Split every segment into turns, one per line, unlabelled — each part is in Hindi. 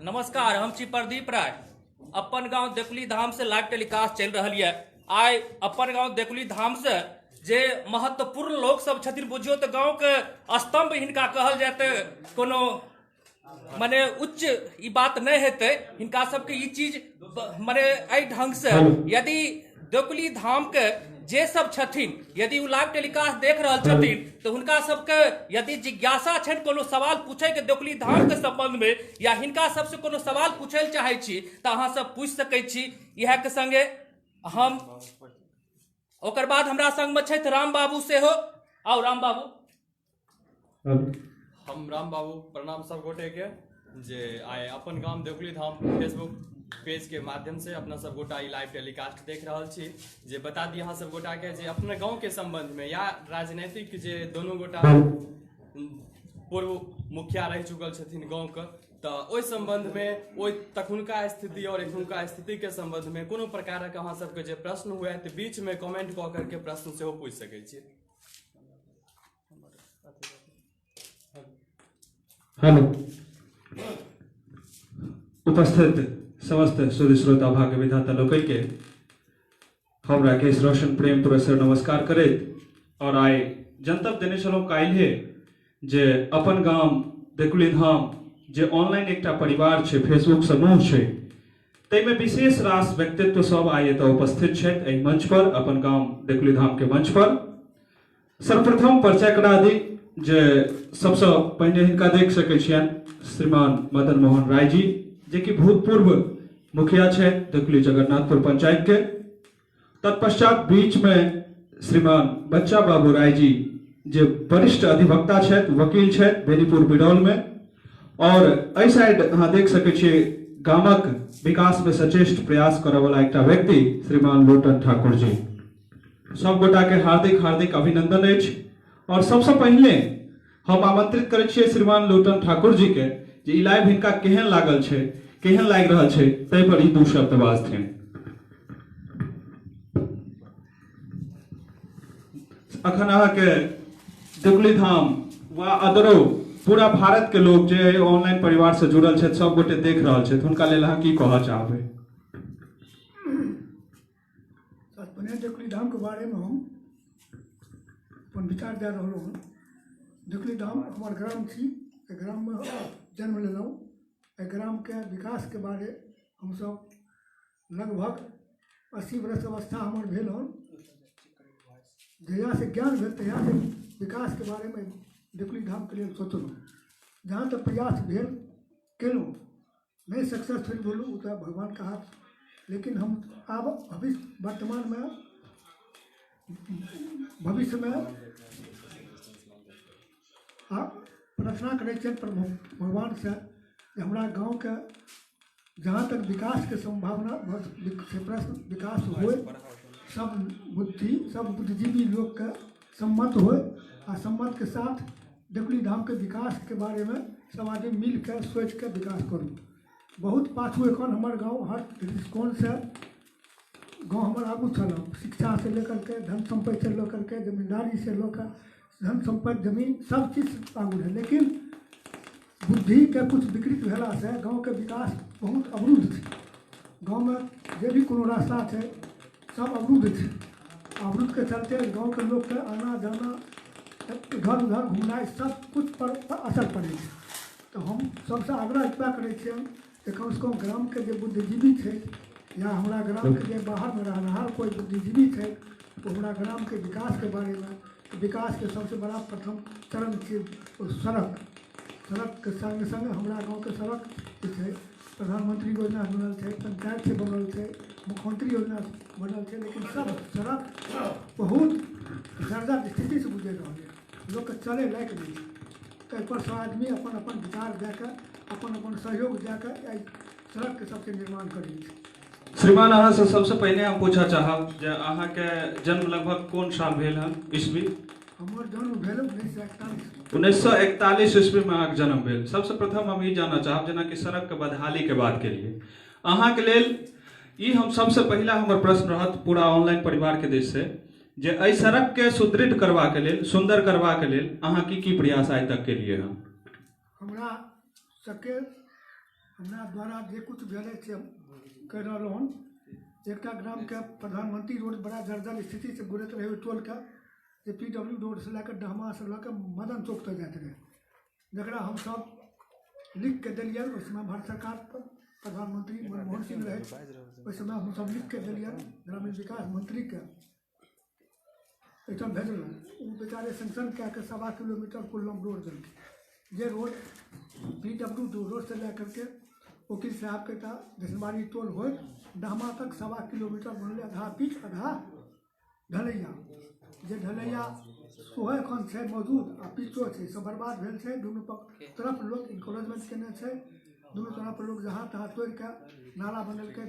नमस्कार, हम छी प्रदीप राय। अपन गांव देकुली धाम से लाइव टेलीकास्ट चल रही है। आइ अपन गांव देकुली धाम से जे महत्वपूर्ण लोग सब छथिन, बुझियो तो गांव के स्तंभ हिनका कहल जाते, कोनो माने उच्च ई बात नहीं हेते हिनका सबके ई चीज माने एहि ढंग से यदि देकुली धाम के जे सब छथिन यदि वो लाइव टेलीकास्ट देख रहे छथिन तो हुनका सबके यदि जिज्ञासा छनि कोनो सवाल पूछे के देकुली धाम के संबंध में या हिनका सबसे कोनो सवाल पूछे चाहे छी तो अहाँ सब पूछ सकै छी। इहे के संगे हम ओकर बाद हमरा संग में छथि राम बाबू सेहो। आओ राम बाबू।
हम राम बाबू प्रणाम सब गोटे के जे आए अपन गांव देकुली धाम फेसबुक पेज के माध्यम से अपना सब गोटा लाइव टेलीकास्ट देख रहा छी। जे बता दी अहाँ सब गोटा के जे अपने गांव के संबंध में या राजनीतिक जे दोनों गोटा पूर्व मुखिया रह चुकल छथिन गांव के, तो ओहि संबंध में ओहि तखुनका स्थिति और एखुनका स्थिति के संबंध में कोनो प्रकार के अहाँ सबके जे प्रश्न हुए तो बीच में कमेंट कऽ करके प्रश्न सेहो पूछ सकै छी।
हेलो, उपस्थित समस्त सूर्य श्रोता भाग्य विधाता लोक के हम राकेश रोशन प्रेम पुरस्कार नमस्कार करैत और आइ जनतब देने छलहुँ काल्हि जे अपन गाम देकुली धाम जे ऑनलाइन एकटा परिवार छै, फेसबुक समूह छै, ताहिमे विशेष रास व्यक्तित्व सब आइ एतऽ उपस्थित छथि एहि मंच पर, अपन गाम देकुली धाम के मंच पर। सर्वप्रथम परिचय करा दी जे सबसे पहिने हिनका देख सकै छियनि श्रीमान मदन मोहन राय जी, जे कि भूतपूर्व मुखिया छथि देकुली जगन्नाथपुर पंचायत के। तत्पश्चात बीच में श्रीमान बच्चा बाबू राय जी जे वरिष्ठ अधिवक्ता छथि, वकील छथि बेनीपुर बिरौल में। और एहि साइड अहाँ देख सकै छियै गामक विकास में सचेष्ट प्रयास करय वाला एकटा व्यक्ति श्रीमान लोटन ठाकुर जी। सब गोटा के हार्दिक हार्दिक अभिनंदन अछि। और सबसे पहले हम आमंत्रित करै छियै श्रीमान लोटन ठाकुर जी के जे ई लाइव हिनका केहन लागल छै, केहन लागि रहल छै, ताहि पर ई दू शब्द बाजथिन। अखन अहाँके देकुली धाम वा अदरो पूरा भारत के लोग जे ऑनलाइन परिवार से जुड़ल छथि, सब गोटे देख रहल छथि, हुनका लेल अहाँ की कहऽ चाहबै?
देकुली धाम के बारे में हम अपन विचार दे रहा हूँ। देकुली धाम हमार ग्राम थी, ग्राम में जन्म लेलहुँ। ग्राम के विकास के बारे हम सब लगभग 80 वर्ष अवस्था हमार भेल हन। जहिया से ज्ञान भेल तहिया से विकास के बारे में देकुली धाम के लिए सोचलहुँ। जहाँ तक प्रयास भेल केलहुँ, नहीं सक्सेसफुल बोलूँ तो भगवान का हाथ, लेकिन हम आब वर्तमान में भविष्य में आप प्रार्थना करै छियनि भगवान से हमारा गांव के जहाँ तक विकास के संभावना प्रश्न विकास हो, सब बुद्धिजीवी लोग के सम्मत हो, आ सम्मत के साथ देकुली धाम के विकास के बारे में सब आदमी मिल के सोच के विकास करूँ। बहुत पाछू एखन हमार गांव हर दृष्टिकोण से गांव हमार आगू चल, शिक्षा से लेकर के धन संपत्ति से लेकर के जमींदारी से लेकर धन संपत्ति जमीन सब चीज आगू है, लेकिन बुद्धि के कुछ विकृत भेला से गांव के विकास बहुत अवरुद्ध है। गांव में जे भी कोनो रास्ता है सब अवरुद्ध है। अवरुद्ध के चलते गांव के लोग के आना जाना इधर उधर घूमना सब कुछ पर असर पड़े। तो हम सबसे आग्रह इतना करे कि कम से कम ग्राम के जो बुद्धिजीवी थे या हमारा ग्राम के जो बाहर में रहना कोई बुद्धिजीवी थे तो हमारा ग्राम के विकास के बारे में, विकास के सबसे बड़ा प्रथम चरण थी सड़क के संग संग हमारा गांव के सड़क थे, प्रधानमंत्री योजना बनल थे, पंचायत से बनल थे, मुख्यमंत्री योजना बनल थे, लेकिन सब सड़क बहुत जर्जर स्थिति से गुजर रहा है। लोग के चले लायक नहीं। तो पर सब आदमी अपन अपन विचार देकर अपन अपन सहयोग देकर सड़क के सबसे निर्माण करी।
श्रीमान अहाँ से सबसे पहले हम पूछा चाहब जे अहाँ के जन्म लगभग कौन साल भेल हन ईस्वी?
हमार जन्म भेल 1941।
1941 ईस्वी में अहाँके जन्म भेल। सबसे प्रथम हम ई जानना चाहब जेना कि सड़क के बदहाली के बात केलिए अहाँ के लेल, ई हम सबसे पहला हमर प्रश्न रहत पूरा ऑनलाइन परिवार के देश से जे एहि सड़क के सुदृढ़ करबा के लेल, सुंदर करबा के लेल अहाँ की प्रयास आइ तक केलिए हन?
हमरा सबके हमरा द्वारा जे कुछ भेलै से हम कहि रहलहुँ हन। एकटा ग्रामके प्रधानमंत्री रोड बड़ा जर्जर स्थिति से गुजरत रहे, ओहि टोलके जे PW रोड से लऽ कऽ डहमा से लऽ कऽ मदन चौक तक जाइत रहे, जकरा हमसब लिख के देलियै। ओहि समय भारत सरकार प्रधानमंत्री मनमोहन सिंह रहे, ओहि समय हमसब लिख के देलियै ग्रामीण विकास मंत्रीके, एहिठाम भेजलहुँ। ओ बेचारे सेंक्शन कए कऽ 1.25 किलोमीटर कुल्लम रोड देलकै, जे रोड PW रोड से लए करके वकील साहब के दसनबाड़ी टोल हो डहमा तक 1.25 किलोमीटर बनलै, आधा पिच आधा ढलैया। जे ढलैया सेहो एखन छै मौजूद आ पिचो छै, सब बर्बाद भेल छै। दुनू तरफ लोक इंक्रोचमेंट केने छै, दुनू तरफ लोक जहाँ तहाँ तोड़ि के नाला बनेलकै,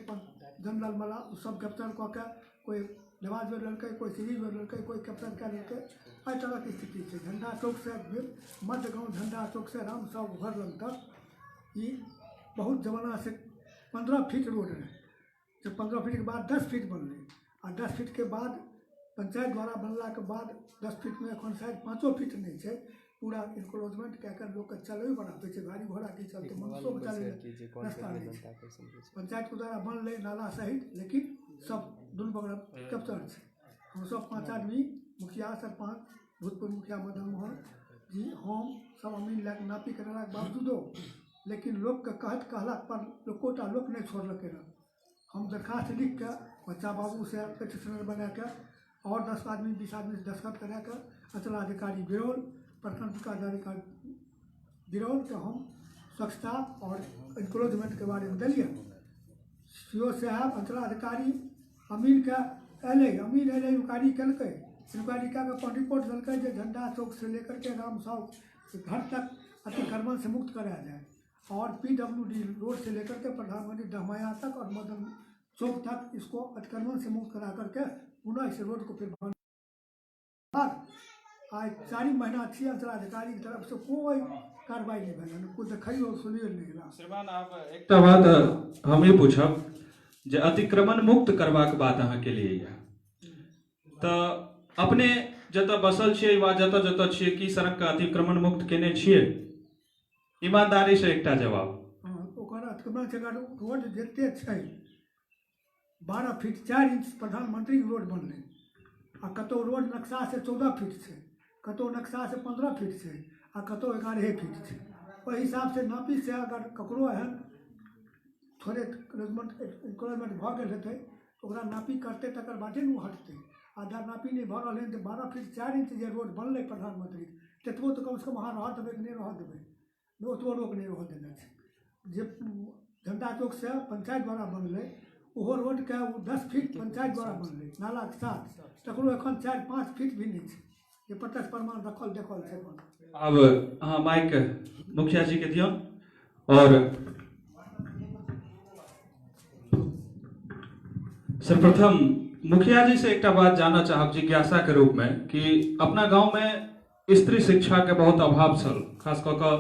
जंगल मला सब कैप्चर कऽ के कोई देवाल जोड़ि लेलकै, कोई सीढ़ी जोड़ि लेलकै, कोई कैप्चर कए लेलकै। एहि तरहके स्थिति छै। झंडा चौक से मध्य गाँव झंडा चौक से राम साहु घर लग तक ई बहुत जमाना से 15 फीट रोड रहे, जब 15 फीट के बाद 10 फीट बनलै, आ 10 फीट के बाद पंचायत द्वारा बनला के बाद 10 फीट में एखन शायद 5 फीट नहीं छै। पूरा इंक्रोचमेंट कए कऽ लोकके चलबै बड़ा होइ छै, गाड़ी घोड़ा की चलते मनुष्यो चले रास्ता नहीं छै। पंचायत के द्वारा बनलै नाला सहित, लेकिन सब दुनू बगल कैप्चर छै। हम सब 5 आदमी, मुखिया सरपंच, भूतपूर्व मुखिया मदन मोहन जी, हम सब अमीन लए कऽ नापी करेलाक बावजूदो लेकिन लोक के कहत कहला पर एकोटा लोक नहीं छोड़लकै रह। हम दरखास्त लिख के बच्चा बाबू से पेटिशनर बना के और 10 आदमी 20 आदमी से दस्तखत करा के अंचलाधिकारी बिरौल, प्रखंड विकास अधिकारी बिरौल के हम स्वच्छता और इंक्रोचमेंट के बारे में दिलिए। CO साहब अंचलाधिकारी अमीन के अयलै, अमीन अयलै, इंक्वायरी केलकै, इंक्वायरी कए कऽ अपन रिपोर्ट देलकै जे झंडा चौक से लेकर के राम साहु घर तक अतिक्रमण से मुक्त कराया जाए, और PWD रोड से लेकर के प्रधानमंत्री डहमाया तक और मदन चौक तक इसको अतिक्रमण से मुक्त करा करके पुनः इस रोड को फिर आज 4 महीना थी अंचलाधिकारी की तरफ से कोई कार्रवाई नहीं भेल, कोई देखियो सुनियो नहीं रहा।
श्रीमान आप एकटा बात हम ई पूछब जे अतिक्रमण मुक्त करबाक बात अहाँ के लिए यऽ, तऽ अपने जतऽ बसल छियै वा जतऽ जतऽ छियै की सड़क के अतिक्रमण मुक्त केने छियै? ईमानदारी से एकटा जवाब।
ओकर अतिक्रमण से अगर रोड जते छै 12 फीट 4 इंच प्रधानमंत्री रोड बनलै, आ कतौ रोड नक्शा से 14 फीट छै, कतौ नक्शा से 15 फीट छै, आ कतौ 11 फीट छै। ओहि हिसाब से नापी से अगर ककरो एहन थोड़े इंक्रोचमेंट भऽ गेल हेतै तऽ ओकरा नापी करतै, तकर बादे ने ओ हटतै। आधा नापी नहीं भऽ रहल है तऽ 12 फीट 4 इंच जे रोड बनलै प्रधानमंत्री, ततबो तऽ कम से कम अहाँ रहऽ देबै कि नहीं रहऽ देबै? ओतबो लोक नहीं रहऽ देने छै। जे झंडा चौक से पंचायत द्वारा बनलै ओहो रोड के 10 फीट पंचायत द्वारा बनलै नाला के साथ, तकरो एखन 4-5 फीट भी नहीं छै। ये प्रत्यक्ष प्रमाण रखल देखल छै।
अब अहाँ माइक मुखिया जी के दियौ। और सर्वप्रथम मुखिया जी से एक बात जानना चाहब जिज्ञासा के रूप में कि अपना गांव में स्त्री शिक्षा के बहुत अभाव छल, खास कऽ कऽ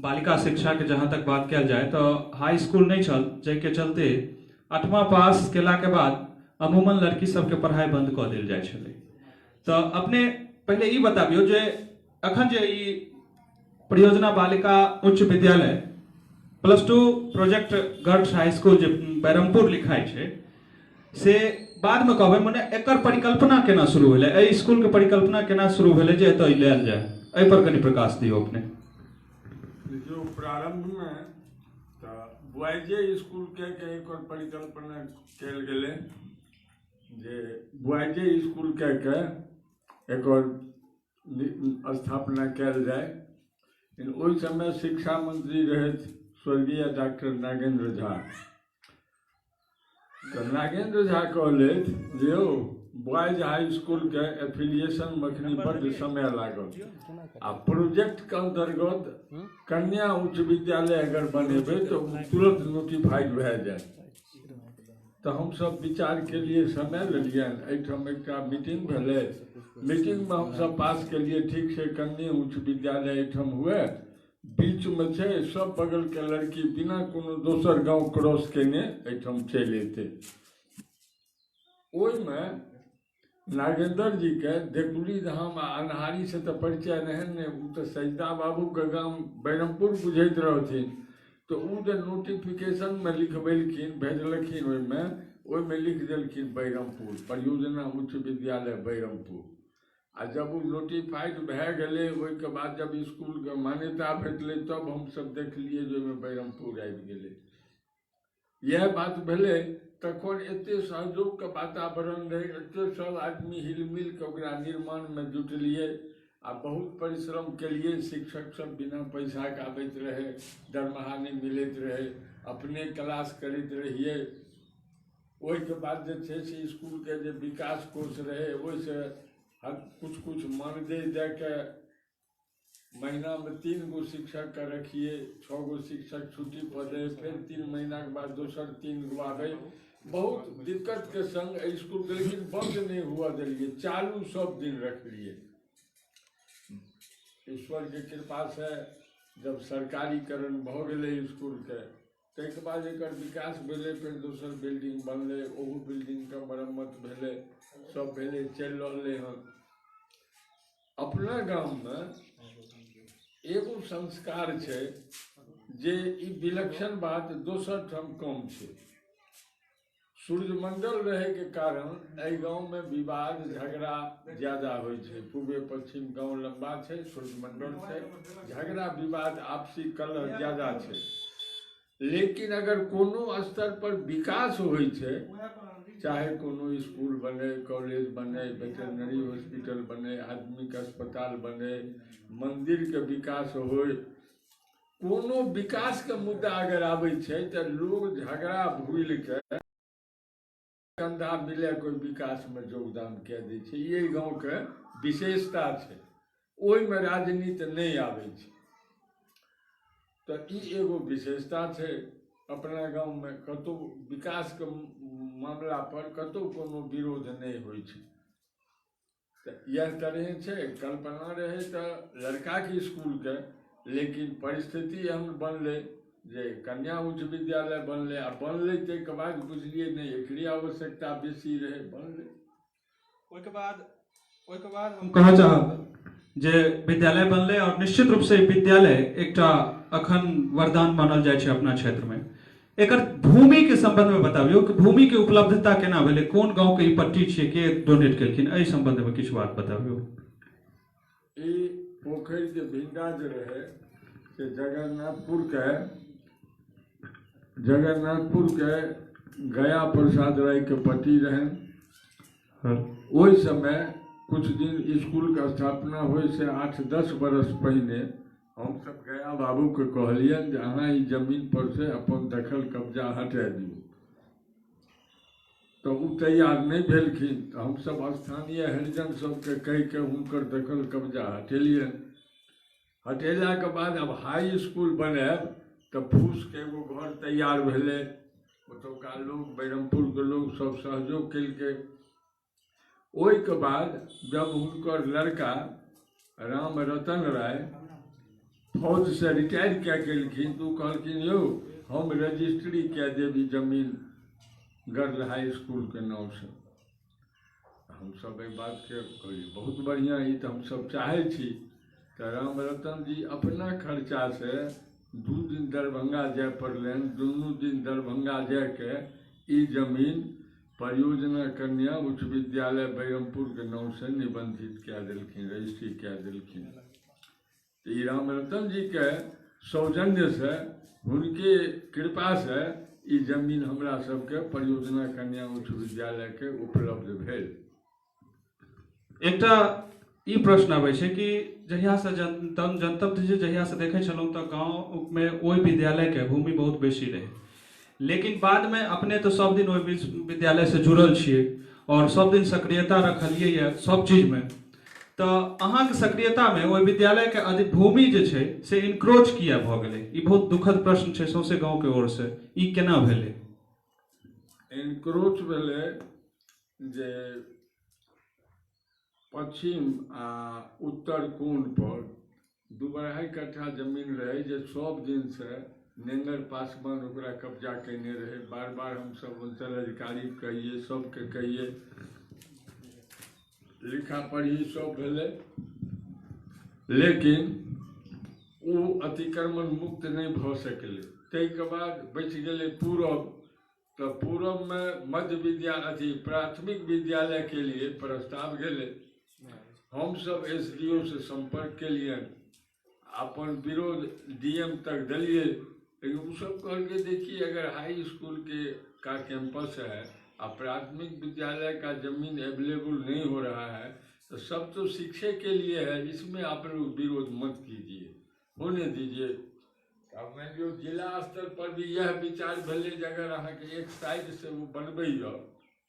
बालिका शिक्षा के जहाँ तक बात कल जाए तो हाई स्कूल नहीं छल, जाहिके चलते 8वां पास केला के बाद अमूमन लड़की सबके पढ़ाई बंद कऽ देल जाय छलै। तो अपने पहले ई बताबियो जे अखन जे ई परियोजना बालिका उच्च विद्यालय +2 प्रोजेक्ट गर्ल्स हाई स्कूल जे बैरमपुर लिखाई छै से बाद में कहबै मने एकर परिकल्पना केना शुरू भेलै, एहि स्कूल के परिकल्पना केना शुरू भेलै जे एतय लेल जाय, एहि पर कनि प्रकाश दियौ अपने।
देखियो प्रारंभ में तो बॉयजे स्कूल के एक और परिकल्पना कल गेलै जे बॉयजे स्कूल के एक और स्थापना कल जाए। ओहि समय शिक्षा मंत्री रहे स्वर्गीय डॉक्टर नागेंद्र झा। तो नागेंद्र झा कहले जे बॉयज हाई स्कूल के एफिलिएशन में अखनी बड़ समय लागल, आ प्रोजेक्ट के अंतर्गत कन्या उच्च विद्यालय अगर बनेबे तो तुरंत नोटिफाइड भए जाए। तो हम सब विचार के लिए समय लेलिए, एहिठाम एकटा मीटिंग भेलै, मीटिंग में हम सब पास के लिए ठीक से कन्या उच्च विद्यालय एहिठाम हुए, बीच में छै सब बगल के लड़की बिना कोनो दोसर गांव क्रॉस केने एहिठाम चलि एतै। ओहि में नागेंद्र जी के देकुली धाम आ अन्हारी से तो परिचय रहे ने, तो सजदा बाबू के गांव बैरमपुर बुझैत रहथिन। तो उ जे नोटिफिकेशन में लिखबेलखिन भेजलखिन ओहिमे लिख देलखिन बैरमपुर, परियोजना उच्च विद्यालय बैरमपुर। आ जब वो नोटिफाइड भए गेलै, ओहिके बाद जब स्कूलके मान्यता भेटलै तब हमसब देखलिए जे ओहिमे बैरमपुर आबि गेलै। यह बात भेलै, तखन एते सहयोगके वातावरण रहै, एते सब आदमी हिलमिल के ओकरा निर्माणमे जुटलिए आ बहुत परिश्रम केलिए। शिक्षक सब बिना पैसा के आबैत रहे, दरमाहा नहीं मिलैत रहे, अपने क्लास करैत रहिए। ओहिके बाद जे छै से स्कूलके जे विकास कोष रहे, ओहिसँ हर कुछ मानदेय दे के महीना में 3 गो शिक्षक के रखिए, 6 गो शिक्षक छुट्टी पर दे, फिर 3 महीना के बाद दोसर 3 गो आबे। बहुत दिक्कत के संग स्कूल के, लेकिन बंद नहीं हुआ दिलिए, चालू सब दिन रखलिए। ईश्वर के कृपा से जब सरकारीकरण भ गेलै स्कूल के, ताहिके बाद एकर विकास भेलै, फिर दोसर बिल्डिंग बनलै, ओहू बिल्डिंग के मरम्मत भेलै, सब भेलै, चलि रहलै हन। अपना गाँव में एगो संस्कार छै जे ई विलक्षण बात दोसर ठाम कम छै। सूर्यमंडल रहे के कारण एहि गाँव में विवाद झगड़ा ज्यादा होइ छै। पूर्वे पश्चिम गाँव लंबा छै, सूर्यमंडल छै, झगड़ा विवाद आपसी कलह ज्यादा छै। लेकिन अगर कोनो स्तर पर विकास होइ छै, चाहे कोनो स्कूल बने, कॉलेज बने, वेटरनरी हॉस्पिटल बने, आदमी के अस्पताल बने, मंदिर के विकास होय, कोनो विकास के मुद्दा अगर आबै छै तो लोग झगड़ा भूल के कंधा मिले कोई विकास में योगदान कए दै छै। ये गाँव के विशेषता छै, ओहि में राजनीति नहीं आबै छै। तो ई एगो विशेषता छै अपना गाँव में। कतौ विकास के मामला पर कतौ कोनो विरोध नहीं होइ छै। तो यह तरह छै, कल्पना रहे तो लड़का के स्कूल के, लेकिन परिस्थिति एहन बनलै जे कन्या उच्च विद्यालय बनलै। आ बनलै ताहिके बाद बुझलिए नहीं एकरी आवश्यकता बेसी रहे, बनलै।
ओहिके बाद हम कहऽ चाहब जे विद्यालय बनलै, और निश्चित रूप से विद्यालय एकटा अखन वरदान मानल जाइ छै अपना क्षेत्र में। एकर भूमि के संबंध में बताबियो कि भूमि के उपलब्धता केना भेलै, कोन गांव के ई पट्टी छियै, के डोनेट केलखिन, एहि संबंध में किछु बात बताबियो।
ई पोखरि के भिंडा जे रहे से जगन्नाथपुर के गया प्रसाद राय के पट्टी रहे। ओहि समय कुछ दिन स्कूल के स्थापना होय से 8-10 बरस पहिने हम सब गया बाबू के कहलियन जे अहाँ ई जमीन पर से अपन दखल कब्जा हटा दियौ। तो उ तैयार नहीं भेलखिन। तो हम सब स्थानीय हरिजन सबके कहि के हुनकर दखल कब्जा हटेलियन। हटेला के बाद अब हाई स्कूल बनाएब तो फूस के एगो घर तैयार भेले। ओतुका लोग, बैरमपुर के लोग सब सहयोग केलकै। ओहि के बाद जब हुनकर लड़का राम रतन राय फौज से रिटायर क्या केलखिन, तो कहलखिन यौ हम रजिस्ट्री क्या देवी जमीन गर्ल हाई स्कूल के नाम से। हम सब एहि बात के कहलिए बहुत बढ़िया, ई तो हम सब चाहे छी। तो राम रतन जी अपना खर्चा से 2 दिन दरभंगा जाय पड़लन। दोनों दिन दरभंगा जाके ई जमीन परियोजना कन्या उच्च विद्यालय बैरमपुर के नाम से निबंधित क्या दिलखिन, रजिस्ट्री क्या दिलखिन। तो ई राम रतन जी के सौजन्य से, उनके कृपा से ई जमीन हमरा सबके परियोजना कन्या उच्च विद्यालय के उपलब्ध भेल।
एकटा ई प्रश्न आबै छै कि जहिया से जनतब जहिया से देखे छलहुँ तऽ गाँव में ओहि विद्यालय के भूमि बहुत बेसी रहे, लेकिन बाद में अपने तो सब दिन ओहि विद्यालय से जुड़ल छियै और सब दिन सक्रियता रखलियै यऽ सब चीज में। तो अहाँ के सक्रियता में ओहि विद्यालय के अधिक भूमि जे छै से इंक्रोच किया भऽ गेलै? ई बहुत दुखद प्रश्न छै सौंसे गाँव के ओर से, ई केना भेलै?
इंक्रोच भेलै जे पश्चिम आ उत्तर कोण पर 2-2.5 कट्ठा जमीन रहे, जे सब दिन से नेंगर पासवान ओकरा कब्जा केने रहे। बार बार हम सब अंचल अधिकारी कहिए, सबके कहिए, लिखा पढ़ी सब भेले, लेकिन वो अतिक्रमण मुक्त नहीं भ सकले। ताहिके बाद बचि गेलै पूरब, तो पूरब में मध्य विद्यालय अथी प्राथमिक विद्यालय के लिए प्रस्ताव गेलै। हम सब SDO से संपर्क केलियन, अपन विरोध DM तक दिलिए, लेकिन वो सब कहलके देखिए अगर हाई स्कूल का कैंपस है और प्राथमिक विद्यालय का जमीन अवेलेबल नहीं हो रहा है तो सब तो शिक्षा के लिए है, इसमें आप लोग विरोध मत कीजिए, होने दीजिए। अब मान लियो जिला स्तर पर भी यह विचार भेले जे अगर अहाँ के एक साइड से वो बनबैय तो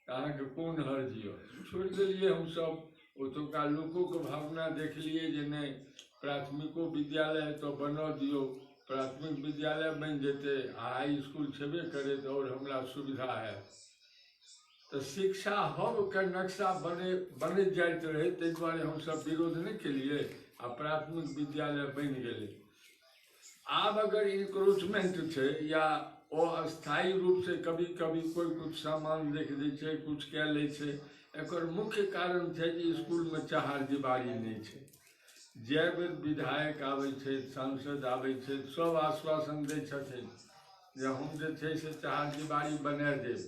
अहाँ के कौन हर्ज य, छोड़ दिलिए। हम सब ओतुका लोगों के भावना देख लिए जे नहीं प्राथमिको विद्यालय है तो बना दियो, प्राथमिक विद्यालय बन जेते, हाई स्कूल छेबे करे तो और हमरा सुविधा है। तो शिक्षा हब के नक्शा बने जाइत रहे, ताहि दुआरे हम सब विरोध नहीं केलिए आ प्राथमिक विद्यालय बन गेलै। आब अगर इंक्रोचमेंट है या अस्थायी रूप से कभी कभी कोई कुछ सामान देख दै छै, कुछ कए लै छै, एकर मुख्य कारण है कि स्कूल में चहारदीवारी नहीं है। जै बेर विधायक आबै छै, सांसद आबै छै, सब आश्वासन दै छथिन जे हम जे छै से चहारदीवारी बना देब,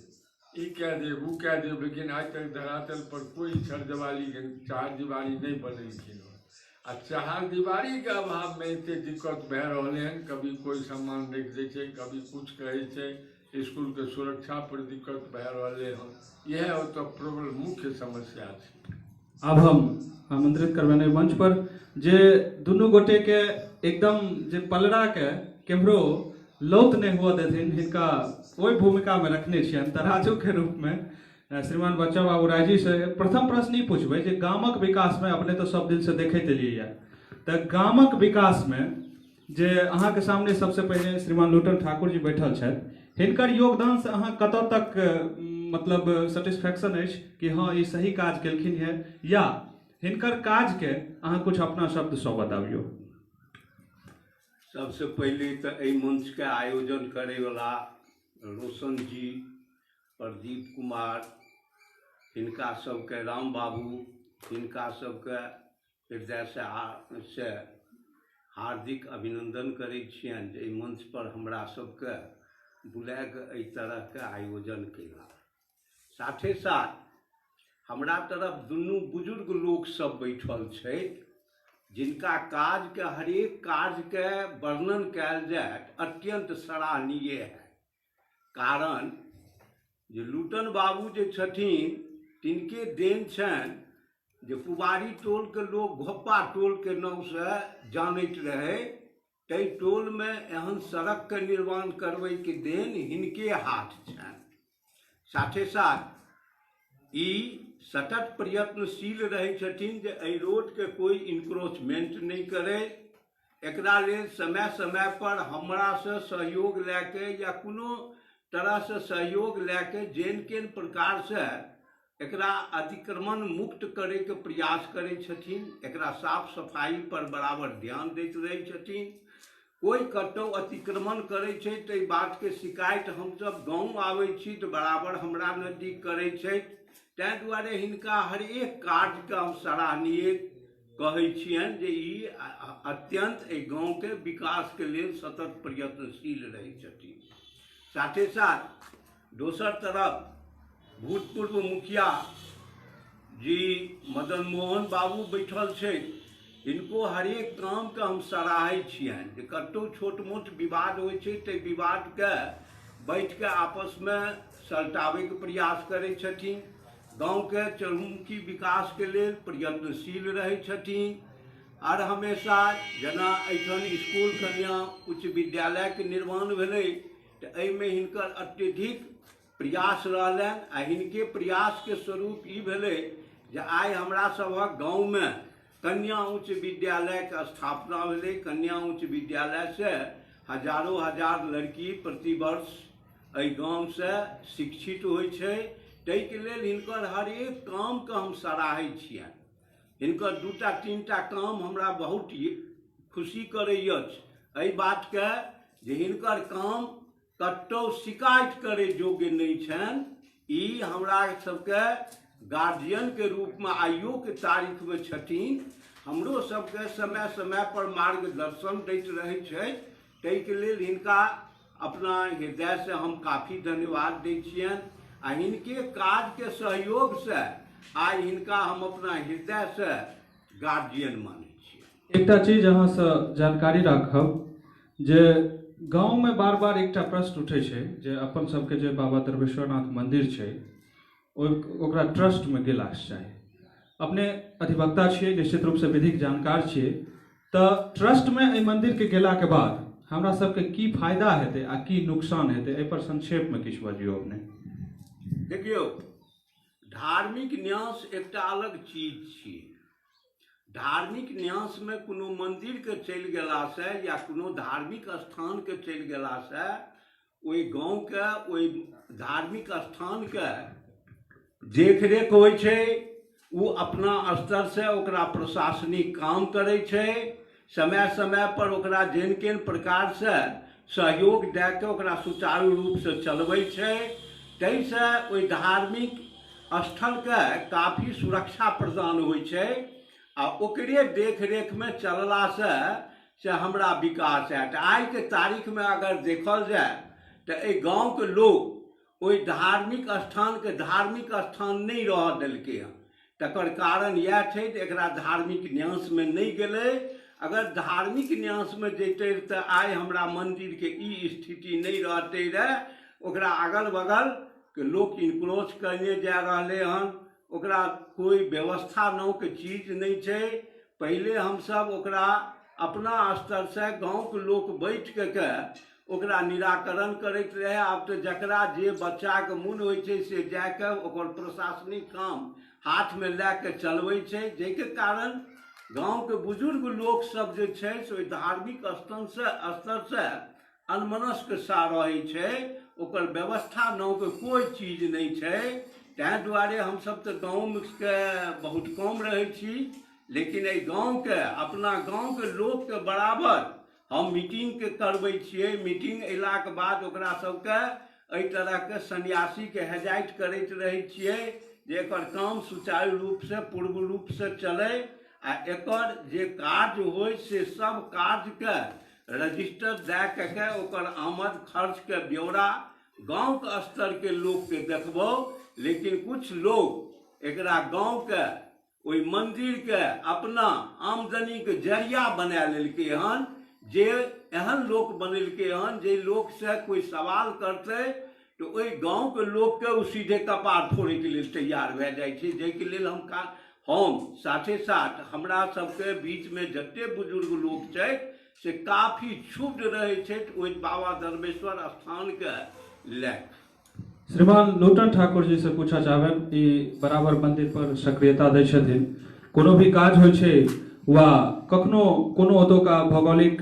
ई कह देब, वो कह देब, लेकिन आज तक धरातल पर कोई चहारदीवारी नहीं बनेलखिन। आ चहारदीवारी के अभाव में इतने दिक्कत भए रहे हैं, कभी कोई सामान रख दै छै, कभी कुछ कहे छै, स्कूल के सुरक्षा पर दिक्कत भए रहे हैं। यह तो प्रबल मुख्य समस्या है।
अब हम आमंत्रित करबेने मंच पर जे दुनू गोटे के एकदम जे पलड़ा के केम्हरो लौत नहीं हुआ देथिन, हिनका ओहि भूमिका में रखने छियनि तराजू के रूप में। श्रीमान बच्चा बाबू राय जी से प्रथम प्रश्न ही पूछबे जे गामक विकास में अपने तो सब दिन से देखते एलियै तो गामक विकास में जे अहाँ के सामने सबसे पहले श्रीमान लुटन ठाकुर जी बैठल छथि, हिनकर योगदान से अहाँ कतौ तक मतलब सेटिस्फैक्शन है कि हाँ ये सही काज केलखिन है, या हिनकर काज के अहाँ कुछ अपना शब्द सौ बताबियो।
सबसे पहले तो एहि मंच के आयोजन करे वाला रोशन जी, प्रदीप कुमार, हिनका सबके राम बाबू, हिनका सबके हृदय से हार्दिक अभिनंदन करै छियनि जे एहि मंच पर हमरा सबके बुला कऽ एहि तरह के आयोजन केला। साथे साथ हमरा तरफ दुनू बुजुर्ग लोक सब बैठल छै जिनका काज के हरेक कार्य के वर्णन कयल जाय अत्यंत सराहनीय है। कारण जे लुटन बाबू जे छथिन तिनके देन छनि जे पुबारी टोल के लोग घोप्पा टोल के नाम से जानैत रहे, ताहि टोल में एहन सड़क के निर्माण करबै के देन हिनके हाथ छनि। साथे साथ ई सतत प्रयत्नशील रहे छथिन जे एहि रोड के कोई इंक्रोचमेंट नहीं करे, एकरा लेल समय समय पर हमरा से सहयोग लेके या कोनो तरह से सहयोग लेके जेन केन प्रकार से एकरा अतिक्रमण मुक्त करे के प्रयास करे छथिन, एकरा साफ सफाई पर बराबर ध्यान दैत रहे छथिन। कोई कतौ अतिक्रमण करे छै तो बात के शिकायत हम सब गाँव आबै छी तो बराबर हमरा नजदीक करे छै। ताहि दुआरे हिनका हर एक कार्य के हम सराहनीय कहै छियनि जे ई अत्यंत एहि गाँव के विकास के लेल सतत प्रयत्नशील रहै छथिन। साथे साथ दोसर तरफ भूतपूर्व मुखिया जी मदन मोहन बाबू बैठल छै, इनको हर एक काम के हम सराहै छियनि जे कतौ छोट मोट विवाद होइ छै तो विवाद के बैठ के आपस में सलटावे के प्रयास करै छथिन, गाँव के चहुमुखी विकास के लेल प्रयत्नशील रहै छथिन। और हमेशा जेना एहिठाम स्कूल कन्या उच्च विद्यालय के निर्माण भेलै तो एहिमे हिनकर अत्यधिक प्रयास रहलनि आ हिनके प्रयास के स्वरूप ई भेलै जे आइ हमरा सभक गाँव में कन्या उच्च विद्यालय के स्थापना भेलै। कन्या उच्च विद्यालय से हजारों हजार लड़की प्रतिवर्ष एहि गाँव से शिक्षित होइ छै। ताहि के लेल हिनकर हर एक काम के हम सराहै छियनि। हिनकर दूटा तीनटा काम हमरा बहुत खुशी करैय एहि बात के जे हिनकर काम कतौ शिकायत करे योग्य नहीं छनि। ई हमरा सबके गार्जियन के रूप में आइयो के तारीख में छथिन, हमरो सबके समय समय पर मार्गदर्शन दैत रहै छै। ताहि के लेल हिनका अपना हृदय से हम काफी धन्यवाद दै छियनि आ हिनके काज के सहयोग से आइ हिनका हम अपना हृदय से गार्जियन मानै छियै।
एकटा चीज अहाँ से जानकारी राखब जे गाँव में बार बार एकटा प्रश्न उठे छै जे अपन सबके जे बाबा दर्वेश्वरनाथ मंदिर छै ओकरा ट्रस्ट में गेलाक चाही। अपने अधिवक्ता छियै, निश्चित रूप से विधिक जानकार छियै, तऽ ट्रस्ट में एहि मंदिर के गेला के बाद हमरा सबके की फायदा हेतै आ की नुकसान हेतै, एहि पर संक्षेप में किछु बजियौ अपने।
देखियौ, धार्मिक न्यास एकटा अलग चीज छियै। धार्मिक न्यास में कोनो मंदिर के चलि गेला से या कोनो धार्मिक स्थान के चलि गेला से ओहि गांव के ओहि धार्मिक स्थान के देखरेख होइ छै। वो अपना स्तर से ओकरा प्रशासनिक काम करे छै, समय समय पर ओकरा जेन केन प्रकार से सहयोग दे के ओकरा सुचारू रूप से चलबै छै। ताहि से ओहि धार्मिक स्थल के काफी सुरक्षा प्रदान होइ छै आ ओकरे देखरेख में चलला से हमरा विकास हैत। आइ के तारीख में अगर देखल जाए तो एहि गाँव के लोग ओहि धार्मिक स्थान के धार्मिक स्थान नहीं रह देलकै हँ। तकर कारण यह छै जे एकरा धार्मिक न्यास में नहीं गेलै। अगर धार्मिक न्यास में जैतै तो आइ हमरा मंदिर के ई स्थिति नहीं रहते रहे। ओकरा अगल बगल के लोग इनक्रोच करने जा रहे हन, ओकरा कोई व्यवस्था नाम के चीज नहीं छै। पहले हम सब ओकरा अपना स्तर से गांव के लोग बैठ के ओकरा निराकरण करैत रहे। आब तो जकरा जे बच्चा के मन होइ छै से जाके ओकर प्रशासनिक काम हाथ में लै के चलबै छै, जाहिके कारण गांव के बुजुर्ग लोग सब जे छै से धार्मिक स्तर से अनमनस्क सा रहै छै। ओकर व्यवस्था नाम के कोई चीज नहीं छै। ताहि दुआरे हम सब तो गाँव के बहुत कम रहे छी, लेकिन एहि गाँव के अपना गाँव के लोग के बराबर हम मीटिंग के करबै छियै। मीटिंग अयला के बाद ओकरा सबके एहि तरह के सन्यासी के हेजाइत करैत रहे छियै जे एकर काम सुचारू रूप से पूर्ण रूप से चले आ एकर जे कार्य होय से सब कार्य के रजिस्टर दे के ओकर आमद खर्च के ब्यौरा गांव के स्तर के लोग के देखबो। लेकिन कुछ लोग एकरा गांव के ओहि मंदिर के अपना आमदनी के जरिया बना लेलकै हन, जे एहन लोग बनेलकै हन जे लोग से कोई सवाल करते तो ओहि गांव के लोग के सीधे कपार फोड़े के लिए तैयार भए जाइ छै। जाहिके लेल हम साथे साथ हमरा सबके बीच में जते बुजुर्ग लोग छै से काफी क्षुब्ध रहे छै ओहि बाबा दर्वेश्वर स्थान के लेके।
श्रीमान लोटन ठाकुर जी से पूछा चाहे कि बराबर मंदिर पर सक्रियता दै छथिन, कोनो भी काज होइ छै वा कखनो कोनो ओतुका भौगोलिक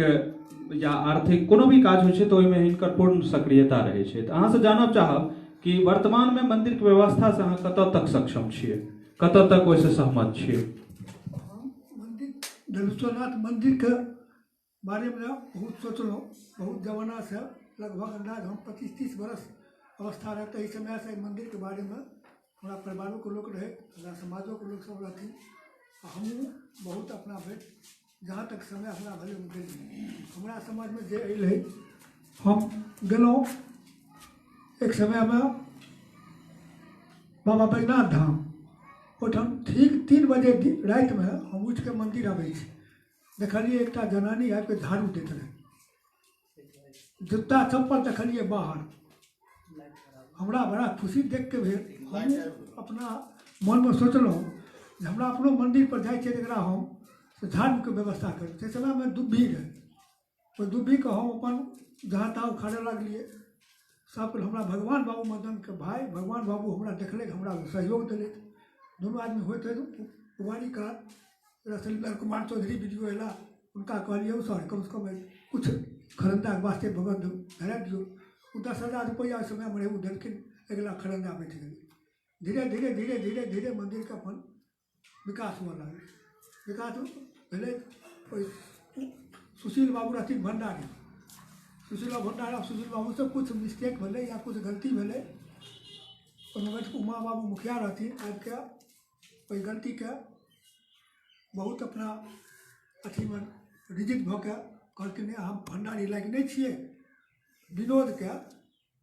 या आर्थिक कोनो भी काज होइ छै तो ओहिमे हिनकर पूर्ण सक्रियता रहै छै। अहाँ से जानब चाहब कि वर्तमान में मंदिर के व्यवस्था से अहाँ कतऽ तक सक्षम छियै, कतऽ तक ओहिसे सहमत छियै?
मंदिर दर्वेश्वरनाथ मंदिर के बारे में बहुत सोचलहुँ, बहुत जमाना से लगभग अंदाज हम 25-30 बरस अवस्था रहते ही समय से मंदिर के बारे में हमारा परिवारों के लोग रहे, हमारा समाजों के लोग सब रहथिन। हम बहुत अपना भेट जहाँ तक समय हमरा भले हमारा समाज में जे अल हम गेलहुँ एक समय में बाबा बैजनाथ धाम। ओहिठाम ठीक 3 बजे रात में हम उठ के मंदिर आबै छी, देखलिए एक जनानी आबि के झाड़ू दैत रहे, जूता चप्पल देखलिए बाहर। हमरा बड़ा खुशी देख के भेल। हम अपना मन में सोचलहुँ जे हमरा अपनो मंदिर पर जाइ छियै एकरा हम झाड़ू के व्यवस्था करी। से समय में दुब्बी रहे, ओहि दुब्बी के हम अपन जहाँ तहाँ उखाड़े लगलिए। सब हमरा भगवान बाबू मदन के भाई भगवान बाबू हमरा देखले, हमरा सहयोग दिले। दोनों आदमी होते कुमारी का रसलिंदर कुमार चौधरी वीडियो अला, उनका कहलिए सर कम से कम कुछ खरंदा के वास्ते भगत धरा दियो। 10,000 रुपया समय में वो देलखिन, अगला खरंदा बैठ गए। धीरे धीरे धीरे धीरे धीरे मंदिर का अपन विकास हुआ लगे। विकास भेले सुशील बाबू रहथिन भंडारी, सुशील बाबू से कुछ मिस्टेक भेले या कुछ गलती भेले, उमा बाबू मुखिया रहथिन, आबि के ओहि गलती के बहुत अपना अथी में रिजिट भऽ के कहलखिन हम भंडारी लायक नहीं छिए, विनोद के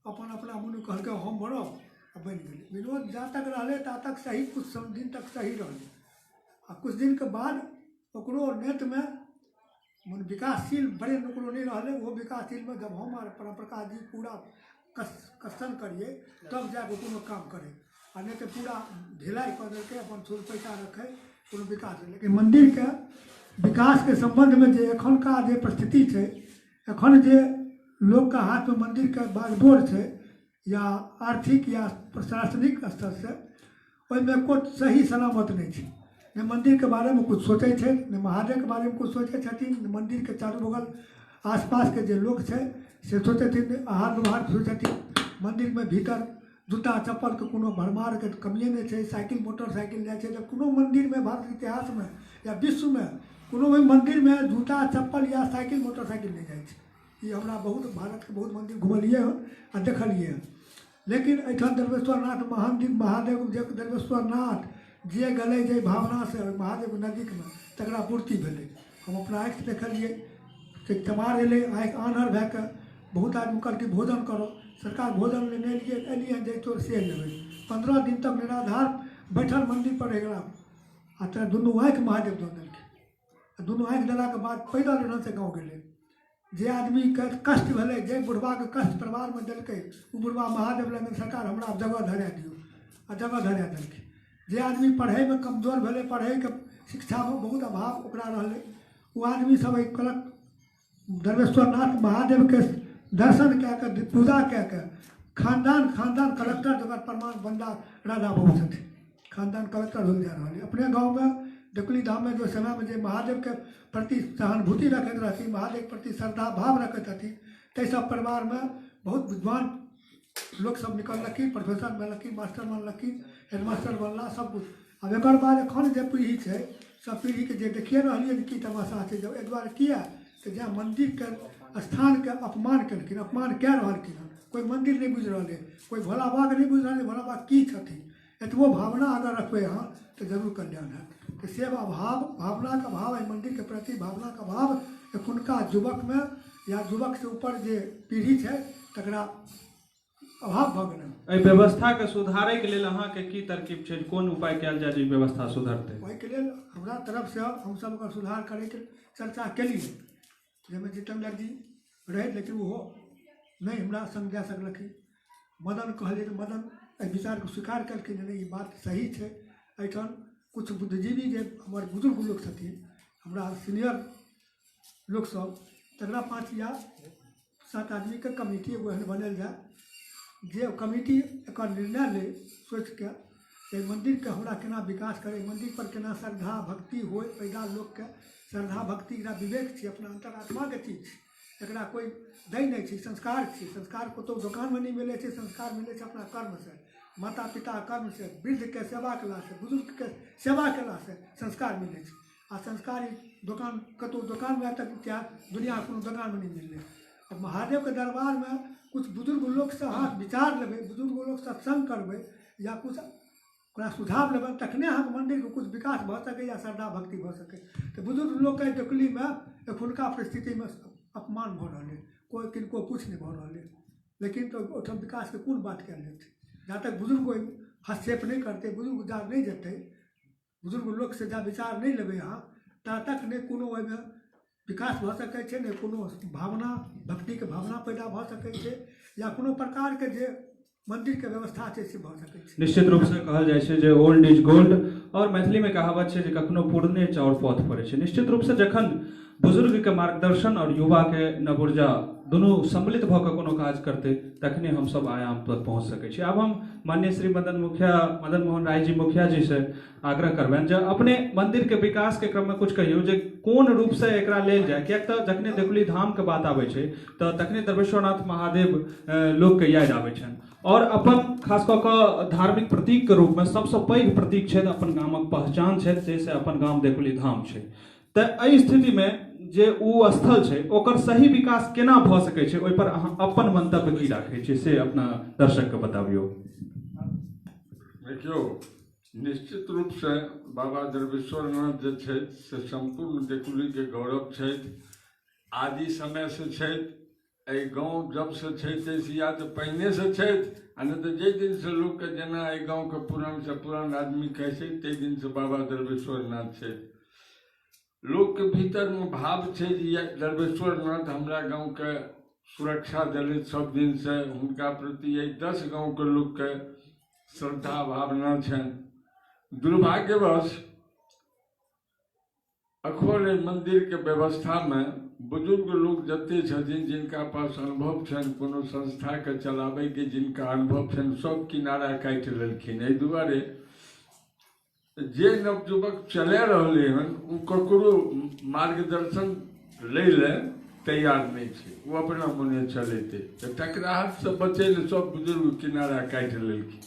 अपन अपना मुँह कहलकै हम बनब आ बनि गेलै। विनोद जा तक रहलै ता तक सही, कुछ दिन तक सही रहलै आ कुछ दिन के बाद ओकरो नेत में मन विकासशील बड़े ओकरो नहीं रहलै। वो विकासशील में जब हम और परम प्रकाश जी पूरा कष्टन करिए तब जाके कोनो काम करे, आ नहीं तो पूरा ढिलाई कर देलकै, अपन थोड़ा पैसा रखे कोनो विकास। लेकिन मंदिर के विकास के संबंध में जे एखनका जे परिस्थिति है, एखन जे लोग का हाथ में मंदिर के बागडोर है या आर्थिक या प्रशासनिक स्तर से, ओहिमे कोई सही सलामत नहीं है। न मंदिर के बारे में कुछ सोचे थे, न महादेव के बारे में कुछ सोचे छथिन, न मंदिर के चारू बगल आसपास के जो लोग है से सोचे थे, आहार व्यवहार सोचे थे। मंदिर में भीतर जूता चप्पल के कोनो भरमार के कमिए नहीं है, साइकिल मोटरसाइकिल जाए छे। जब कोनो मंदिर में भारत के इतिहास में या विश्व में कोनो भी मंदिर में जूता चप्पल या साइकिल मोटरसाइकिल नहीं जाए छे। ये हमरा बहुत भारत के बहुत मंदिर घुमलिए आ देखलिए। लेकिन एठाम दर्वेश्वरनाथ महादेव जे दर्वेश्वरनाथ जे गले जे भावना से महादेव नजदीक में तकरा पूर्ति भेलै। हम अपना आँखि देखलिए कि चमार एलै, आँखि आन्हर भए कऽ बहुत आदमी कहलकै भोजन करो, सरकार भोजन लेने एलिए जैतो से लेबै। 15 दिन तक निराधार बैठल मंदिर पर रह गेला आ तऽ दुनू आँखि महादेव दऽ देलकै। दुनू आँखि देलाके बाद पैदल एना से गाँव गेलै। जे आदमी के कष्ट भेलै, जे बुढ़वा के कष्ट परिवार में देलकै, ओ बुढ़वा महादेव लग सरकार हमरा जगह धरा दियौ आ जगह धरा देलकै। जे आदमी पढ़े में कमजोर भेलै, पढ़े के शिक्षा में बहुत अभाव ओकरा रहलै, वो आदमी सब कहलक दर्वेश्वरनाथ महादेव के दर्शन कए के पूजा कए के खानदान कलेक्टर जगह प्रमाण बंदा राजा बाबू छथिन, खानदान कलेक्टर हो जा रहा है। अपने गाँव में देकुली धाम में जो समय में जो महादेव के प्रति सहानुभूति रखते रहती, महादेव के प्रति श्रद्धा भाव रखते रहती, तै सब परिवार में बहुत विद्वान लोग सब निकलखिन, प्रोफेसर बनलखिन, मास्टर बनलखिन, हेडमास्टर बनला सब कुछ। अब एक बाद एखन जे पीढ़ी है, सब पीढ़ी के जे देखिए रहिए कि तमाशा है। जब एक बार किया तो जहाँ मंदिर के स्थान के अपमान कलखिन, अपमान कए रहलखिन हन। कोई मंदिर नहीं बुझ रहा है, कोई भोला बाबा के नहीं बुझ रहा है, भोला बाबा की छथिन। एतबो भावना अगर रखबे यहाँ तो जरूर कल्याण है। तो से भावना का भाव है, मंदिर के प्रति भावना का भाव एखुनका युवक में या युवक से ऊपर जे पीढ़ी है तकरा अभाव भऽ गेलै।
एहि व्यवस्था के सुधारै के लेल अहाँ के की तरकीब छै, कोन उपाय कयल जाय जे व्यवस्था सुधरतै?
ओहि के लेल हमरा तरफ से हम सब ओकर सुधार करे के चर्चा केलिए, जाहिमे जितेंद्र जी रहे, लेकिन वो नहीं हमरा संग जा सकलखिन। मदन कहलिए तो मदन एहि विचार को स्वीकार करके नहीं, ई बात सही है। एहिठाम कुछ बुद्धिजीवी जे हमर बुजुर्ग लोग छथिन, हमरा सीनियर लोग सब, तकरा 5 या 7 आदमी के कमिटी एगो एहन बनल जाए, जे कमिटी एक निर्णय ले सोच के मंदिर के हमरा केना विकास करे, मंदिर पर केना श्रद्धा भक्ति हो पैदा। लोग के श्रद्धा भक्ति एकरा विवेक छै, अपना अंतरात्मा के चीज छै, एकरा कोई दै नहीं छै, संस्कार छै। संस्कार को तो दुकान में नहीं मिले छै, संस्कार मिले छै अपना कर्म से, माता पिता कर्म से, वृद्ध के सेवा कला से, बुजुर्ग के सेवा कला से संस्कार मिले छै। आ संस्कार दुकान कतौ दुकान में तक इतिहास दुनिया कोनो दुकान में नहीं मिलले। अब महादेव के दरबार में कुछ बुजुर्ग लोग से हाथ विचार लेबै, बुजुर्ग लोग सत्संग करबै या कुछ ओकरा सुझाव लेबै, तखने अहाँके मंदिर के कुछ विकास भऽ सकै या श्रद्धा भक्ति भऽ सकै। तो बुजुर्ग लोग के देखली में एखुनका परिस्थिति में अपमान भऽ रहल है, कोई किनको कुछ नहीं भऽ रहल है। लेकिन तो ओहिठाम विकास के कोन बात कयल जेतै? जहाँ तक बुजुर्ग कोई हस्तक्षेप नहीं करते, बुजुर्ग जा नहीं जेतै, बुजुर्ग लोग से जा विचार नहीं लेबै अहाँ, ता तक नहीं कोनो ओहिमे विकास भऽ सकै छै, नहीं कोनो भावना भक्ति के भावना पैदा भऽ सकै छै, या कोनो प्रकार के जे मंदिर के व्यवस्था छै से भऽ सकै छै।
निश्चित रूप से कहल जाइ छै जे ओल्ड इज गोल्ड, और मैथिली में कहावत छै जे कखनो पुरने चाउर पथ पड़ै छै। निश्चित रूप से जखन बुजुर्ग के मार्गदर्शन और युवा के नव ऊर्जा दुनू सम्मिलित भऽ कऽ कोनो काज करतै, तखने हम सब आयाम तक पहुँच सकै छी। आब हम माननीय श्री मदन मोहन राय जी मुखिया जी से आग्रह करबनि जे अपने मंदिर के विकास के क्रम में कुछ कहियो जे कोन रूप से एकरा लेल जाय। कियाक तऽ जखने देकुली धाम के बात आबै छै तऽ तखने दर्वेश्वरनाथ महादेव लोक के याद आबै छनि, और अपन खास कऽ कऽ धार्मिक प्रतीक के रूप में सबसे पैघ प्रतीक छै, अपन गामक पहचान छै, से अपन गाम देकुली धाम छै। तऽ एहि स्थिति में जे ओ स्थल छै ओकर सही विकास केना भऽ सकै छै, ओहि पर अहाँ अपन मंतव्य की राखै छी से अपना दर्शक के बताबियो।
देखियो, निश्चित रूप से बाबा दर्वेश्वरनाथ जे छथि से संपूर्ण देकुली के गौरव छथि, आदि समय से छथि, एहि गाँव जब से छै से या तऽ पहिने से छै आ नहि तऽ जाहि दिन से लोकके जेना एहि गाँवके पुरान से पुरान आदमी कहै छै ताहि दिन से बाबा दर्वेश्वर नाथ छै। लोकके भीतरमे भाव छै जे दर्वेश्वर नाथ हमरा गाँवके सुरक्षा देलथि सब दिन से, हुनका प्रति एहि 10 गाँवके लोकके श्रद्धा भावना छनि। दुर्भाग्यवश अखोर मंदिर के व्यवस्था में बुजुर्ग लोग जते छथिन जिनका पास अनुभव छनि कोनो संस्था के चलाबै के जिनका अनुभव छनि सब किनारा काटि लेलखिन। एहि दुआरे जे नवयुवक चला रहले हन ओ ककरो मार्गदर्शन लै ले तैयार नहीं छै, वो अपना मोने चलेते तऽ टकराहट से बचै ले सब बुजुर्ग किनारा काटि लेलखिन।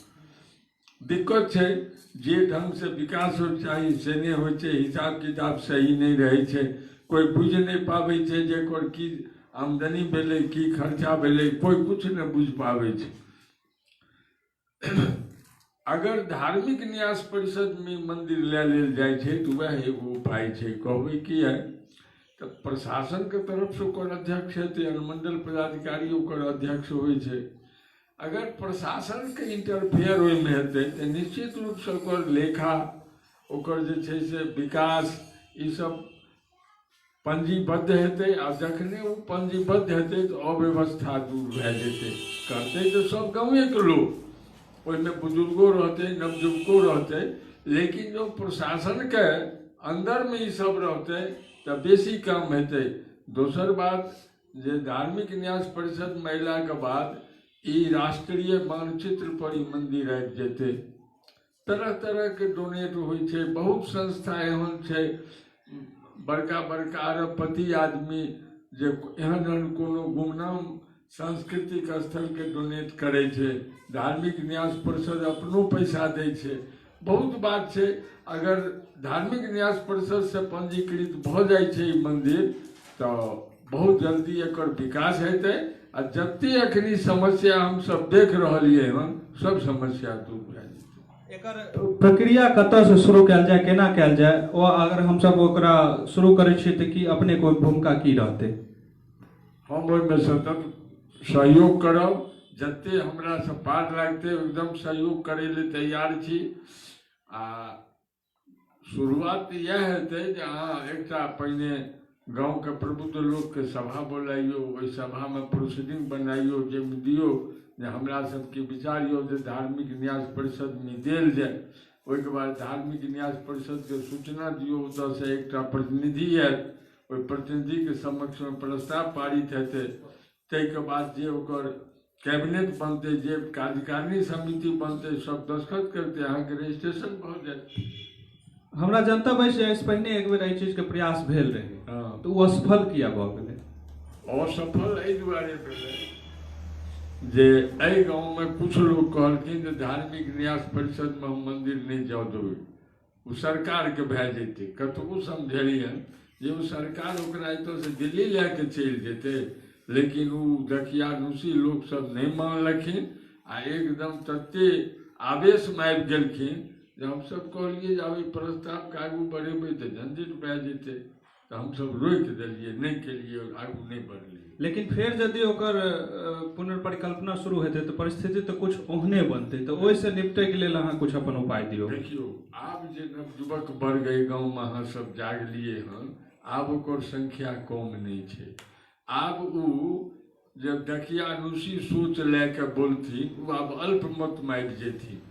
दिक्कत छै जे ढंग से विकास हो चाहिए से नहीं होइ छै, हिसाब किताब सही नहीं रहे छै, कोई बुझ नहीं पाबै छै जे एकर की आमदनी भेलै की खर्चा भेलै, कोई कुछ नहीं बुझ पाबै छै। अगर धार्मिक न्यास परिषद में मंदिर लए लेल जाइ छै तऽ वह एगो उपाय छै। कहबै की है तऽ प्रशासन के तरफ से ओकर अध्यक्ष हेतै, अनुमंडल पदाधिकारी ओकर अध्यक्ष होइ छै। अगर प्रशासन के इंटरफेयर ओहिमे हेतै तऽ निश्चित रूप से ओकर लेखा ओकर जे छै से विकास ई सब पंजीबद्ध हेतै आ जखने ओ पंजीबद्ध हेतै तऽ अव्यवस्था दूर भए जेतै। करतै तऽ सब गाँवे के लोग, ओहिमे बुजुर्गो रहते नवयुवको रहते, लेकिन जो प्रशासन के अंदर में ई सब रहते तऽ बेसी काम हेतै। दोसर बात जे धार्मिक न्यास परिषद महिला के बाद ई राष्ट्रीय मानचित्र पर ई मंदिर आबि जेतै। तरह तरह के डोनेट होइ छै, बहुत संस्था एहन छै बड़का बड़का अरबपति आदमी जे एहन एहन कोनो गुमनाम सांस्कृतिक स्थल के डोनेट करे छै, धार्मिक न्यास परिषद अपनो पैसा दै छै। बहुत बात छै, अगर धार्मिक न्यास परिषद से पंजीकृत भ जाइ छै ई मंदिर तऽ बहुत जल्दी एकर विकास हेतै आ जते अखनी समस्या हम सब देख रहलियै हन सब समस्या दूर भए जेतै।
एकर प्रक्रिया कतऽ से शुरू कयल जाय, केना कयल जाय, ओ अगर हम सब ओकरा शुरू करै छियै तऽ की अपने कोई भूमिका की रहतै?
हम ओहिमे सतत सहयोग करब, जते हमरा से पार लागतै एकदम सहयोग करै ले तैयार छी। आ शुरुआत यह हेतै जे अहाँ एकटा पहिने गाँव के प्रबुद्ध लोग के सभा बोलाइयो, ओहि सभा में प्रोसीडिंग बनाइयो जाहिमे दियौ जे हमरा सबके विचार यो जे धार्मिक न्यास परिषद में देल जाय। ओहिके बाद धार्मिक न्यास परिषद के सूचना दियौ, ओतऽ से एकटा प्रतिनिधि आयत, ओहि प्रतिनिधि के समक्ष में प्रस्ताव पारित हेतै। ताहिके बाद जे ओकर कैबिनेट बनतै, जे कार्यकारिणी समिति बनतै, सब दस्तखत करतै, अहाँके रजिस्ट्रेशन भऽ जायत।
हमरा जनतब अछि जे एहिसँ पहिने एक बेर एहि चीज के प्रयास भेल रहै, तऽ ओ असफल किया भऽ गेलै?
असफल एहि दुआरे भेलै जे एहि गाँव में कुछ लोग कहलखिन जे धार्मिक न्यास परिषद में हम मंदिर नहीं जाओ देबै, ओ सरकार के भए जेतै। कतबो समझलियन जे ओ सरकार ओकरा एतऽ से दिल्ली लए के चलि जेतै, लेकिन ओ दखियानुसी लोग सब नहीं मानलखिन आ एकदम तते आवेश में आबि गेलखिन जे हम सब कहलिए जे आब ई प्रस्ताव के आगू बढ़ेबै तऽ झंझट भए जेतै, तऽ हम सब रोकि देलिए, नहीं केलिए, आगू नहीं बढ़लिए।
लेकिन फेर यदि ओकर पुनर्परिकल्पना शुरू हेतै तऽ परिस्थिति तऽ कुछ ओहने बनतै, तऽ ओहिसँ निपटै के लेल अहाँ कुछ अपन उपाय दियौ।
देखियो आब जे नवयुवक वर्ग एहि गाँव में अहाँ सब जागलिए हन, आब ओकर संख्या कम नहीं छै। आब ओ जब दखियानुसी सोच लए के बोलथिन वो आब अल्पमत में आबि जेथिन।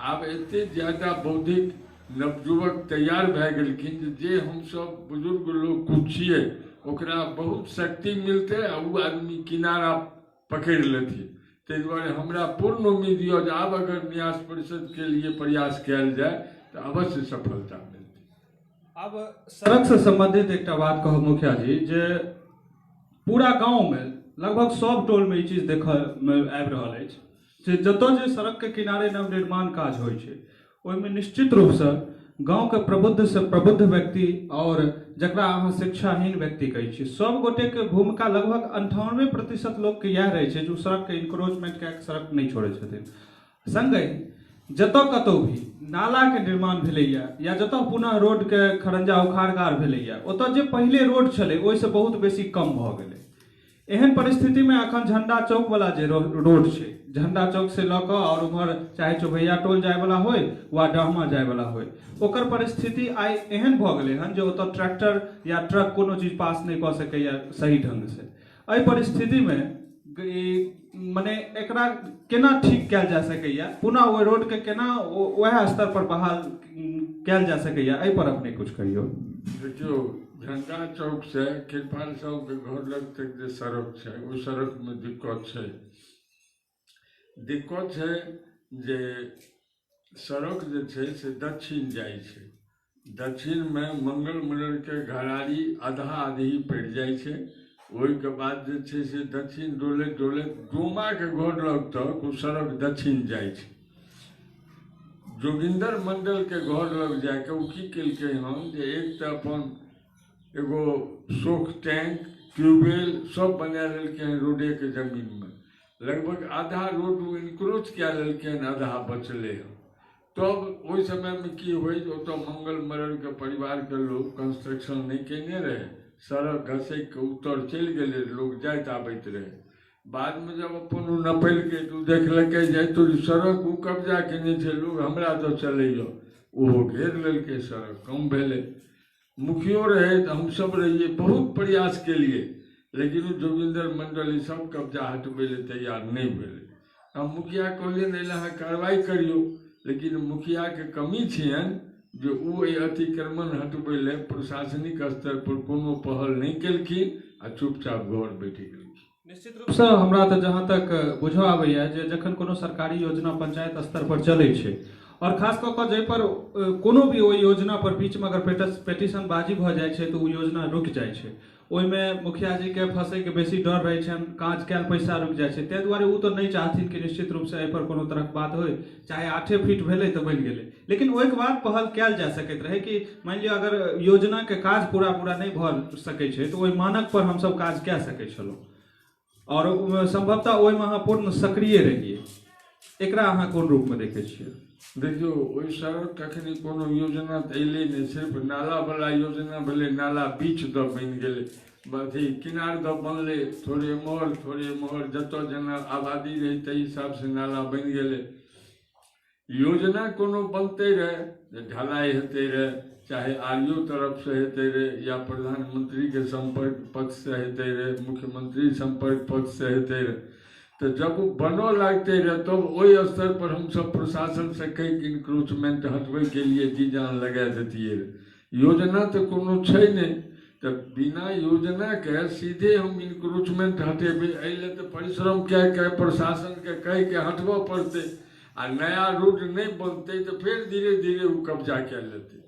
आब एते ज्यादा बौद्धिक नवयुवक तैयार भए गेलखिन जे हम सब बुजुर्ग लोग कुछ छियै ओकरा बहुत शक्ति मिलते आ वो आदमी किनारा पकड़ लेथिन। ताहि दुआरे हमरा पूर्ण उम्मीद यऽ जे आब अगर न्यास परिषद के लिए प्रयास कयल जाय तो अवश्य सफलता मिलतै।
अब सड़क से संबंधित एकटा बात कहब मुखिया जी, जे पूरा गांव में लगभग सब टोल में ई चीज देखऽ में आबि रहल अछि जे जतऽ जे सड़क के किनारे नवनिर्माण काज होइ छै ओहिमे निश्चित रूप से गांव के प्रबुद्ध से प्रबुद्ध व्यक्ति और जकरा अहाँ शिक्षाहीन व्यक्ति कहै छी सब गोटे के भूमिका लगभग 98% लोग के इएह रहै छै जो सड़क के इंक्रोचमेंट कए सड़क नहीं छोड़ै छथिन। संगहि जतऽ कतौ भी नाला के निर्माण भेलैया या जतऽ पुनः रोड के खरंजा उखाड़गार भेलैया ओतऽ जे पहिले रोड छलै ओहिसँ बहुत बेसी कम भऽ गेलै। एहन परिस्थिति में अखन झंडा चौक वाला जे रोड छै, झंडा चौक से लऽ कऽ और उम्हर चाहे चौभैया टोल जाय वाला होय वा डहमा जाय वाला होय, ओकर परिस्थिति आइ एहन भऽ गेलै हन जे ओतऽ ट्रैक्टर या ट्रक कोनो चीज पास नहि कऽ सकैया सही ढंग से। एहि परिस्थिति में मने एकरा केना ठीक कयल जा सकैया, पुनः ओहि रोड के केना वएह स्तर पर बहाल कयल जा सकैया, एहि पर अपने कुछ कहियो।
देखियो, झंडा चौक से कृपाल साहब के घर लग तक जे सड़क छै, ओ सड़क में दिक्कत छै जे सड़क जे छै से दक्षिण जाइ छै, दक्षिण में मंगल मंडल के घरारी आधा आधी पड़ि जाइ छै, ओहिके बाद जे छै से दक्षिण डोलैत डोलैत डोमा के घर लग तक ओ सड़क दक्षिण जाइ छै। जोगिंदर मंडल के घर लग जाके ओ की केलकै हन जे एक तऽ अपन एगो सोख टैंक ट्यूबवेल सब बना लेलकै हन रोडे के जमीन में, लगभग आधा रोड वो इंक्रोच कए लेलकै हन, आधा बचलै हन। तब ओहि समय में की होइ, ओतऽ मंगल मरल के परिवार के लोग कंस्ट्रक्शन नहीं केने रहे, सड़क घसै के उत्तर चलि गेलै, लोग जाइत आबैत रहे। बाद में जब अपन नपैलकै तो देखलकै जे तो सड़क ओ कब्जा केने छै, लोग हमरा तो चलैया, ओहो घेर लेलकै, सड़क कम भेलै। मुखियो रहे तो हम सब रहिए, बहुत प्रयास केलिए, लेकिन वो जोगिंदर मंडल ई सब कब्जा हटबै ले तैयार नहीं भेलै। हम मुखिया कहलिए नहीं अहाँ कार्रवाई करियो, लेकिन मुखिया के कमी छियनि जो वो अतिक्रमण हटबै ले प्रशासनिक स्तर पर कोनो पहल नहीं केलखिन आ चुपचाप घर बैठ गेलखिन।
निश्चित रूप से हमरा तऽ जहाँ तक बुझऽ आबैया जे जखन कोनो सरकारी योजना पंचायत स्तर पर चलै छै और खास कऽ कऽ जाहि पर कोनो भी ओहि योजना पर बीच में अगर पेटिशन बाजी भऽ जाइ छै तऽ ओ योजना रुकि जाइ छै, ओहिमे मुखिया जी के फंसै के बेसी डर रहै छनि, काज कैल पैसा रुकि जाइ छै, ताहि दुआरे ओ तऽ नहीं चाहथिन कि निश्चित रूप से एहि पर कोनो तरहक बात होय, चाहे 8 फीट भेलै तऽ बनि गेलै। लेकिन ओहिके बाद पहल कैल जा सकैत रहै कि मानि लिअ अगर योजना के काज पूरा नहीं भऽ सकै छै तऽ ओहि मानक पर हमसब काज कए सकै छलहुँ और संभवतः ओहिमे अहाँ पूर्ण सक्रिय रहिए, एकरा अहाँ कोन रूप में देखै छियै?
देखियो, ओहि सड़क कखनी कोनो योजना तऽ अयलै नहीं, सिर्फ नाला वाला योजना भेलै, नाला बीच दऽ बनि गेलै, अथी किनार दऽ बनलै, थोड़े मोहर जतऽ जेना आबादी रही ताहि हिसाब से नाला बनि गेलै। योजना कोनो बनते रहे, ढलाई हेतै रहे, चाहे आरओ तरफ से हेतै रहे या प्रधानमंत्री के संपर्क पक्ष से हेतै रहे, मुख्यमंत्री संपर्क पक्ष से हेतै रहे, तो जब वो बनो लगते रहे तब वही स्तर पर हम सब प्रशासन से कई इंक्रोचमेंट हटवे के लिए जी जान लगा देतिए। योजना तो कोनो छै नहीं, तो बिना योजना के सीधे हम इंक्रोचमेंट हटेबे, अइले तो परिश्रम के प्रशासन के कह के हटबऽ पड़ते, आ नया रोड नहीं बनते तो फिर धीरे धीरे वो कब्जा कर लेते।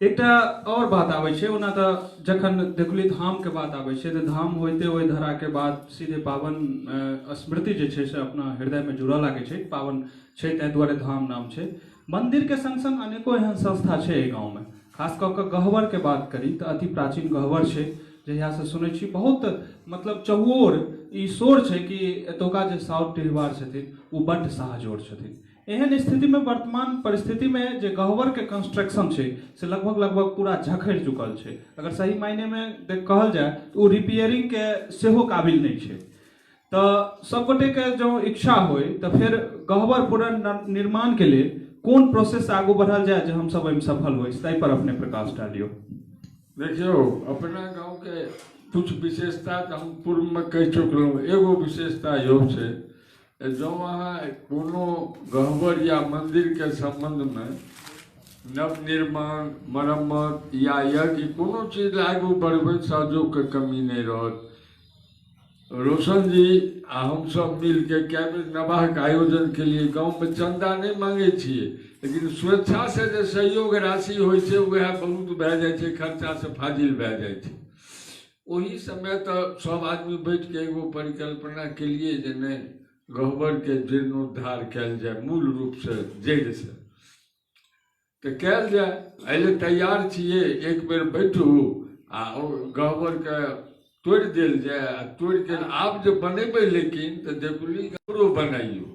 एकटा और बात आबै छै, ओना तऽ जखन देकुली धाम के बात आबै छै तऽ धाम होइते ओहि धरा के बाद सीधे पावन स्मृति जे छै से अपना हृदय में जुड़ऽ लागै छै, पावन छै ताहि दुआरे धाम नाम छै। मंदिर के संग संग अनेको एहन संस्था छै एहि गाँव में, खास कऽ कऽ गहवर के बात करी तऽ अति प्राचीन गहवर छै, जहिया से सुनै छी बहुत मतलब चहुओर ई शोर छै कि एतुका जे साउथ टिहवार छथिन ओ बड्ड साहजोर छथिन। एहन स्थिति में वर्तमान परिस्थिति में जे गहवर के कंस्ट्रक्शन छै से लगभग पूरा झखड़ि चुकल छै, अगर सही मायने में कहल जाए तो रिपेयरिंग के सेहो काबिल नहीं छै। तो सब गोटे के जो इच्छा होय तो फिर गहवर पुनर्निर्माण के लिए कोन प्रोसेस आगू बढ़ल जाए जो हम सब एहिमे सफल हो, ताहि पर अपने प्रकाश डालियो।
देखियो, अपना गांव के कुछ विशेषता तो हम पूर्व में कह चुकलहुँ। एगो विशेषता यो छै, जो वहाँ कोनो गहवर या मंदिर के संबंध में नव निर्माण मरम्मत या यज्ञ कोनो चीज आगू बढ़बै सहयोग के कमी नहीं रहत। रोशन जी आ हम सब मिल के कए बेर नवाह के आयोजन के लिए गांव में चंदा नहीं मांगे छिए, लेकिन स्वेच्छा से जे सहयोग राशि होइ छै वह बहुत भए जाइ छै, खर्चा से फाजिल भए जाइ छै। ओही समय तो सब आदमी बैठ के एगो परिकल्पना के लिए जे नहीं गहवर के जीर्णोद्धार कल जाए, मूल रूप से जड़ से तो कल जाए, अरे तैयार छिए, एक बेर बैठू आ गहवर के तोड़ दिल जाए, तोड़ के आप जो बनेबे लेकिन तो देकुली गहवरो बनाइयो।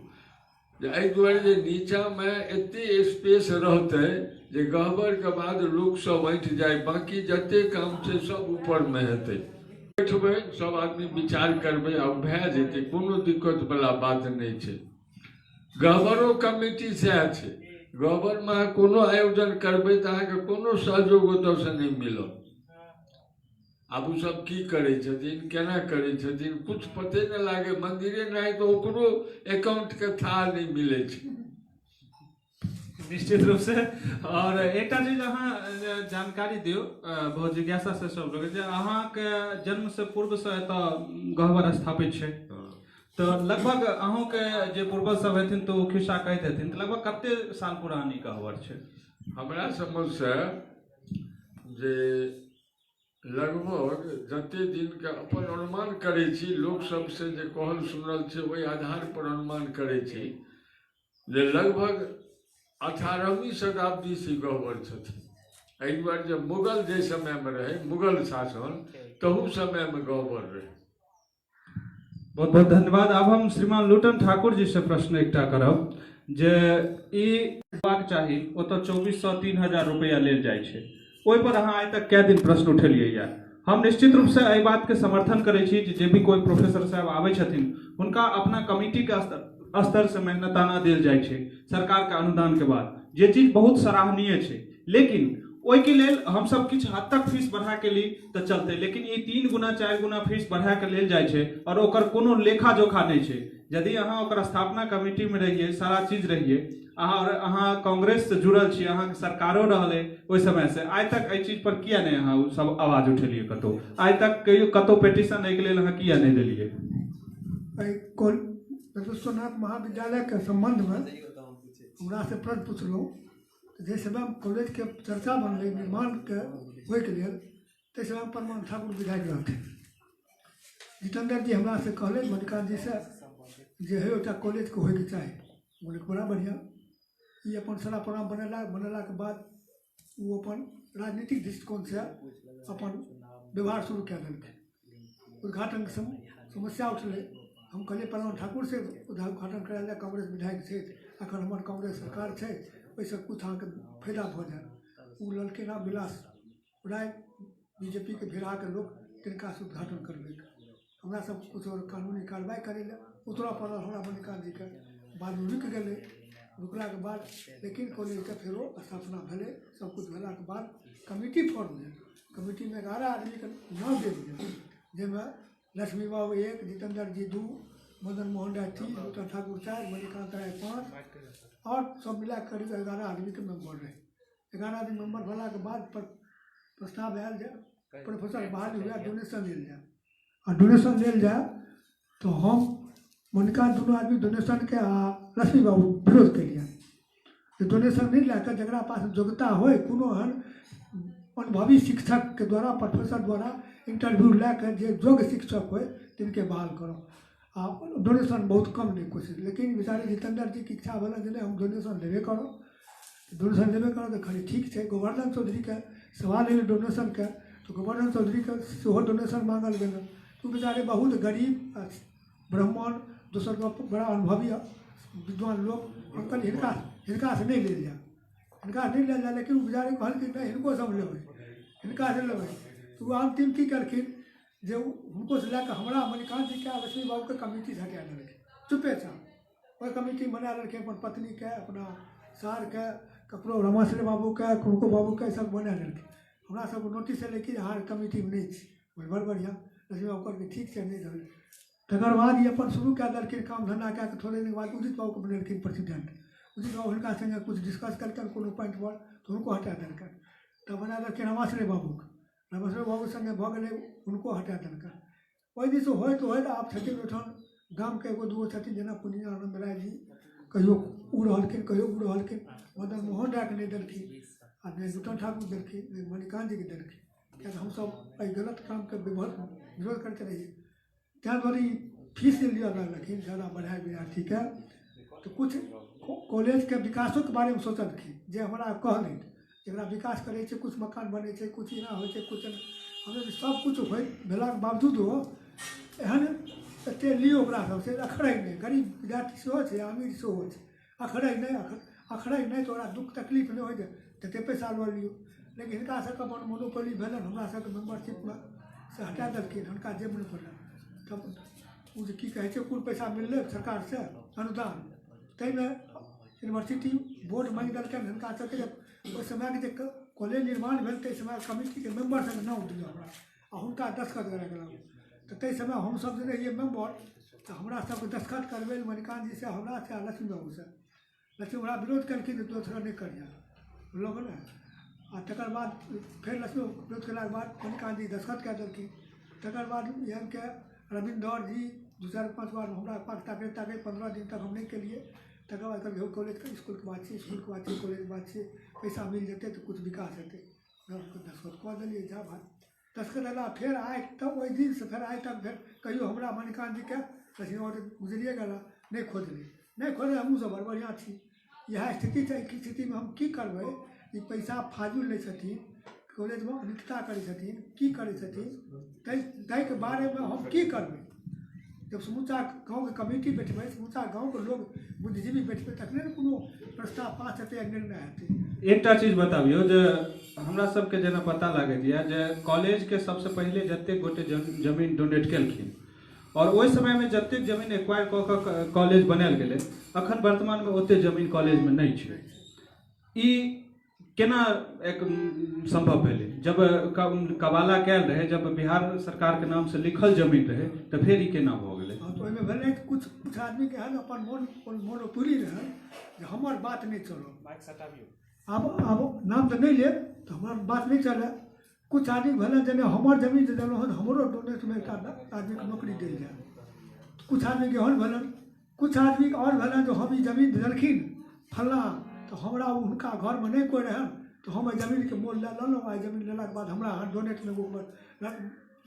एहि दुआरे नीचा में एते स्पेस रहते जे गहवर के बाद लोग सब ऐठ जाए, बाकी जते काम छै सब ऊपर में हेतै। बैठबै सब आदमी विचार करबै आ भए जेतै, कोनो दिक्कत वाला बात नहीं छै। गहबरो कमिटी सएह छै, गहबरमे कोनो आयोजन करबै तऽ अहाँके कोनो सहयोग ओतऽसँ नहीं मिलत। आब ओ सब की करै छथिन, केना करै छथिन, कुछ पते नहीं लागे। मंदिरे नहीं तो ओकरो अकाउंट के था नहीं मिले छै।
निश्चित रूप से। और एक चीज अहाँ जानकारी दियो, बहुत जिज्ञासा से सब लोग जे अहाँके जन्म से पूर्व से एतऽ गहबर स्थापित छै, तो लगभग अहूँके जे पूर्वज सब हेथिन तो खिस्सा कहैत हेथिन, तो लगभग कते साल पुरानी गहबर छै?
हमरा समझ से जे लगभग जते दिन के अपन अनुमान करै छी, लोक सब से जे कहल सुनल छै ओहि आधार पर अनुमान करै छी जे लगभग 18वीं शताब्दी से गहबर छथिन। एहि दुआरे जब मुगल जे समय में रहे, मुगल शासन, तहू समय में गहबर रहे।
बहुत बहुत धन्यवाद। अब हम श्रीमान लुटन ठाकुर जी से प्रश्न एकटा करब जे ई बात चाही ओतऽ 2403,000 रुपया लेल जाइ छै, ओहि पर अहाँ आइ तक कै दिन प्रश्न उठेलियै या? हम निश्चित रूप से एहि बात के समर्थन करै छी जे भी कोई प्रोफेसर साहब आबै छथिन हुनका अपना कमिटी के स्तर से मेहनताना देल जाइ छै सरकार के अनुदान के बाद, जे चीज बहुत सराहनीय छै। लेकिन ओहि के लेल हम सब किछु हद तक फीस बढ़ा के ली तो चलते, लेकिन ई 3 गुना 4 गुना फीस बढ़ा के लेल जाइ छै और ओकर कोनो लेखा जोखा नहीं छै। यदि अहाँ ओकर स्थापना कमिटी में रहिए, सारा चीज रहिए, अहाँ कांग्रेस से जुड़ल छी, अहाँ सरकारो रहले ओहि समय से, आइ तक एहि चीज पर किया नहीं अहाँ सब आवाज उठेलिए? कतौ आइ तक कहियो कतौ पेटिशन एहि के लेल अहाँ किया नहीं देलिए?
विश्वनाथ महाविद्यालय के संबंध में हमरा से प्रश्न पूछलहुँ, जै समय कॉलेज के चर्चा बनलै निर्माण के होय के लेल, ताहि समय परमान ठाकुर विधायक रहथिन। जितेंद्र जी हमरा से कहले मणिकांत जी से जे है ओटा कॉलेज के होय के चाही। बोले बड़ा बढ़िया। ये अपन सारा प्रोग्राम बनेला के बाद वो अपन राजनीतिक दृष्टिकोण से अपन व्यवहार शुरू कए देलकै। उद्घाटन के समस्या उठलै, हम कहलिए परमान ठाकुर से उद्घाटन कराया जाए, कांग्रेस विधायक छै, अखन हमर कांग्रेस सरकार छै, ओहिसँ कुछ अहाँके फायदा भऽ जाए। ओ ललके नाम विलास राय बीजेपी के भिड़ा के लोग तिनका से उद्घाटन करबैक, हमरा सब कुछ और कानूनी कार्रवाई करे ला उतरा पड़ल। हमरा मणिकांत जी के बाद में रुक गए, रुकला के बाद लेकिन कॉलेज के फेरो स्थापना भेले। सब कुछ भेला के बाद कमिटी फॉर्म भेल, कमिटी में 11 आदमी के नाम देल गेल, जाहिमे लक्ष्मी बाबू 1, जितेंद्र जी 2, मदन मोहन राय 3, लुटन ठाकुर 4, मणिकांत राय 5 और सब मिला करीब 11 आदमी के मेम्बर रहे। 11 आदमी मेम्बर भेला के बाद प्रस्ताव आयल जाए प्रोफेसर बहाली हुआ, डोनेशन लेल जाए। और डोनेशन लेल जाए तो हम मणिकांत दोनों आदमी डोनेशन के लक्ष्मी बाबू विरोध करिए। डोनेशन नहीं लैके जरा पास योग्यता हो, कोनो एहन अनुभवी शिक्षक के द्वारा, प्रोफेसर द्वारा इंटरव्यू लैके जे योग्य शिक्षक हो तिनके बहाल करो। आ डोनेशन बहुत कम नहीं कोशिश, लेकिन बेचारे जितेंद्र जी की इच्छा भेल जे हम डोनेशन देवे करो, डोनेशन देवे करो तो खाली ठीक है। गोवर्धन चौधरी के सवाल है डोनेशन के, तो गोवर्धन चौधरी के सेहो डोनेशन मांगल गए। तो बेचारे बहुत गरीब ब्राह्मण, दोसर बड़ा अनुभवी विद्वान लोग, अंकल हिनका से नहीं ले लिया, हिनका नहीं ले लिया। लेकिन बेचारे कहलखिन नहीं हिनको सब लेबै, हिनका से लेबै। तो अंतिम की करखिन जे उनको से लैके हमरा मणिकांत जी के लक्ष्मी बाबू के कमिटी से हटा देलखिन चुपे चाप। वही कमिटी बना देलखिन अपन पत्नी के, अपना सार के, ककरो रमाश्री बाबू के, कुनको बाबू के, सब बना देलखिन। हमरा सबको नोटिस है कि अहाँ कमिटी में नहीं छी। बड़ बढ़िया, लक्ष्मी बाबू कहलखिन ठीक है नहीं रहल। तकर बाद ये अपन शुरू कए देलखिन काम धंधा कए के। थोड़े दिन बाद उदित बाबू के बनेलखिन प्रेसिडेंट। उदित बाबू हुनका संगे कुछ डिस्कस कलकन कोनो पॉइंट पर, तो हुनको हटा देलकन। तब बना देलखिन रमाश्री बाबू के, रमाश्री बाबू संगे भऽ गेलै, हुनको हटा देलकन। ओहि दिन से होइत आब छथिन ओहिठाम गाम के एगो दूगो छथिन, जेना पुनिया आनंद राय जी, कहियो उ रहलखिन कहियो उ रहलखिन। मदन मोहन राय के नहीं देलखिन, आ नहीं लुटन ठाकुर देलखिन, नहीं मणिकांत जी के देलखिन। क्या हमसब एहि गलत काम के विरोध करते रहिए। तैं दुआरे फीस लिअ लगलखिन ज़्यादा बढ़ाए विद्यार्थी के। तो कुछ कॉलेज के विकासों के बारे में सोचलखिन जे हमरा कहलनि जरा विकास करे छै, कुछ मकान बने छै, कुछ एना होइ छै, कुछ हमें सब कुछ हो भेला के बावजूदो एहन एते लियो ओकरा सबसे अखड़ै नहीं। गरीब विद्यार्थी सेहो छै, अमीर सेहो छै, अखड़ै नहीं तो ओकरा दुख तकलीफ नहीं हो जाए, जते पैसा लऽ लियो। लेकिन हिनका सबके अपन मोनोपोली भेलनि, हमरा सबके मेम्बरशिपमे से हटा देलखिन, हुनका जेब नहीं पड़ल। तब ओ जे की कहै छै कुल पैसा मिललै सरकार से अनुदान, ताहिमे यूनिवर्सिटी बोर्ड मांगि देलकनि हुनका सबके जे ओहि समयके जे कॉलेज निर्माण भेल ताहि समय कमिटीके मेम्बर सबके नाम दिअ हमरा आ हुनका दस्तखत करा गेलहुँ। तऽ ताहि समय हमसब जे रहिए मेम्बर तऽ हमरा सबके दस्तखत करबै मणिकान्त जी से, हमरा से, लक्ष्मी बाबू से। लक्ष्मी हमरा विरोध केलखिन जे दोसर नहीं करिए लोग ने। आ तकर बाद फेर लक्ष्मी विरोध केलाके बाद मणिकान्त जी दस्तखत कए देलखिन। तकर बाद एहन के रविन्द्र जी 2-4-5 बार हमरा पास ताकै 15 दिन तक हम नहीं केलिए। तकर बाद कहलकै कॉलेज के स्कूल के बात छै, स्कूल के बात छै, कॉलेज के बात छै, पैसा मिल जेतै तऽ कुछ विकास हेतै। दस्तखत कऽ देलिए जा भाई दस्तखत अयला। फेर आइ तब ओहि दिन से फेर आइ तक फेर कहियो हमरा मणिकान्त जी के लक्ष्मी बाबू गुजरिए गेला, नहीं खोजले हमहूँ सब बड़ बढ़िआँ छी। इएह स्थिति छै। एहि स्थितिमे हम की करबै? ई पैसा फाजुल लै छथिन, कॉलेजमे अनिष्टता करै छथिन, की करै छथिन, ताहिके बारेमे हम की करबै? जब समूचा गाँवके कमिटी बैठबै, समूचा गाँवके लोग बुद्धिजीवी बैठबै, तखने ने कोनो प्रस्ताव पास हेतै या निर्णय हेतै।
एकटा चीज बताबियो जे हमरा सबके जेना पता लागैत यऽ जे कॉलेज के सबसे पहिले जतेक गोटे जमीन डोनेट केलखिन और ओहि समयमे जतेक जमीन एक्वायर कऽ कऽ कॉलेज बनायल गेलै, अखन वर्तमानमे ओतेक जमीन कॉलेजमे नहि छै। ई केना एक संभव भेलै? जब कबाला कयल रहे, जब बिहार सरकार के नाम से लिखल जमीन रहे, तऽ फेर ई केना भऽ गेलै?
तो ओहिमे भेलै कुछ आदमी के हन अपन मोनोपुरी रहल जे हमर बात नहीं चलो। अब नाम तो नहीं ले तो हमार बात नहीं चले। कुछ आदमी भेल जेने हमर जमीन जे देलहुँ हन हमरो डोनेटमे एकटा आदमीके नौकरी देल जाए। कुछ आदमी के हन भेलन, कुछ आदमी और भेलन जो हम ई जमीन देलखिन फल्ला तो हमरा उनका घर में नहीं कोई रहन तो हम जमीन के मोल ले लूँ। आ जमीन लेला के बाद हमरा डोनेट में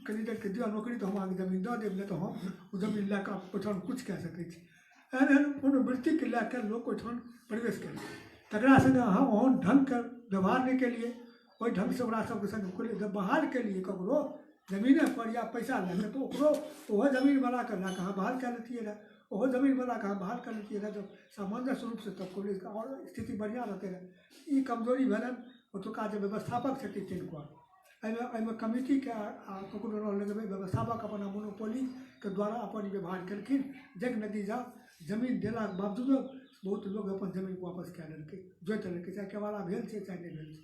कैंडिडेट के दिया नौकरी तो हम आगे जमीन दऽ देब, नहीं तो हम वो जमीन लैके ओहिठाम कुछ कह सकै छी। एहन एहन मनोवृत्तिके लैके लोक ओहिठाम प्रवेश केलक। तकरा संगे हम ओहन ढंग के व्यवहार नहीं केलिए, ओहि ढंग से ओकरा सबके संगे खोलिए। जब बहाल केलिए ककरो जमीने पर या पैसा लेके तो ओकरो ओहो जमीन वाला के ला कहाँ बहाल कऽ लेतिए रहे, ओहो जमीन वाला कहाँ बहाल कर लेतिए रहे। जब सामंजस्य रूप से तब कॉलेज का और स्थिति बढ़िया रहते रहे। ई कमजोरी भेलन ओतुका जे व्यवस्थापक छथिन तिनको। एहिमे कमिटी के ककरो न लगेबै, व्यवस्थापक अपन मोनोपोली के द्वारा अपन व्यवहार केलखिन, जग नतीजा जमीन देलाक बावजूदो बहुत लोग अपन जमीन वापस कए लेलकै, जोति लेलकै, चाहे केवाला भेल छै चाहे नहीं भेल छै।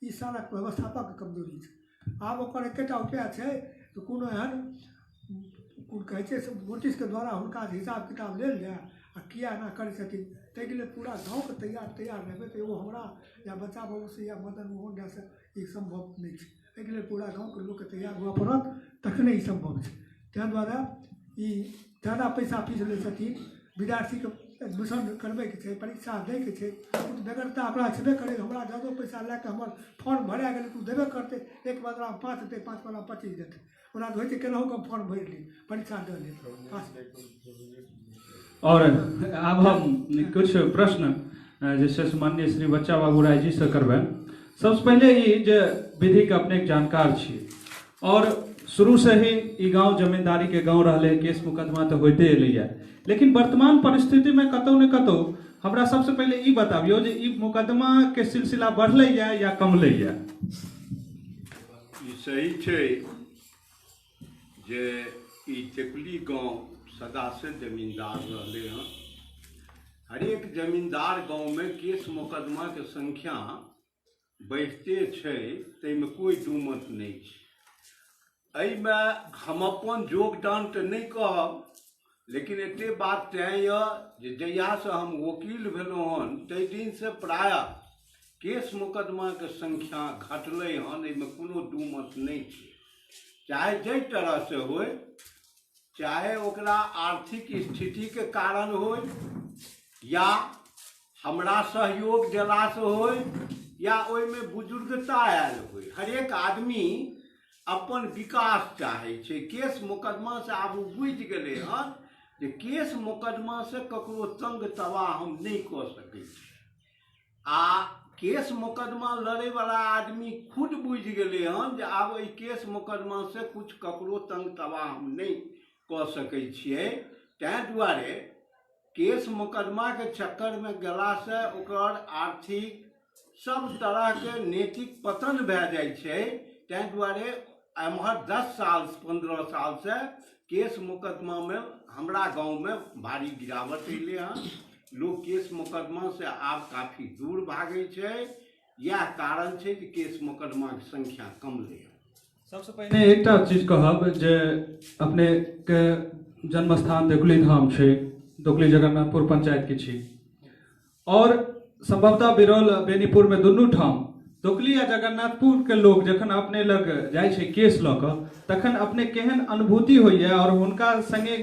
ई सारा व्यवस्थापक के कमजोरी छै। आब ओकर एकेटा उपाय छै कि कोनो एहन कोन कहै छै नोटिस के द्वारा हुनका हिसाब किताब लेल जाए आ किया एना करै छथिन। ताहिके लेल पूरा गाँवके तैयार रहबै तऽ एगो हमरा या बच्चा बाबू से या मदन मोहन झा से ई संभव नहीं छै। एहिके लेल पूरा गाँवके लोकके तैयार हुअ पड़त, तखने ई संभव छै। ताहि दुआरे ई ज़्यादा पैसा फीस लै छथिन। विद्यार्थीके एडमिशन करबैके छै, परीक्षा दैके छै, बेगरता ओकरा छेबे करै। हमरा ज़्यादा पैसा लए कऽ हमर फॉर्म भरा गेलै तू देबे करतै, एक बदलामे 5 देतै, 5 बदलामे 25 देतै। ओकरा होइ छै केनाहु कऽ फॉर्म भरि ली, परीक्षा दऽ ली पास।
और अब हम कुछ प्रश्न जैसे माननीय श्री बच्चा बाबू राय जी से करबैन। सबसे पहले ई जे विधि के अपने जानकार छी और शुरू से ही ई गांव जमींदारी के गांव रहले, केस मुकदमा तो होते एलैया, लेकिन वर्तमान परिस्थिति में कतौ न कतौ हमरा सबसे पहले ई बताबियो जे ई मुकदमा के सिलसिला बढ़ले या कमले या?
ई सही छै जे ई टेकली गांव सदा से जमींदार रहले हैं। हरेक जमींदार गांव में केस मुकदमा के संख्या बढ़ते छै, ताहिमे कोई दूमत नहीं छै। एहिमे हम अपन योगदान तो नहीं कहब, लेकिन एते बात तय जे जहिया से हम वकील भेलहुँ हन ताहि दिन से प्राय केस मुकदमा के संख्या घटलै हन। एहिमे कोनो दूमत नहीं छै। चाहे जाहि तरह से होय, चाहे ओकरा आर्थिक स्थिति के कारण होय या हमरा सहयोग देला से होय या ओहिमे बुजुर्गता आयल होय, हरेक आदमी अपन विकास चाहे छै। केस मुकदमा से आब बुझि गेलै हन जे केस मुकदमा से ककरो तंग तबाह हम नहीं कऽ सकै छी। आ केस मुकदमा लड़े वाला आदमी खुद बुझि गेलै हन जे आब एहि केस मुकदमा से कुछ ककरो तंग तबाह हम नहीं कऽ सकै छियै। ताहि दुआरे केस मुकदमा के चक्कर में गेला से ओकर आर्थिक सब तरह के नैतिक पतन भए जाइ छै। ताहि दुआरे एम्हर 10 साल 15 साल से केस मुकदमा में हमरा गांव में भारी गिरावट अयलै हँ। लोग केस मुकदमा से आब काफी दूर भागै छै। यह कारण छै जे केस मुकदमा के संख्या कमलै हँ।
सबसे पहिने एकटा चीज कहब जे अपने के जन्म स्थान देकुली धाम छै, देकुली जगन्नाथपुर पंचायत के छी, और संभवतः बिरौल बेनीपुर में दुनू ठाम देकुली आ जगन्नाथपुर के लोग जखन अपने लग जाइ छै केस लऽ कऽ, तखन अपने केहन अनुभूति होइए और हुनका संगे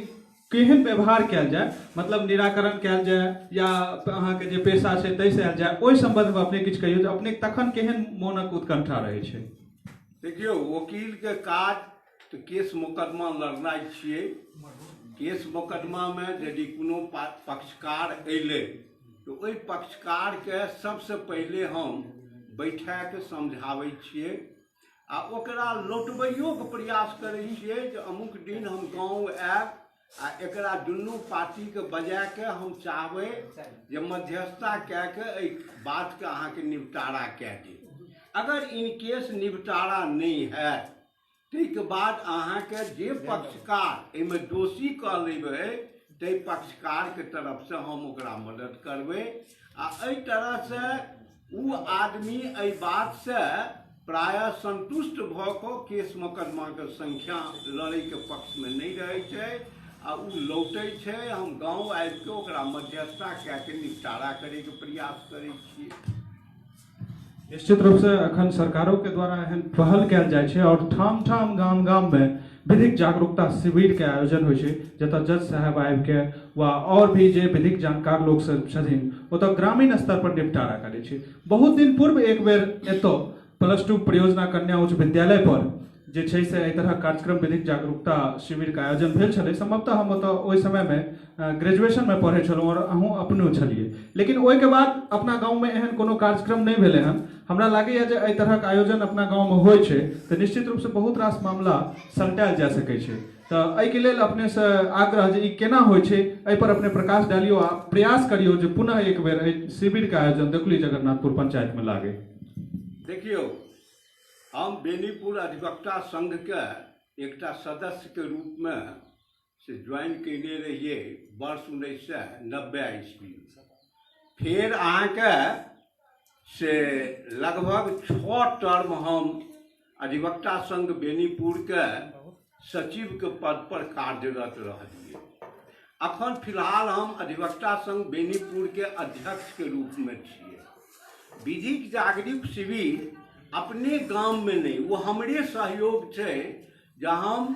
केहन व्यवहार कयल जाय, मतलब निराकरण कयल जाय या अहाँके जे पेशा छै ताहिसँ आयल जाय, ओहि संबंधमे अपने किछु कहियौ जे अपने तखन केहन मोनक उत्कंठा रहै छै।
देखियो, वकील के काज तो केस मुकदमा लड़नाइ छियै। केस मुकदमा में यदि कोनो पक्षकार अयलै तो ओहि पक्षकार के सबसे पहले हम बैठा के समझाबै छियै आ ओकरा लौटबैयो के प्रयास करै छियै जे अमुक दिन हम गाँव आयब आ एकरा दुनू पार्टी के बजा के हम चाहबै जे मध्यस्थता कए के एहि बात के अहाँके निपटारा कए दी। अगर इन केस निपटारा नहीं है ताहिके बाद अहाँके जे पक्षकार एहिमे दोषी कह लेबै ताहि पक्षकार के तरफ से हम ओकरा मदद करबै आ एहि तरह से वो आदमी एहि बात से प्रायः संतुष्ट भऽ कऽ केस मुकदमा के संख्या लड़ै के पक्ष में नहीं रहै छै आ उ लौटै छै। हम गाँव आबि के ओकरा मध्यस्थता कए के निपटारा करे के प्रयास करै छियै।
निश्चित रूप से अखन सरकारों के द्वारा एहन पहल कयल जाइ छै और ठाम ठाम गाम गाम में विधिक जागरूकता शिविर के आयोजन होइ छै, जतऽ जज साहब आबि के वा और भी जे विधिक जानकार लोग सब छथिन ओतऽ ग्रामीण स्तर पर निपटारा करै छै। बहुत दिन पूर्व एक बेर एतऽ +2 परियोजना कन्या उच्च विद्यालय पर जे छै से एहि तरह कार्यक्रम विधिक जागरूकता शिविर के आयोजन भेल छलै। संभवतः हम ओतऽ ओहि समय में ग्रेजुएशन में पढ़ै छलहुँ और अहूँ अपनो छलियै, लेकिन ओहिके बाद अपना गाँव में एहन कोनो कार्यक्रम नहीं भेलै हन। हमरा लागैए जे एहि तरहक आयोजन अपना गाँव में होइ छै तऽ निश्चित रूप से बहुत रास मामला सलटायल जा सकै छै। तऽ एहिके लेल अपने से आग्रह जे ई केना होइ छै एहि पर अपने प्रकाश डालियो आ प्रयास करियो जे पुनः एक बेर एहि शिविर के आयोजन देकुली जगन्नाथपुर पंचायत में लागे।
देखियो, हम बेनीपुर अधिवक्ता संघ के एकटा सदस्य के रूप में से ज्वाइन कैने रहिए वर्ष 1990 ईस्वी। फिर अहाँके से लगभग 6 टर्म हम अधिवक्ता संघ बेनीपुर के सचिव के पद पर कार्यरत रहलिए। अखन फिलहाल हम अधिवक्ता संघ बेनीपुर के अध्यक्ष के रूप में छिए। विधिक जागरूक शिविर अपने गांव में नहीं, वो हमरे सहयोग छै जे हम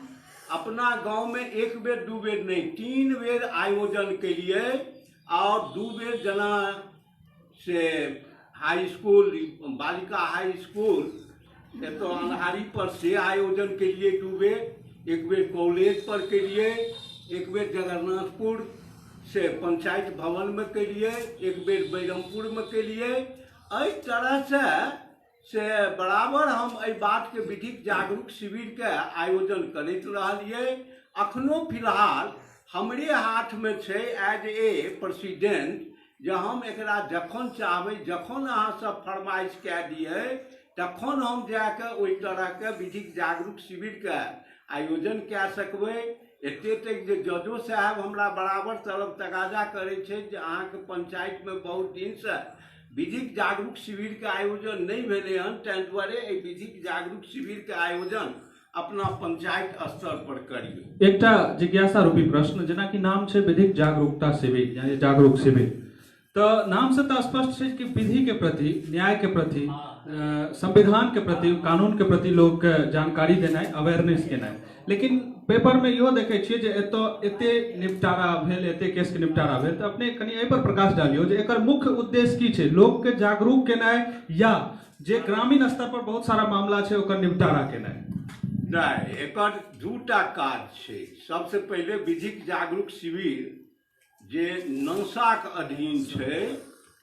अपना गांव में 1 बेर 2 बेर नहीं 3 बेर आयोजन केलिए और 2 बेर जना से हाई स्कूल बालिका हाई स्कूल एतो अन्हारी पर से आयोजन केलिए 2 बेर। 1 बेर कॉलेज पर केलिए, 1 बेर जगन्नाथपुर से पंचायत भवन में केलिए, 1 बेर बैरमपुर में केलिए। एहि तरह से बराबर हम एहि बात के विधिक जागरूक शिविर के आयोजन करैत रहलिए। अखनो फिलहाल हमरे हाथ में छै एज ए प्रेसिडेंट जे हम एकरा जखन चाहबै, जखन अहाँ सब फरमाइश कए दिए तखन हम जाके ओहि तरह के विधिक जागरूक शिविर के आयोजन कए सकबै। एते तक जे जजो साहब हमरा बराबर तरफ तगाजा करै छै जे अहाँके पंचायत में बहुत दिन से विधिक जागरूक शिविर के आयोजन नहीं भेले हन, ताहि दुआरे एहि विधिक जागरूक शिविर के आयोजन अपना पंचायत स्तर पर करिए।
एकटा जिज्ञासा रूपी प्रश्न, जेना कि नाम छै विधिक जागरूकता शिविर यानी जागरूक शिविर, तो नाम से तो स्पष्ट है कि विधि के प्रति, न्याय के प्रति, संविधान के प्रति, कानून के प्रति लोग के जानकारी देना, अवेयरनेस केना। लेकिन पेपर में इहो देखे छियै जे एते निपटारा भेल, एते केस के निपटारा भेल, तो अपने कनी एहि पर प्रकाश डालियो जे एकर मुख्य उद्देश्य की छै, लोग के जागरूक केना या जे ग्रामीण स्तर पर बहुत सारा मामला छै ओकर निपटारा केना।
नहीं, एकर 2टा काज छै। सबसे पहले विधिक जागरूक शिविर जे नंसा के अधीन छै,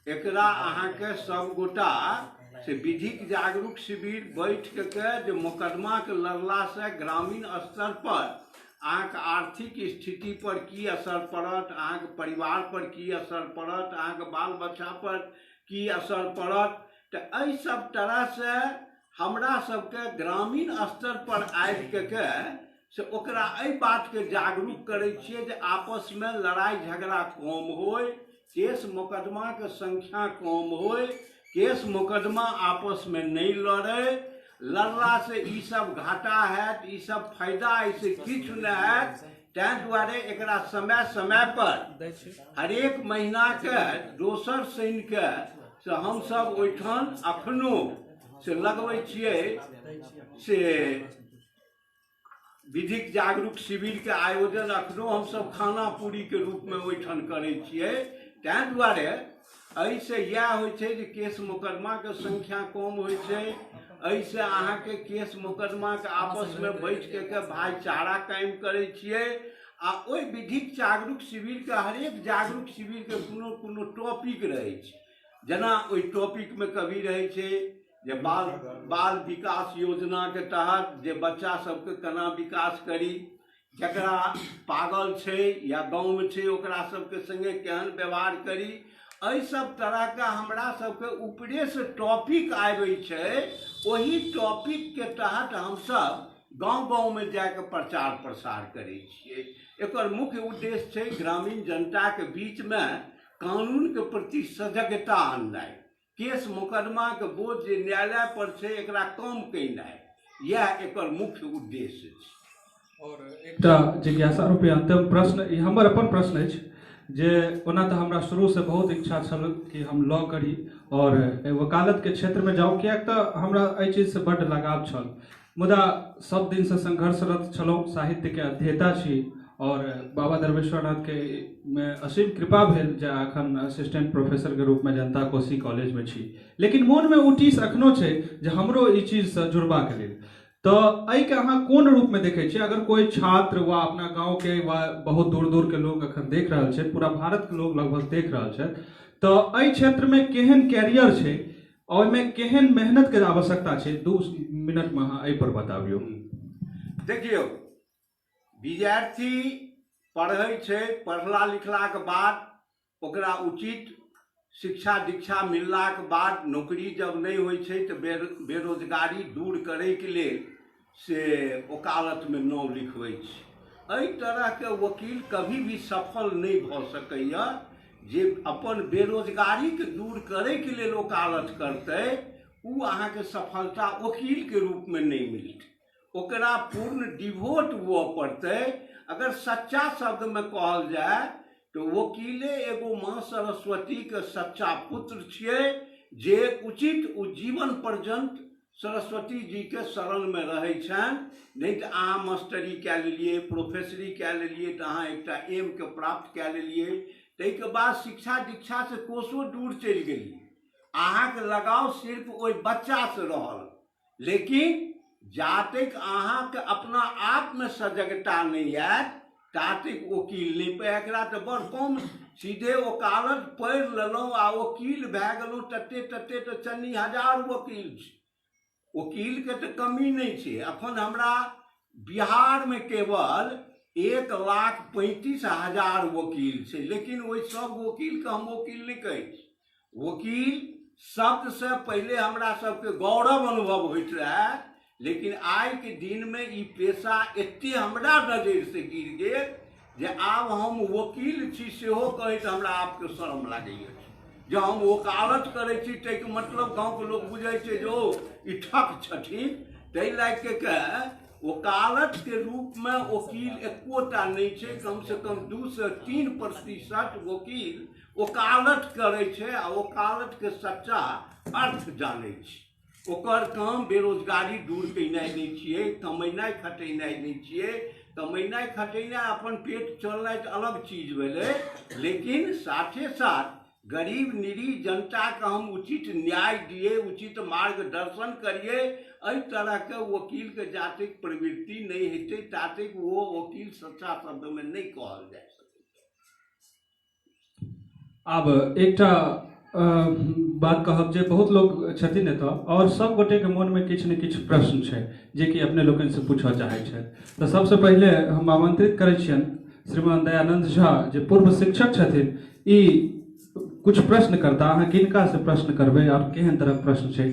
एकरा अहाँके सब गोटा से विधिक जागरूक शिविर बैठ के जे मुकदमा के लड़ला से ग्रामीण स्तर पर अहाँके आर्थिक स्थिति पर की असर पड़त, अहाँके परिवार पर की असर पड़त, अहाँके बाल बच्चा पर की असर पड़त, तो एहि सब तरह से हमरा सबके ग्रामीण स्तर पर आबि के से ओकरा एहि बात के जागरूक करै छियै जे आपस में लड़ाई झगड़ा कम होय, केस मुकदमा के संख्या कम होय, केस मुकदमा आपस में नहीं लड़े, लड़ला से ई सब घाटा हैत, ई सब फायदा ऐसे किछु न हैत। तैं दुआरे एकरा समय समय पर हरेक महीना के दोसर शनि के से हम सब ओहिठाम अखनो से लगबै छियै से विधिक जागरूक शिविर के आयोजन अखनो हम सब खाना पूरी के रूप में ओहिठाम करै छियै। तैं दुआरे एहिसे इएह होइ छै जे केस मुकदमा के संख्या कम होइ छै, एहिसे अहाँके केस मुकदमा के आपस में बैठ के भाईचारा कायम करै छियै। आ ओहि विधिक जागरूक शिविर के हरेक जागरूक शिविर के कोनो कोनो टॉपिक रहै छै, जेना ओहि टॉपिक में कभी रहै छै जे बाल विकास योजना के तहत जे बच्चा सबके केना विकास करी, जकरा पागल छै या गाँव में छै ओकरा सबके संगे केहन व्यवहार करी, एहि सब तरह के हमरा सबके ऊपरे से टॉपिक आबै छै। वही टॉपिक के तहत हम सब गाँव गाँव में जाके प्रचार प्रसार करै छियै। एकर मुख्य उद्देश्य छै ग्रामीण जनता के बीच में कानून के प्रति सजगता आननाइ, केस मुकदमा के बोझ जे न्यायालय पर छै एकरा कम केनाइ, यह एकर मुख्य उद्देश्य छै।
और एकटा जिज्ञासा रूपे अंतिम प्रश्न, ई हमर अपन प्रश्न अछि जे ओना तऽ हमरा शुरू से बहुत इच्छा छल कि हम लॉ करी और वकालत के क्षेत्र में जाऊँ, कियाक तऽ हमरा एहि चीज से बड्ड लगाव छल। मुदा सब दिन से संघर्षरत छलहुँ, साहित्य के अध्येता छी और बाबा दरवेश्वरनाथ के में असीम कृपा भेल जे अखन असिस्टेंट प्रोफेसर के रूप में जनता कोशी कॉलेज में छी। लेकिन मोन में उटीस अखनो छै जे हमरो ई चीज से जुड़बाक लेल। तो एहि के अहाँ कोन रूप में देखै छियै? अगर कोई छात्र वा अपना गांव के वा बहुत दूर दूर के लोग अखन देख रहल छै, पूरा भारत के लोग लगभग देख रहल छै, तो एहि क्षेत्र में केहन कैरियर छै और में केहन मेहनत के आवश्यकता छै? 2 मिनट में अहाँ एहि पर बताबियो।
देखियो, विद्यार्थी पढ़ै छै, पढ़ला लिखला के बाद ओकरा उचित शिक्षा दीक्षा मिलला के बाद नौकरी जब नहीं होइ छै तो बेरोजगारी दूर करे के लेल से वकालत में नाम लिखबै छै। एहि तरह के वकील कभी भी सफल नहीं भ सकैया जे अपन बेरोजगारी के दूर करे के लेल वकालत करतै, उ अहाँ के सफलता वकील के रूप में नहीं मिलतै। ओकरा पूर्ण डिवोट हुआ पड़तै। अगर सच्चा शब्द में कहल जाए तो वकीले एगो माँ सरस्वती के सच्चा पुत्र छियै जे उचित जीवन पर्यंत सरस्वती जी के शरण में रहै छनि। नहीं तो अहाँ मास्टरी कए लेलिए, प्रोफेसरी कए लेलिए तो अहाँ एकटा एम के प्राप्त कए लेलिए, ताहिके बाद शिक्षा दीक्षा से कोसों दूर चलि गेलिए, अहाँ के लगाव सिर्फ ओहि बच्चा से रहल। लेकिन जातक अहाँ के अपना आप में सजगता नहीं आयत तातक वकील नहीं पे। एकरा तो बड़ कम सीधे वकालत पढ़ि लेलहुँ आ वकील भए गेलहुँ, तते तते तो चन्नी हजार वकील छै, वकील के तो कमी नहीं छै। अखन हमरा बिहार में केवल 1,35,000 वकील छै, लेकिन वही सब वकील के हम वकील नहीं कहै छी। वकील शब्द से पहले हमरा सबके गौरव अनुभव होइत रहे, लेकिन आइ के दिन में ई पेशा एते हमरा नजर से गिर गेल जे आब हम वकील छी सेहो कहैत हमरा आपके शर्म लागैए। जो हम वकालत करै छी ताहिके मतलब गाँव के लोग बुझै छै जो ई ठक छथिन। ताहि लाग के वकालत के रूप में वकील एकोटा नहीं छै। कम से कम 2 से 3% वकील वकालत करै छै आ वकालत के सच्चा अर्थ जानै छै। ओकर काम बेरोजगारी दूर केनाइ नहीं छियै, कमेनाइ खटेनाइ नहीं छियै। कमेनाइ खटेनाइ अपन पेट चलनाइ तऽ अलग चीज भेलै, लेकिन साथे साथ गरीब निरीह जनता के हम उचित न्याय दिए, उचित मार्गदर्शन करिए। एहि तरह के वकील के जातक प्रवृत्ति नहीं हेतै तातक वो वकील सच्चा शब्द में नहीं कहल जा सकै।
आब एकटा बात कहब जे बहुत लोग छथिन एतऽ और सब गोटे के मन में किछु ने किछु प्रश्न छै जे कि अपने लोकनि से पूछऽ चाहै छथि। तऽ सबसे पहिले हम आमंत्रित करै छियनि श्रीमान दयानंद झा जे पूर्व शिक्षक छथिन, ई कुछ प्रश्न करता। अहाँ किनका से प्रश्न करबै और केहन तरह प्रश्न छै?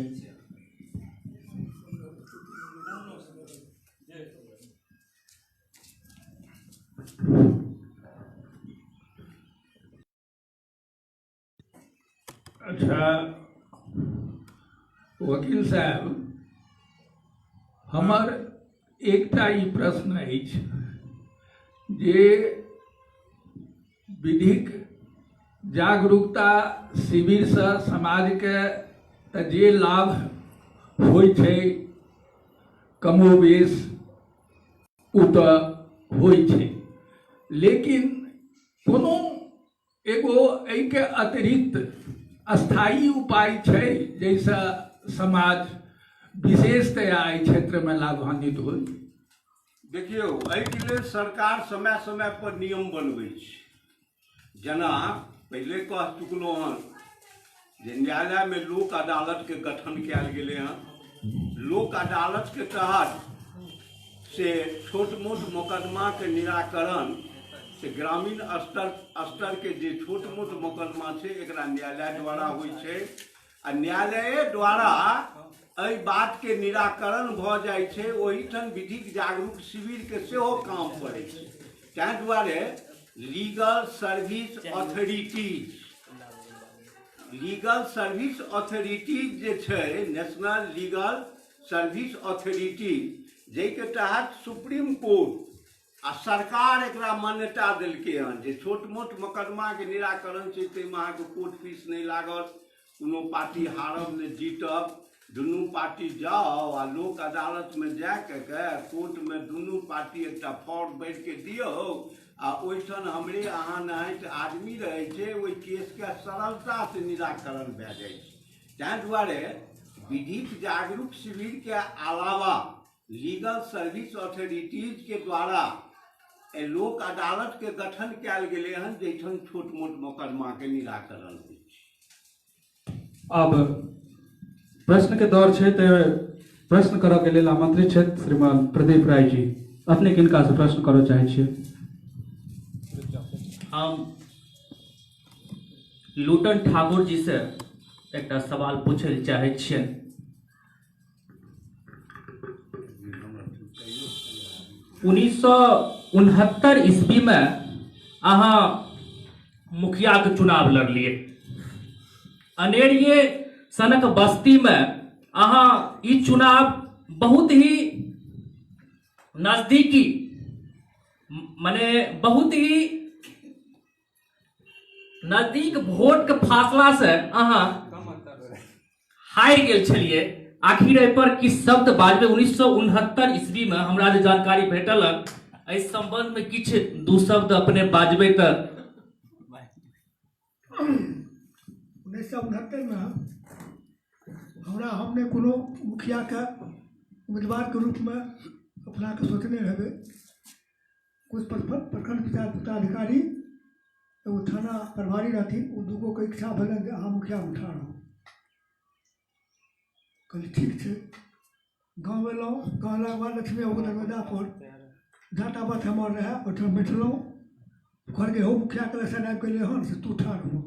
अच्छा वकील साहब, हमर एकटा ई प्रश्न अछि जे विधिक जागरूकता शिविरसँ समाजके तऽ जे लाभ होइ छै कमोबेश ओ तऽ होइ छै, लेकिन कोनो एगो एहिके अतिरिक्त स्थायी उपाय छै जाहिसँ समाज विशेषतया एहि क्षेत्रमे लाभान्वित होइ?
देखियौ, एहिके लेल सरकार समय समय पर नियम बनबै छै। जेना पहिले कह चुकलहुँ हन जे न्यायालयमे लोक अदालतके गठन कयल गेलै हन। लोक अदालतके तहत से छोट मोट मोकदमाके निराकरण से ग्रामीण स्तर के जे छोट मोट मोकदमा छै एकरा न्यायालय द्वारा होइ छै आ न्यायालय द्वारा एहि बात के निराकरण भऽ जाइ छै। ओहिठाम विधिक जागरूक शिविर के सेहो काम पड़ै छै। ताहि दुआरे लीगल सर्विस अथॉरिटीज जे छै, नेशनल लीगल सर्विस अथॉरिटीज, जाहिके तहत सुप्रीम कोर्ट आ सरकार एकरा मान्यता देलकै हन जे छोट मोट मोकदमाके निराकरण छै ताहिमे अहाँके कोर्ट फीस नहि लागत, कोनो पार्टी हारब नहि जीतब, दुनू पार्टी जाओ आ लोक अदालतमे जाके कोर्टमे दुनू पार्टी एकटा फॉर्म भरि के दियौ आ ओहिठाम हमरे अहाँ नाहित आदमी रहै छै, ओहि केसके सरलता से निराकरण भए जाइ छै। ताहि दुआरे विधिक जागरूक शिविरके अलावा लीगल सर्विस अथॉरिटीज के द्वारा लोक अदालत के गठन कयल गेलै हन जाहिठाम छोट मोट मोकदमा के निराकरण होइ छै।
अब प्रश्न के दौर छै तऽ प्रश्न करऽ के लेल आमंत्रित छथि श्रीमान प्रदीप राय जी। अपने किनका से प्रश्न करऽ चाहै छियै?
हम लूटन ठाकुर जी से एकटा सवाल पूछै लए चाहै छियनि। 1969 ईस्वी में अहाँ मुखिया के चुनाव लड़लिए। अनेरिये सनक बस्ती में अहाँ ई चुनाव बहुत ही नजदीकी माने बहुत ही नजदीक वोट के फासला से अहाँ हारि गेल छलिए। आखिर एहि पर किछु शब्द बाजबै? 1969 ईस्वी में हमरा जे जानकारी भेटल एहि संबंध में किछु दू शब्द अपने बाजबै तऽ।
1969 में हमने कोनो मुखिया के उम्मीदवार के रूप में अपना के सोचने रहे। कुछ प्रखंड पदाधिकारी एगो थाना प्रभारी रहथिन, वो दूगो के इच्छा भेलन जे अहाँ मुखिया उठा रहो। कहलिए ठीक छै। गाँव एलहुँ, गाँव अयलाके बाद लक्ष्मी बाबू दरवाजा पर जाटा बात हमर रहे, ओहिठाम बैठलहुँ। कहलकै हो मुखिया के लसन आबि गेलै हन से तू ठाढ़ हो।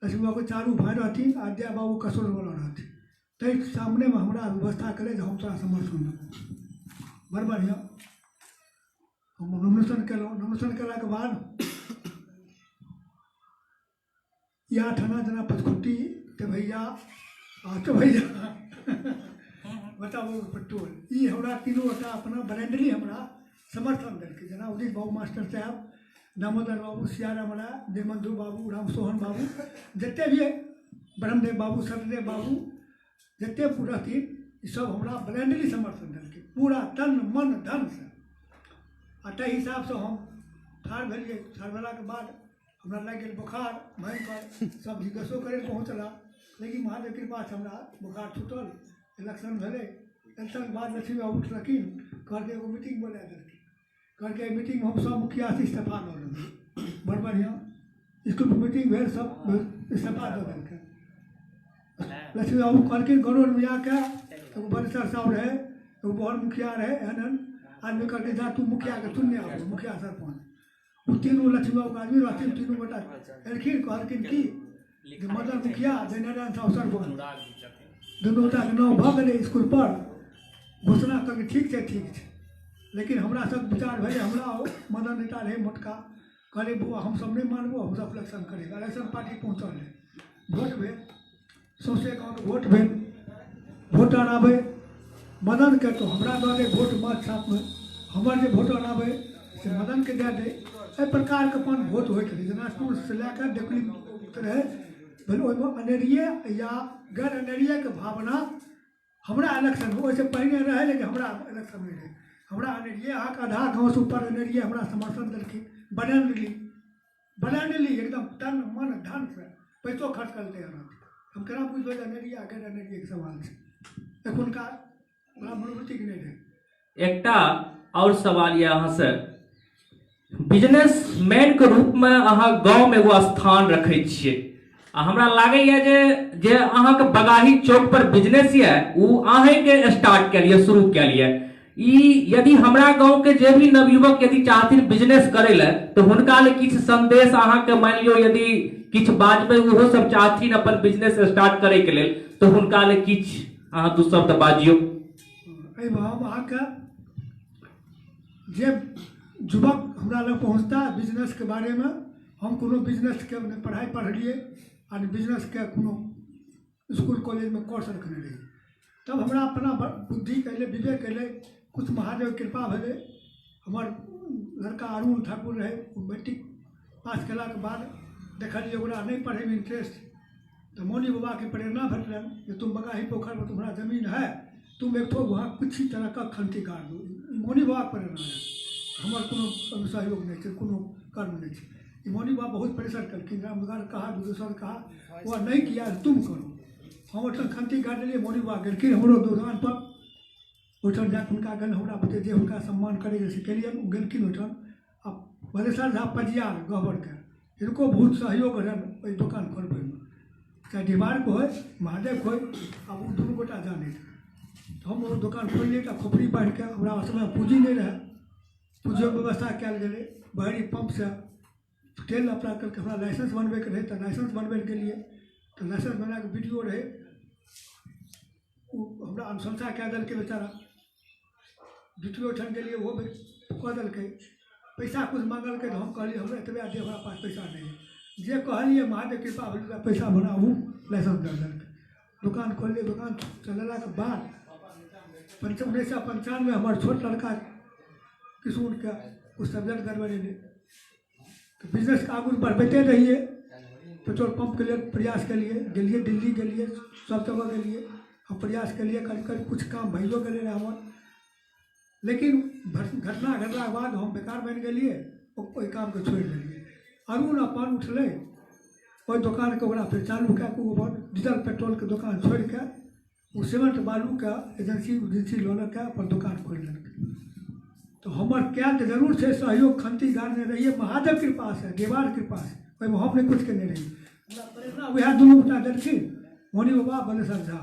लक्ष्मी बाबू चारू भाई रहथिन आ जय बाबू कसोरवला रहथिन। ताहि सामने में हमरा व्यवस्था करे जे हम तोरा समर्थन देबौ। बड़ बढ़िआँ हम नॉमिनेशन केलहुँ। नॉमिनेशन केलाके बाद या थाना जेना पचखुट्टी भैया बताबो पट्टोल, ई हमरा तीनों गोटा अपना ब्रांडली हमरा समर्थन देलकै। जेना उदित बाबू मास्टर साहब, दामोदर बाबू, सियाराम राय, निर्मंधु बाबू, रामसोहन बाबू, जते भी ब्रह्मदेव बाबू, सत्यदेव बाबू, जते रहथिन ई सब हमरा ब्रांडली समर्थन देलकै पूरा तन मन धन से। आ ताहि हिसाब से हम ठाढ़ भेलिए। ठाढ़ भेलाके बाद हमरा लागि गेल बोखार, भयंकर सब जिज्ञासो करे पहुँचला, लेकिन महादेव कृपा से हमरा बोखार छूटल। इलेक्शन भेलै। इलेक्शन के बाद लक्ष्मी बाबू उठलखिन, कहलकै एगो मीटिंग बोला देलखिन। कहलकै मीटिंग हम सब मुखिया से इस्तीफा दऽ देबै। बड़ बढ़िआँ स्कूल मीटिंग भेल, सब इस्तीफा दऽ देलकै। लक्ष्मी बाबू कहलखिन गरौर मियाँ के एगो बड़सर साहब रहे, एगो बड़ मुखिया रहे, एहन आदमी कहलकै जा तू मुखिया के चुनने आबो, मुखिया सरपंच। वो तीनों लक्ष्मी बाबू के आदमी रहथिन, तीनों गोटा एलखिन। कहलखिन कि मदन मुखिया, जयनारायण साहु सरपंच, दुनू गोटाके नाम भऽ गेलै स्कूल पर। घोषणा करके ठीक छै। लेकिन हमरा सब विचार भेलै, हमरा मदन नेता रहे मोटका, कहले बउआ हम सब नहीं मानबो, हम सब इलेक्शन करेगा। इलेक्शन पार्टी पहुँचल है, भोट भेल सौंसे गाँव वोट भेल वोटर आबै मदन के तो हमरा दऽ दे वोट मत छापमे हमर जे वोटर आबै से मदन के दए दे। एहि प्रकार के अपन वोट होइत रहै जेना स्कूल से लए कऽ देखली रहै भेल ओहिमे अनेरिये या गैर अनेरिये के भावना हमरा इलेक्शन ओहिसे पहिने रहै लेकिन हमरा इलेक्शन नहि रहै हमरा अनेरिये अहाँके आधा गाँव से ऊपर अनेरिये हमरा समर्थन देलखिन बना लेली एकदम तन मन धन से पैसो खर्च करते हैं हम केना बुझबै जे अनेरिया गैर अनेरिये के सवाल छै एखुनका बड़ा मनोवृत्तिक नहीं रहे।
एकटा और सवाल यह अहाँ से बिजनेसमैन के रूप में अहाँ गाँव में एगो स्थान रखे छियै आ हमरा लागैए जे अहाँके बगाही चौक पर बिजनेस ये उ अहें के स्टार्ट के लिए शुरू के लिए यदि हमरा गाँव के जे भी नवयुवक यदि चाहथिन बिजनेस करे ले तो हुनका ले किछु संदेश अहाँ के मान लियो यदि किछु बाजबै ओहो सब चाहथिन अपन बिजनेस स्टार्ट करे के लेल तो हुनका ले किछु अहाँ दू शब्द बाजियो।
एहिमे हम अहाँके जे युवक हमरा लग पहुँचता बिजनेस के बारे में हम कोनो बिजनेस के पढ़ाई पढ़लिए आ बिजनेस के कोनो स्कूल कॉलेज में कोर्स रखने रही तब हमरा अपना बुद्धि कैले विवेक कैले कुछ महादेव कृपा भेले हमर लड़का अरुण ठाकुर रहे मैट्रिक पास केला के बाद देखलिए ओकरा नहीं पढ़े में इंटरेस्ट तो मौनी बाबा के प्रेरणा भेटल कि तुम बगाही पोखर में तुम्हारा जमीन है तुम एक तो वहाँ कुछ ही तरह का खंती काट दो मौनी बाबा के प्रेरणा है हमार कोनो सहयोग नहीं है कोनो कर्म नहीं है मौनी बाबा बहुत प्रेशर करके रामनगर कहा दूसर कहा वह नहीं किया तुम करो हम ओठन खंती काट लिए मौनी बाबा गेलखिन हमरो दुकान पर ओठन जाके हुनका गल हमरा बते जे हुनका सम्मान करे सिखेलियन ओ गेलखिन ओठन अब बलेसर झा पजियार गहबर के इनको बहुत सहयोग रहन ओहि दुकान खोलबे में चाहे दीवार को हो महादेव को अब वो दुनू गोटा जाने तो हम वो दुकान खोलिए तो खोपड़ी बांध के हमरा समय पूंजी नहीं रहे पूंजी व्यवस्था कल गए बहरी पंप से तेल अप्लाई करके हमरा लाइसेंस बनबे के रहे तो लाइसेंस बनबे के लिए तो लाइसेंस बना के वीडियो रहे हमरा अनुशंसा कह दिल्क बेचारा वीडियो ठन के लिए वो कह दिल्क पैसा कुछ मांगल के हम कहलिए हमरा एतबे दे हमरा पास पैसा नहीं है जे कहलिए महादेव कृपा भेल पैसा बनाबू लाइसेंस दे दिल्क दुकान खोलिए दुकान चलेला के बाद 1995 हमारे छोट लड़का किशोर का उस सब्जेक्ट गड़बड़े ने तो बिजनेस का आगू बढ़ते रहिए पेट्रोल पंप के लिए प्रयास के लिए गलिए दिल्ली गलिए सब जगह गलिए हम प्रयास के लिए कर कुछ काम भैलो गए हमार लेकिन घटना घटला के बाद हम बेकार बन गए ओहि काम के छोड़ दिलिए अरुण अपन उठल ओहि दुकान के ओकरा फिर चालू कऽ के डीजल पेट्रोल के दुकान छोड़ के वो सीमेंट बालू का एजेंसी लऽ के अपन दुकान खोल लेलकै तो हमार क्या तो जरूर से सहयोग खंती गाड़ने रहिए महादेव कृपा से देवार कृपा से ओहिमे हम नहीं कुछ करने रही हमरा प्रेरणा वह दुनू गोटा देलखिन मौनी बाबा बलेसर झा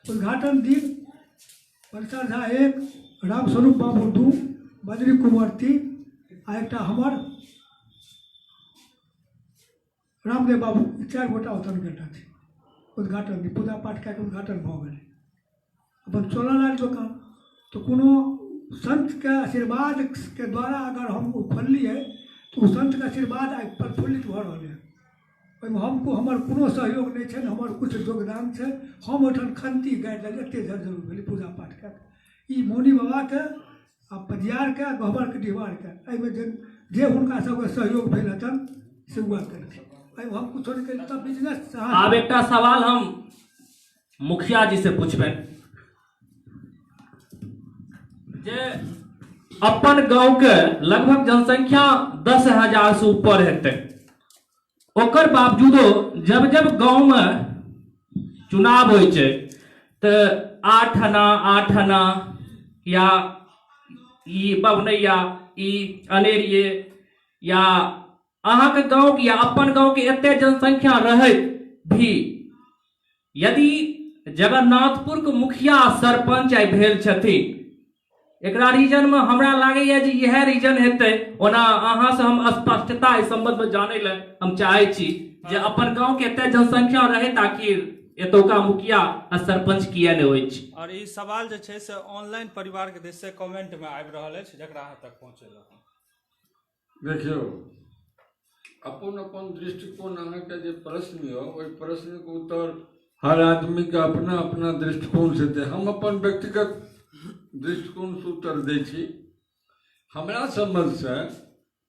उद्घाटन दिन बलेसर झा 1 रामस्वरूप बाबू 2 बद्री कुंवर 3 आ एकटा हमर रामदेव बाबू 4 गोटा ओतन गेटा थे उद्घाटन दिन पूजा पाठ कऽ के उद्घाटन भऽ गेलै अपन चलऽ लागल दुकान तो कोनो संत के आशीर्वाद के द्वारा अगर हम खोललिए तो उस संत के आशीर्वाद आज प्रफुल्लित भऽ रहल है ओहिमे हमको हमर कोनो सहयोग नहीं है हमर कुछ योगदान है हम ओठन खंती गाड़ि देलिए एतेक जरूर भेलै पूजा पाठ कऽ ई मौनी बाबा के आ पजियार के गहबर के दीवार के एहिमे जे हुनका सबके सहयोग भेल हतन से हुआ करथिन एहिमे हम कुछ नहीं करें तब बिजनेस
आब एकटा सवाल हम मुखिया जी से पूछबनि जे अपन गांव के लगभग जनसंख्या 10,000 से ऊपर हेतै ओकर बावजूदो जब जब गांव में चुनाव होइ छै तो 8 आना या ई बवनैया ई अनेरिये या अहाँ के गांव या अपन गांव के एते जनसंख्या रहैत भी यदि जगन्नाथपुर के मुखिया सरपंच आई भेल छथिन एकरा रीजन में हमरा लागैए जे यह रीजन हेतै ओना अहाँ से हम स्पष्टता इस संबंध में जानै ले हम चाहै छी जे अपन गांव के एते जनसंख्या रहे ताकि एतौका मुखिया आ सरपंच किया नहि होइ छै
और ई सवाल जे छै से ऑनलाइन परिवार के दिश से कमेंट में आबि रहल अछि जकरा अहाँ तक पहुँचेलहुँ
देखियो अपन अपन दृष्टिकोण अहाँके जे प्रश्न हो ओहि प्रश्नके उत्तर हर आदमी के अपना अपना दृष्टिकोण से दे। हम अपन व्यक्तिगत दृष्टिकोण से उत्तर दै छी। हमरा समझ से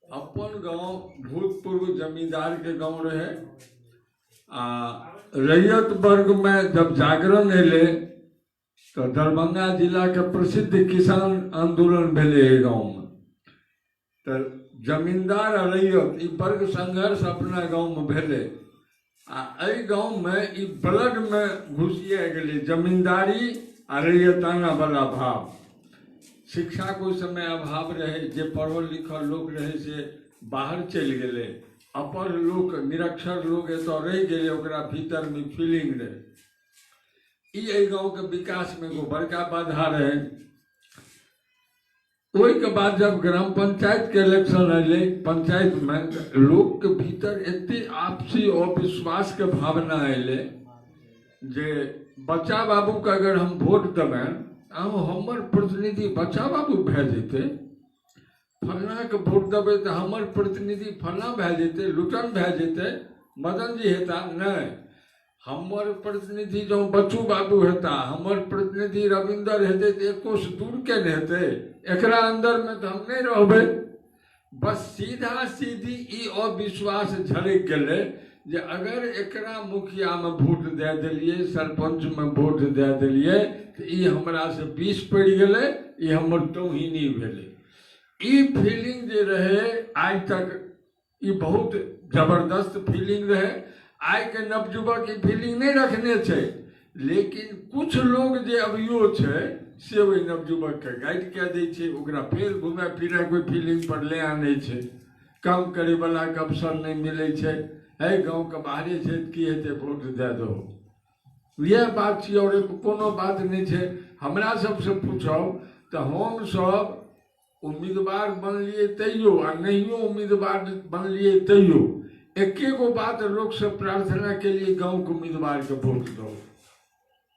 अपन गांव भूतपूर्व जमींदार के गांव रहे आ रैयत वर्ग में जब जागरण एले तो दरभंगा जिला के प्रसिद्ध किसान आंदोलन भेले एहि गांव में। तो जमींदार आ रैयत ई वर्ग संघर्ष अपना गांव में भेले आ एहि गांव में ई ब्लड में घुसिया गेले जमींदारी आ रैयताना वाला भाव। शिक्षा को समय अभाव रहे, जे पढ़ल लिखल लोग रहे से बाहर चलि गेले, अपर लोग निरक्षर लोग एतऽ रहि गेले, ओकरा भीतर में फीलिंग रहे। ई गांव के विकास में एगो बड़का बाधा रहे। ओहि के बाद जब ग्राम पंचायत के इलेक्शन अले, पंचायत में लोग के भीतर एते आपसी अविश्वास के भावना अले जे बच्चा बाबू के अगर हम वोट देबनि हमर प्रतिनिधि बच्चा बाबू भए जेतै, फलना के वोट देबै तऽ हमर प्रतिनिधि फलना भए जेतै, लुटन भए जेतै, मदन जी हेता। नहीं, हमर प्रतिनिधि जो बच्चू बाबू हेता, हमर प्रतिनिधि रविंदर हेतै तऽ एको से दूर के ने हेतै, एकरा अंदर में तो हम नहीं रहबै। बस सीधा सीधी ई अविश्वास झलक गेलै जे अगर एकरा मुखिया में वोट दे देलिए, सरपंच में वोट दे देलिए तो ई हमरा से 20 पड़ गेलै, ई हमर तौहीनी भेलै। ई फीलिंग जे रहे आज तक ई बहुत जबरदस्त फीलिंग रहे। आइ के नवयुवक ई फीलिंग नहीं रखने छै, लेकिन कुछ लोग जे अभियो छै से ओहि नवयुवक के गाइड कए दै छै, ओकरा फेर घुमे फिरे कोई फीलिंग पर ले आनै छै। काम करे वाला के अवसर नहीं मिले छै, है गाँव के बाहरे छै की हेतै वोट दे दो, यह बात छै और कोनो बात नहीं छै। हमरा सबसे पूछब तो हम सब उम्मीदवार बनलिए तैयो आ नहियो उम्मीदवार बनलिए तैयो एके गो बात लोग से प्रार्थना के लिए गाँव के उम्मीदवार के वोट दो।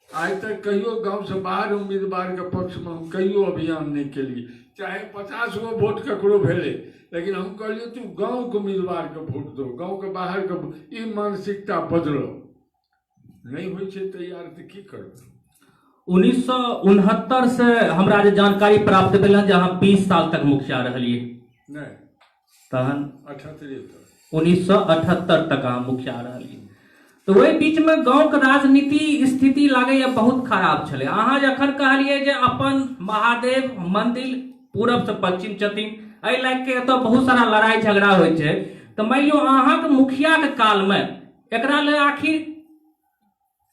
आज तक कहियो गांव से बाहर उम्मीदवार के पक्ष में हम कहियो अभियान नहीं के लिए, चाहे 50 गो वोट ककरो भेले, लेकिन हम कहलिए तू गांव के उम्मीदवार के वोट दो, गांव के बाहर के ई मानसिकता बदलो। नहीं हुई छै तैयार तो की करो।
1969 से हमरा जे जानकारी प्राप्त भेल हन जे अहाँ 20 साल तक मुखिया रहलिए।
नहीं,
तहन
1978
तक अहाँ मुखिया रहलिए। तो वही बीच में गांव के राजनीति स्थिति लागैया बहुत खराब छले। अहाँ जखन कहलिए जे अपन महादेव मंदिर पूरब से पश्चिम छथिन, एहि लायक के एतऽ बहुत सारा लड़ाई झगड़ा होइ छै, तो मान लियो अहाँ के मुखिया के काल में एकरा ले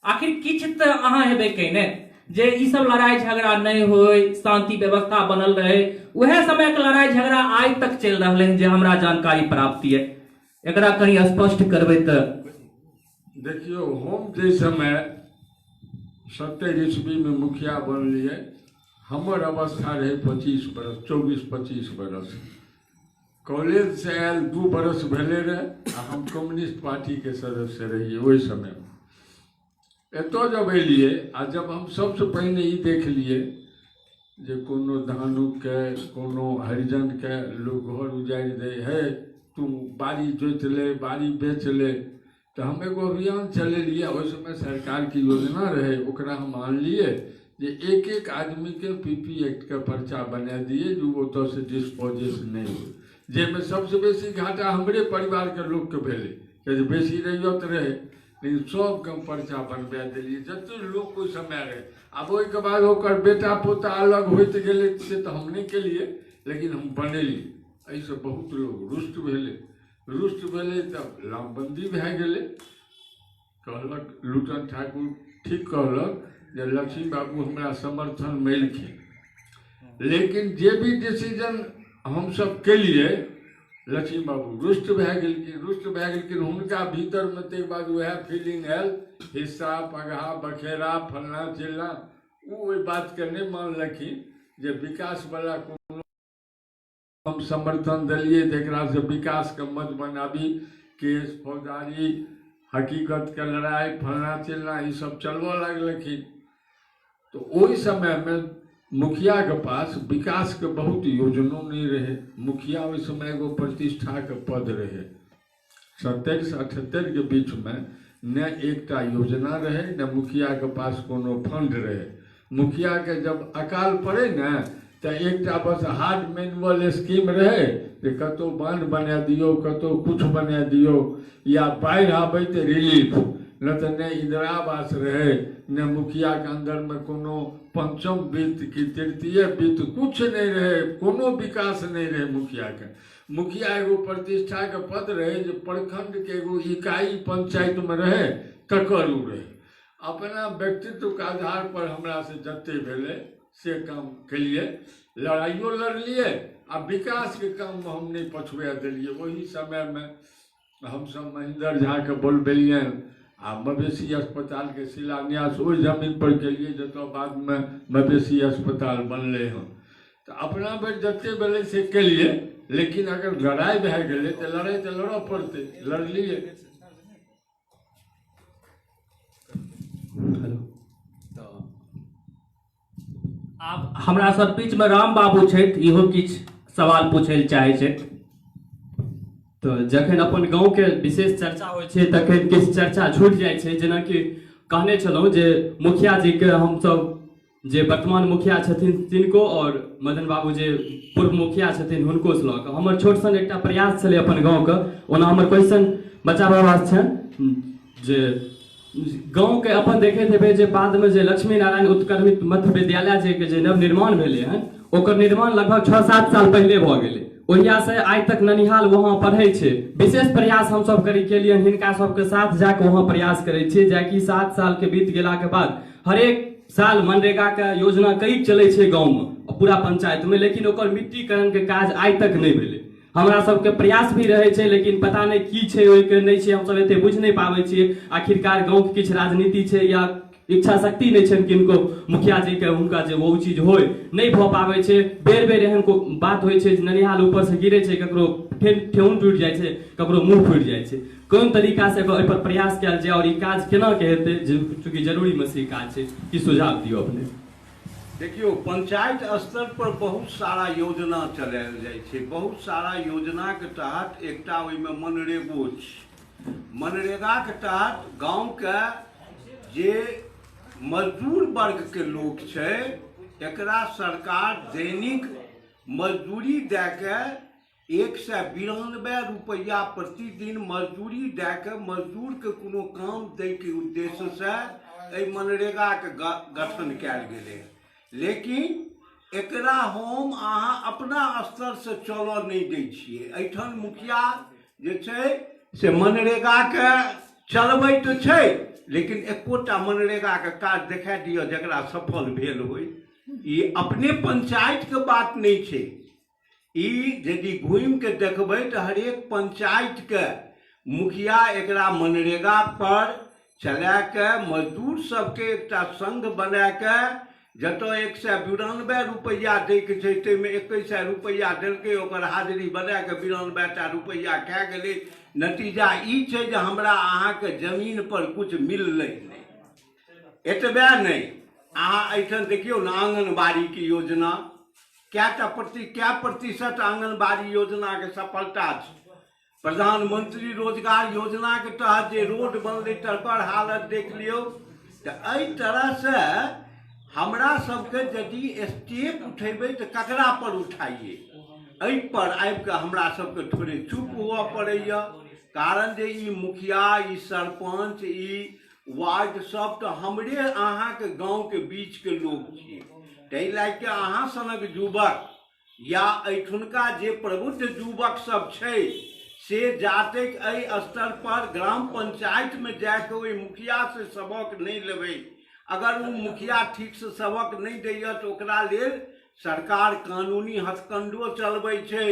आखिर किछ तऽ अहाँ हेबे कने जे ई सब लड़ाई झगड़ा नहीं होय, शांति व्यवस्था बनल रहे। वह समय के लड़ाई झगड़ा आज तक चल रहा है जे हमरा जानकारी प्राप्त है, एकरा कहीं स्पष्ट करबै तऽ।
देखियो, हम जे समय 70 ईस्वी में मुखिया बनलिए, हमर अवस्था रहे 25 बरस, 24-25 बरस। कॉलेज से आयल 2 बरस भेले रहे आ हम कम्युनिस्ट पार्टी के सदस्य रहिए ओहि समय में। एतो जब एलिए आ जब हम सबसे पहले ई देख लिए जे कोनो धानु के कोनो हरिजन के लोग घर उजाड़ि दे, है तू बाड़ी जोत ले, बाड़ी बेच ले, तो हम एगो अभियान चलेलिए। उस समय सरकार की योजना रहे, ओकरा हम मान लिए जे एक आदमी के पीपी एक्ट का पर्चा बना दिए जो वो तो से डिस्पोजेस नहीं हो, जेमें सबसे बेसी घाटा हमरे परिवार के लोग के भेले, बेसी रैयत रहे, लेकिन सब के पर्चा बनबा दिलिए जते लोग कोई समय रहे। अब ओहि के बाद ओकर बेटा पोता अलग होइत गेले से तो हम नहीं केलिए, लेकिन हम बनेलिए। ऐसे बहुत लोग रुष्ट भेले तब लामबंदी भए गेले। कहलक लुटन ठाकुर ठीक कहलक जे लक्ष्मी बाबू हमरा समर्थन मिलखिन, लेकिन जे भी डिसीजन हम सब केलिए लक्ष्मी बाबू रुष्ट भए गेलखिन। हुनका भीतर में तै बाद वह फीलिंग आयल, हिस्सा पगहा बखेरा फलना चिल्ला, वो ओहि बात के नहीं मानलखिन जे विकास वाला कोनो हम समर्थन दिलिए जेकरा से विकास के मत बनाबी, केस फौजदारी हकीकत के लड़ाई फलना चिल्ला ई सब चलबऽ लगलखिन। तो ओहि समय में मुखिया के पास विकास के बहुत योजना नहीं रहे। मुखिया उस समय एगो प्रतिष्ठा के पद रहे, 77-78 के बीच में न एकटा योजना रहे न मुखिया के पास कोनो फंड रहे। मुखिया के जब अकाल पड़े न तो एकटा बस हार्ड मैनुअल स्कीम रहे कि कतौ बांध बना दियो, कतौ कुछ बना दियो, या बाढ़ि आबै तो रिलीफ, न तो न इंदिरा आवास रहे न मुखिया के अंदर में कोनो पंचम वित्त की तृतीय वित्त कुछ नहीं रहे, कोनो विकास नहीं रहे मुखिया के। मुखिया एगो प्रतिष्ठा के पद रहे जो प्रखंड के एगो इकाई पंचायत में रहे तकर उ रहे। अपना व्यक्तित्व के आधार पर हमरा से जते भेले से काम केलिए, लड़ाइयो लड़लिए आ विकास के काम में हम नहीं पछुआ दिलिए। वही समय में हम सब महेंद्र झा के बोलबेलिए आ मवेशी अस्पताल के शिलान्यास ओहि जमीन पर केलिए जतऽ बाद में मवेशी अस्पताल बनले हँ। तो अपना बेर जते भेले से केलिए, लेकिन अगर लड़ाई भए गेलै तो लड़ाई तो लड़ऽ पड़तै, लड़लिए।
आब हमरा सब बीच में राम बाबू छथि, इहो किछु सवाल पूछै लए चाहै छथि।
तो जखन अपन गाँव के विशेष चर्चा होइ छै तखन किछु चर्चा छूटि जाइ छै, जेनाकि कहने छलहुँ जे मुखिया जी के हमसब जे वर्तमान मुखिया छथिन तिनको और मदन बाबू जे पूर्व मुखिया छथिन हुनको से लऽ कऽ हमर छोट सन एकटा प्रयास छलै अपन गाँवके। ओना हमर क्वेश्चन बच्चा बाबा छनि जे गाँव के अपन देखैत हेबै जे बाद में जे लक्ष्मी नारायण उत्क्रमित मध्य विद्यालय जे नवनिर्माण भेलै हन, ओकर निर्माण लगभग 6-7 साल पहले भऽ गेलै। ओहिया से आइ तक ननिहाल वहाँ पढ़ै छै। विशेष प्रयास हम सब करी के लिए हिनका सबके साथ जाके वहाँ प्रयास करै छियै, जेकि 7 साल के बीत गेला के बाद हरेक साल मनरेगा के योजना कई चलै छै गाँव में पूरा पंचायत में, लेकिन ओकर मिट्टीकरण के काज आइ तक नहीं भेलै। हमरा सबके प्रयास भी रहै छै, लेकिन पता नहीं की छै ओहिके नहीं छै, हमसब एते बुझ नहीं पाबै छियै। आखिरकार गाँव के किछु राजनीति छै या इच्छा शक्ति नहीं छनि किनको मुखिया जी के, हुनका जे वो चीज होय नहीं भऽ पाबै छै। बेर बेर एहन को बात होइ छै जे ननिहाल ऊपर से गिरै छै, ककरो ठेहुन टूटि जाइ छै, ककरो मुंह फूटि जाइ छै। कोन तरीका से एहि पर प्रयास कयल जाय और ई काज केना के हेतै, चूँकि जरूरी मसीह काज छै, की सुझाव दियौ अपने?
देखियो, पंचायत स्तर पर बहुत सारा योजना चलायल जाइ छै। बहुत सारा योजना के तहत एकटा ओहिमे मनरेगो छै। मनरेगा के तहत गाँव के जे मजदूर वर्ग के लोग छै एकरा सरकार दैनिक मजदूरी दे के 192 रुपया प्रतिदिन मजदूरी दे के मजदूर के कोनो काम दै के उद्देश्य से एहि मनरेगा के गठन कयल गेलै। लेकिन एकरा हम अहाँ अपना स्तर से चलऽ नहीं दै छियै। एहिठाम मुखिया जे छै से मनरेगा के चलबै तो छै, लेकिन एकोटा मनरेगा के काज देखा दियो जकरा सफल भेल होय। ई अपने पंचायत के बात नहीं छै। ई यदि घूम के देखबै तो हरेक पंचायत के मुखिया एकरा मनरेगा पर चला के मजदूर सबके एकटा संघ बना के जतऽ 192 रुपया दै के छै ताहिमे 2100 रुपया देलकै, ओकर हाजिरी बना के 92टा रुपया खा गेलै। नतीजा ई छै जे हमरा अहाँके जमीन पर कुछ मिललै नहीं। एतबे नहीं, अहाँ एहिठाम देखियौ ने आंगनबाड़ी की योजना, क्या प्रतिशत आंगनबाड़ी योजना के सफलता छै। प्रधानमंत्री रोजगार योजना के तहत जे रोड बनलै तकर हालत देख लियौ। तो एहि तरह से हमरा सबके यदि स्टेप उठेबै तो ककरा पर उठाइए, एहि पर आबि कऽ हमरा सबके थोड़े चुप हुअ पड़ैया। कारण जे ई मुखिया, ई सरपंच, ई वार्ड सब तो हमरे अहाँ के गाँव के बीच के लोग छियै। ताहि लए के अहाँ सनक युवक या एहिठुनका जे प्रबुद्ध युवक सब छै से जातक एहि स्तर पर ग्राम पंचायत में जाके ओहि मुखिया से सबक नहीं लेबै, अगर वो मुखिया ठीक से सबक नहीं दैया तो ओकरा लेल सरकार कानूनी हथकंडो चलबै छै।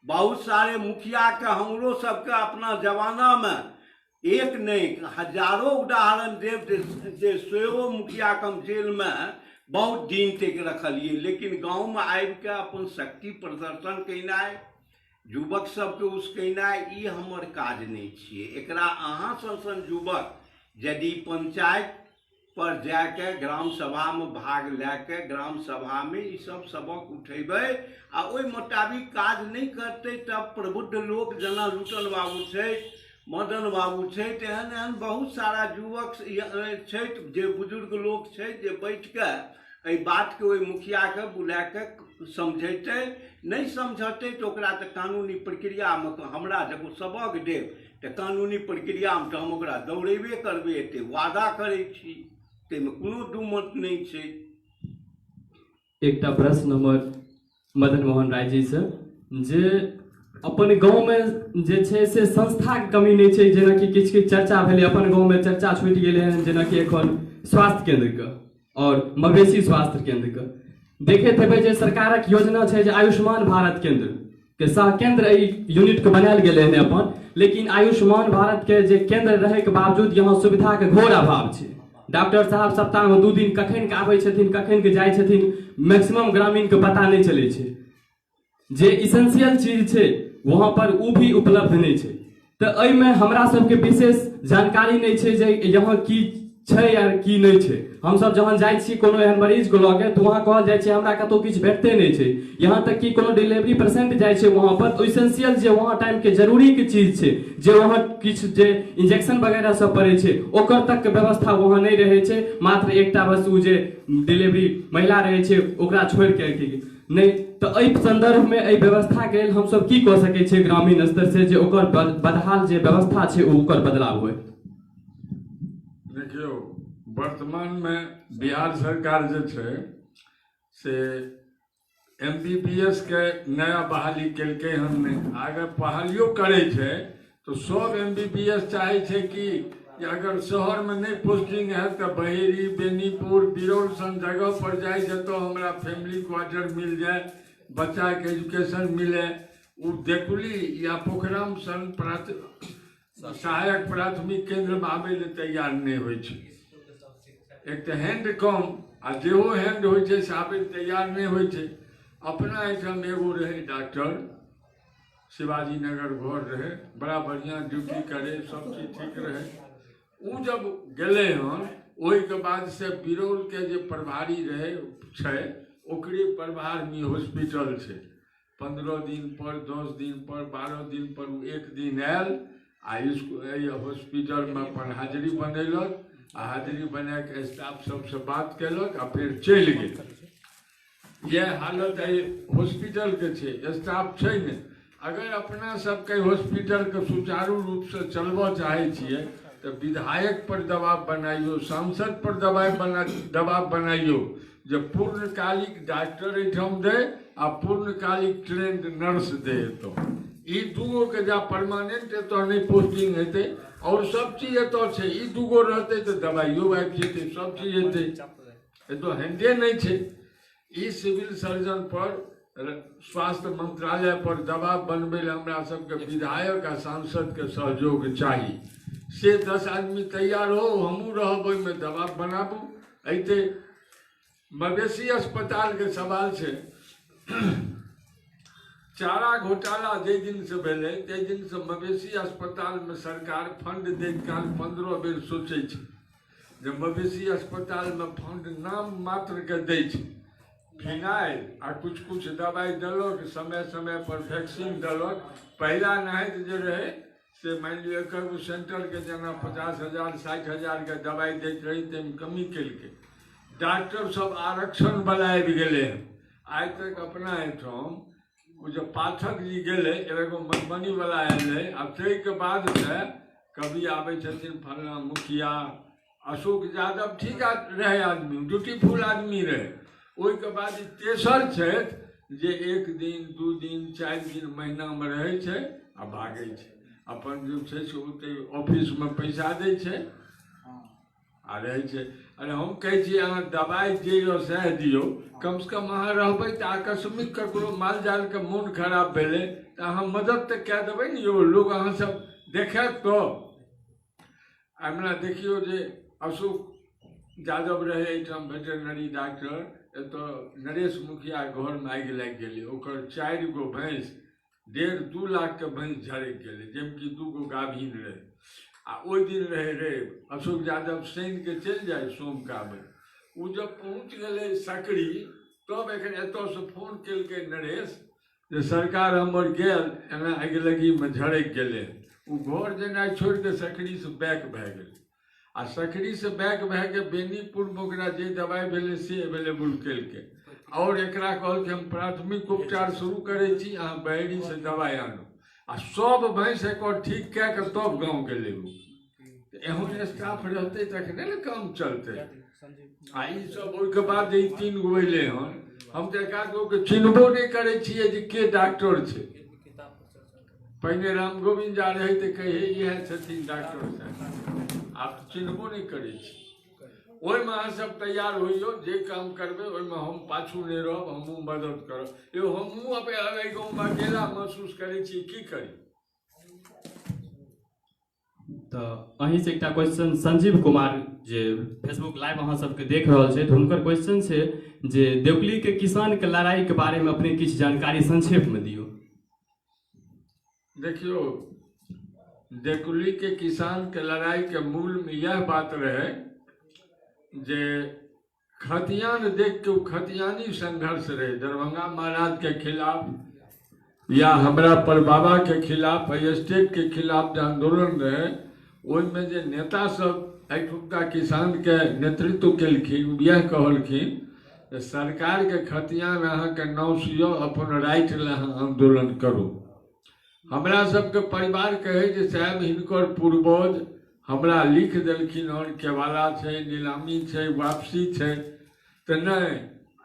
बहुत सारे मुखिया के हमरो सबके अपना जमाना में एक नहीं हजारों उदाहरण देव जे सोयो मुखिया कम जेल में बहुत दिन तक रखलिए, लेकिन गाँव में आबि के अपन शक्ति प्रदर्शन केनाइ, युवक सबके उसकेनाइ, ई हमर काज नहीं छियै। एकरा अहाँ सन युवक यदि पंचायत पर जाके ग्राम सभा में भाग लेके ग्राम सभा में ई सब सबक उठेबै आ ओहि मुताबिक काज नहीं करते तब प्रबुद्ध लोग जना लुटन बाबू छै मदन बाबू छथि, एहन एहन बहुत सारा युवक छथि जे बुजुर्ग लोक छथि जे बैठ कऽ एहि बातके ओहि मुखियाके बुला कऽ समझेतै। नहीं समझतै तो ओकरा तऽ कानूनी प्रक्रियामे हमरा जब सबक देब तऽ कानूनी प्रक्रियामे तऽ हम ओकरा दौड़ेबे करबै, एते वादा करै छी, ताहिमे कोनो दू मत नहीं छै।
एकटा प्रश्न हमर मदन मोहन राय जी से, जे अपन गाँवमे जे छै से संस्थाके कमी नहीं छै, जेनाकि किछु किछु चर्चा भेलै, अपन गाँवमे चर्चा छूटि गेलै हन, जेनाकि एखन स्वास्थ्य केंद्रके और मवेशी स्वास्थ्य केंद्रके देखैत हेबै जे सरकारक योजना छै जे आयुष्मान भारत केंद्र के सह केंद्र एहि यूनिट के बनायल गेलै हन अपन, लेकिन आयुष्मान भारत के जे केंद्र रहै के बावजूद यहाँ सुविधा के घोर अभाव छै। डॉक्टर साहब सप्ताह में 2 दिन कखन के आबै छथिन, कखन के जाइ छथिन, मैक्सिमम ग्रामीण के पता नहीं चलै छै। जे इसेंशियल चीज छै वहाँ पर उ भी उपलब्ध नहीं छै। तो एहिमे हमरा सबके विशेष जानकारी नहीं छै जे यहाँ की छै या की नहीं छै। हम सब जहन जाइ छी कोनो एहन मरीज को लगे तो वहाँ कहल जाइ छै हमरा कतौ किछु भेटते नहीं छै। यहाँ तक कि कोनो डिलीवरी पेशेंट जाइ छै वहाँ पर तो इसेंशियल जे वहाँ टाइम के जरूरी के चीज छै, जे वहाँ किछु जे इंजेक्शन वगैरह सब पड़ै छै ओकर तक के व्यवस्था वहाँ नहीं रहै छै। मात्र एकटा बस उ जे डिलीवरी महिला रहै छै ओकरा छोड़ के नहीं। तो एहि संदर्भ में एहि व्यवस्था के हम सब की कह सकै छियै ग्रामीण स्तर से जे ओकर बदहाल जे व्यवस्था छै ओकर बदलाव होय।
देखियो वर्तमान में बिहार सरकार जो है से MBBS के नया बहाली केलकै हमने, अगर बहालियो करे छे तो सब MBBS चाहे छे कि अगर शहर में नहीं पोस्टिंग है तो बहेरी, बेनीपुर, बिरौल सन जगह पर जाए जतो हमरा फैमिली क्वार्टर मिल जाए, बच्चा के एजुकेशन मिले। वो देकुली या पोखराम सन सहायक प्राथमिक केंद्र में आबे ले तैयार नहीं होय छे। एक तो हैंड कम आ जेहो हैंड होय छे से आबे तैयार नहीं होय छे। अपना एठाम एगो रहे डॉक्टर, शिवाजी नगर घर रहे, बड़ा बढ़िया ड्यूटी करे, सब चीज ठीक रहे। उ जब गेले हन ओहि के बाद से बिरौल के जे प्रभारी रहे छे ओकरे प्रभार में हॉस्पिटल छे। 15 दिन पर, 10 दिन पर, 12 दिन पर एक दिन आयल आ हॉस्पिटल में अपन हाजिरी बनेलक, आ हाजिरी बना के स्टाफ सबसे बात केलक आ फिर चल गए। यह हालत है हॉस्पिटल के छे, स्टाफ छे ने। अगर अपना सबके हॉस्पिटल के सुचारू रूप से चलबा चाहे छिए तो विधायक पर दबाव बनाइयो, सांसद पर दबाव बनाइयो जो पूर्णकालिक डॉक्टर एठाम दे आ पूर्णकालिक ट्रेंड नर्स दे। तो ई दूगो के जा परमानेंट तो नहीं पोस्टिंग हेते और सब चीज एतो छे। ई दूगो रहते तो दवाइयो आबि जेते, सब चीज हेते। तो हैंडे नहीं छे। ई सिविल सर्जन पर, स्वास्थ्य मंत्रालय पर दबाव बनबे हमरा सबके विधायक आ सांसद के सहयोग चाहिए। से 10 आदमी तैयार हो, हमू रहब में दबाव बनाबू। ऐते मवेशी अस्पताल के सवाल छे। चारा घोटाला जे दिन से भेले ते दिन से मवेशी अस्पताल में सरकार फंड दे काल 15 बेर सोचे छे जे मवेशी अस्पताल में फंड नाम मात्र के दे छे। फिनाइल आ कुछ कुछ दवाई दलक, समय समय पर वैक्सीन दलक। पहला नाहत जे रहे से मान लियो एक सेंटर के जना 50,000 60,000 के दवाई देते रही तेम कमी केलके। डॉक्टर सब आरक्षण वाला आबि गेले। आज तक अपना एठाम जो पाठक जी गेले एगो मधुबनी वाला एले, अब ते के बाद से कभी आवे छथिन फलना मुखिया अशोक यादव, ठीक रहे आदमी, ड्यूटीफुल आदमी रहे। ओहि के बाद तेसर छे जे 1 दिन 2 दिन 4 दिन महीना में रहे छे आ भागे छे। अपन जो छे से ओते ऑफिस में पैसा दे छे आ रहे छे। अरे हम कहे छी अहाँ दवाई दियो सह दियो, कम से कम अहाँ रहबै तो आकस्मिक ककरो माल जाल के मोन खराब भेले तो अहाँ मदद तो कह देबै ने। यो लोग अहाँ सब देखे तो हमरा देखियो जे अशोक यादव रहे एठाम वेटरनरी डॉक्टर, तो नरेश मुखिया घर में आगि लग गए। ओकर 4 गो भैंस 1.5-2 लाख के भैंस झड़क गए, जबकि 2 गो गाभीन रहे। आ ओहि दिन रहे रेव। अशोक यादव शनि के चल जाए, सोम का आबे। वो जब पहुँच गए सकरी तब एखन एतो से फोन केलकै नरेश जे सरकार हमर गेल एना आगि लगी में झड़क गए। ओ घर जेनाइ छोड़ि कऽ सकरी से बैक भए गेल आ सकरी से बैक भए के बेनीपुर में ओकरा जे दवाई भेलै से अवेलेबल केलकै और एकरा कहल कि हम प्राथमिक उपचार शुरू करै छी, अहाँ बहेड़ी से दवाई आनू आ सब भैंस एकर ठीक कए कऽ तब गाँव के लेबू। एहन स्टाफ रहतै तखने ने काम चलतै। आ ई सब ओहिके बाद जे 3 गो अयलै हन, हम तऽ एकाध गोके चिन्हबो नहि करै छियै जे के डॉक्टर छै। पहिने राम गोविंद जा रहे तऽ कहे इएह छथिन डॉक्टर साहब, आब चिन्हबो नहि करै छी। ओहिमे अहाँ सब तैयार होइयो, जे काम करबै ओहिमे हम पाछू नहि रहब, हमहूँ मदद करब। यौ हमहूँ एहि गाँवमे अकेला महसूस करै छी, की करी।
तऽ अहीं से एकटा क्वेश्चन संजीव कुमार जे फेसबुक लाइव अहाँ सबके देख रहल छै, तऽ हुनकर क्वेश्चन छै जे देवकुली के किसान के लड़ाई के बारे में अपने किछु जानकारी संक्षेप में दियौ।
देखियो, देवकुली के किसान के लड़ाई के मूल में यह बात रहे जे खतियान देख के खतियानी संघर्ष रहे। दरभंगा महाराज के खिलाफ या हमरा परबाबा के खिलाफ, स्टेट के खिलाफ जो आंदोलन रहे, ओहिमे जे नेता सब एहिठुमका किसान के नेतृत्व केलखिन, यह कहलखिन सरकार के खतियान अहाँके नाम सियो, अपन राइट ले अहाँ आंदोलन करू। हमरा सबके परिवार कहे जे साहब हिनकर पूर्वज हमरा लिख देलखिन हन, केवाला छै, नीलामी छै, वापसी छै, तऽ नहीं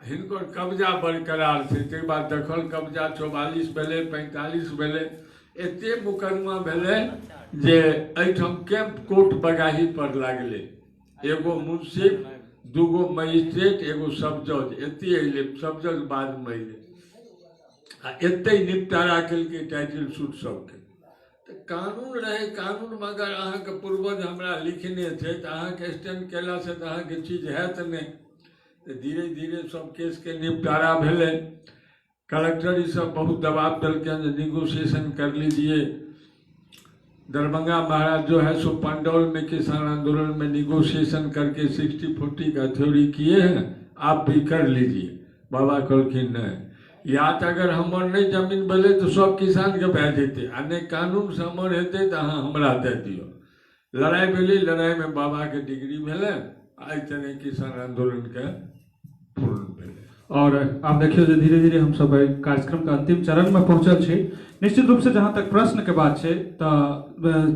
हिनकर कब्जा बरकरार छै। तकर बाद देखल कब्जा 44 भेलै, 45 भेलै, एते मुकदमा भेलै जे एहिठाम कैंप कोर्ट बगाही पर लागलै। एगो मुंसिफ, 2 गो मजिस्ट्रेट, एगो सब जज, एते अयलै, सब जज बादमे अयलै आ एते निपटारा केलकै टाइटल सूट सबके। तऽ कानून रहे, कानून में अगर अहाँके पूर्वज हमरा लिखने छै तऽ अहाँके स्टैंड केला से तऽ अहाँके चीज हैत नहीं। तो धीरे धीरे सब केस के निपटारा भेलै। कलेक्टर ये सब बहुत दबाव देलकै जे निगोशिएशन कर लीजिए। दरभंगा महाराज जो है सो पंडौल में किसान आंदोलन में निगोशिएशन करके 60-40 का थ्योरी किए हैं, आप भी कर लीजिए। बाबा कहलखिन नहीं, या तो अगर हमर नहीं जमीन भेलै तो सब किसान के भए जेतै, आ नहीं कानून से हमर हेतै तो अहाँ हमरा दे दियो। लड़ाई भेलै, लड़ाई में बाबा के डिग्री भेलै, आई तने किसान आंदोलन के पूर्ण भेलै।
और आप देखियो जे धीरे धीरे हम सब कार्यक्रम के अंतिम चरण में पहुंचल छी। निश्चित रूप से जहाँ तक प्रश्न के बात है तो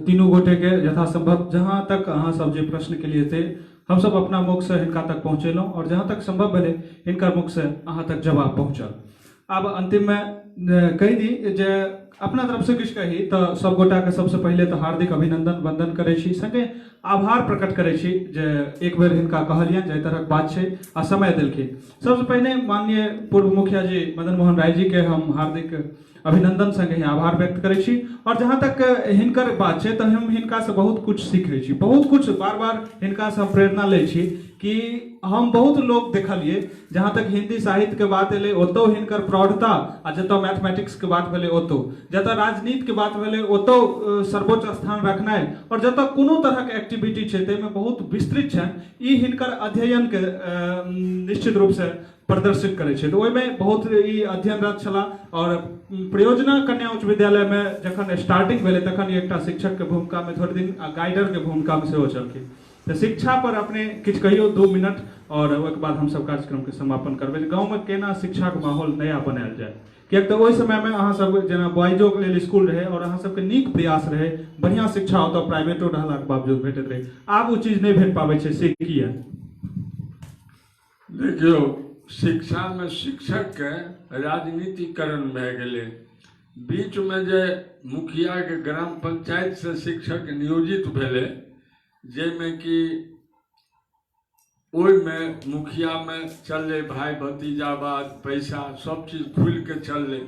तीनों गोटे के यथासंभव जहाँ तक अहाँ सब जे प्रश्न के लिए थे हम सब अपना मुख से हिनका तक पहुँचेलहुँ और जहाँ तक संभव भेले हिनकर मुख से अहाँ तक जवाब पहुँचल। अब अंतिम में कही दी जे अपना तरफ से किछु कही तो सब गोटा के सबसे पहले तो हार्दिक अभिनंदन वंदन करे छी, संगे आभार प्रकट करे छी जे एक बेर हिनका कहलियन जे तरह बात छै आ समय देलखिन। सबसे पहले माननीय पूर्व मुखिया जी मदन मोहन राय जी के हम हार्दिक अभिनंदन संगे आभार व्यक्त करे छी। और जहाँ तक हिनकर बात है तो हम हिनका से बहुत कुछ सीख रहे छी, बहुत कुछ बार बार हिनका से हम प्रेरणा ले छी कि हम बहुत लोग देखलिए जहाँ तक हिंदी साहित्य के बात एले ओतो हिनकर प्रौढ़ता, आ जतौ मैथमेटिक्स के बात भेले ओतो, जतौ राजनीति के बात भेले ओतो सर्वोच्च स्थान रखनाइ, और जतौ कोनो तरह के एक्टिविटी छै तै में बहुत विस्तृत छै, ई हिनकर अध्ययन के निश्चित रूप से प्रदर्शित करे छै। तो ओहि में बहुत ई अध्ययनरत छला और प्रयोजना कन्या उच्च विद्यालय में जखन स्टार्टिंग भेले तखन एकटा शिक्षक के भूमिका में थोड़े दिन गाइडर के भूमिका में सेहो छलखिन। तो शिक्षा पर अपने किछु कहियो 2 मिनट और ओहिके बाद हम सब कार्यक्रम के समापन करबै। गाँव में केना शिक्षा के माहौल नया बनायल जाए, कियाक तऽ ओहि समय में अहाँ सब जेना बॉयजो के लेल स्कूल रहे और अहाँ सबके नीक प्रयास रहे, बढ़िया शिक्षा होता प्राइवेटो रहलाक बावजूद भेटैत रहे, आब ओ चीज नहीं भेट पाबै छै, से किया?
देखियो, शिक्षा में शिक्षक के राजनीतिकरण भए गेलै। बीच में जे मुखिया के ग्राम पंचायत से शिक्षक नियोजित भेलै, जाहिमे कि ओहिमे मुखिया में चललै भाई भतीजावाद, पैसा सब चीज खुल के चललै।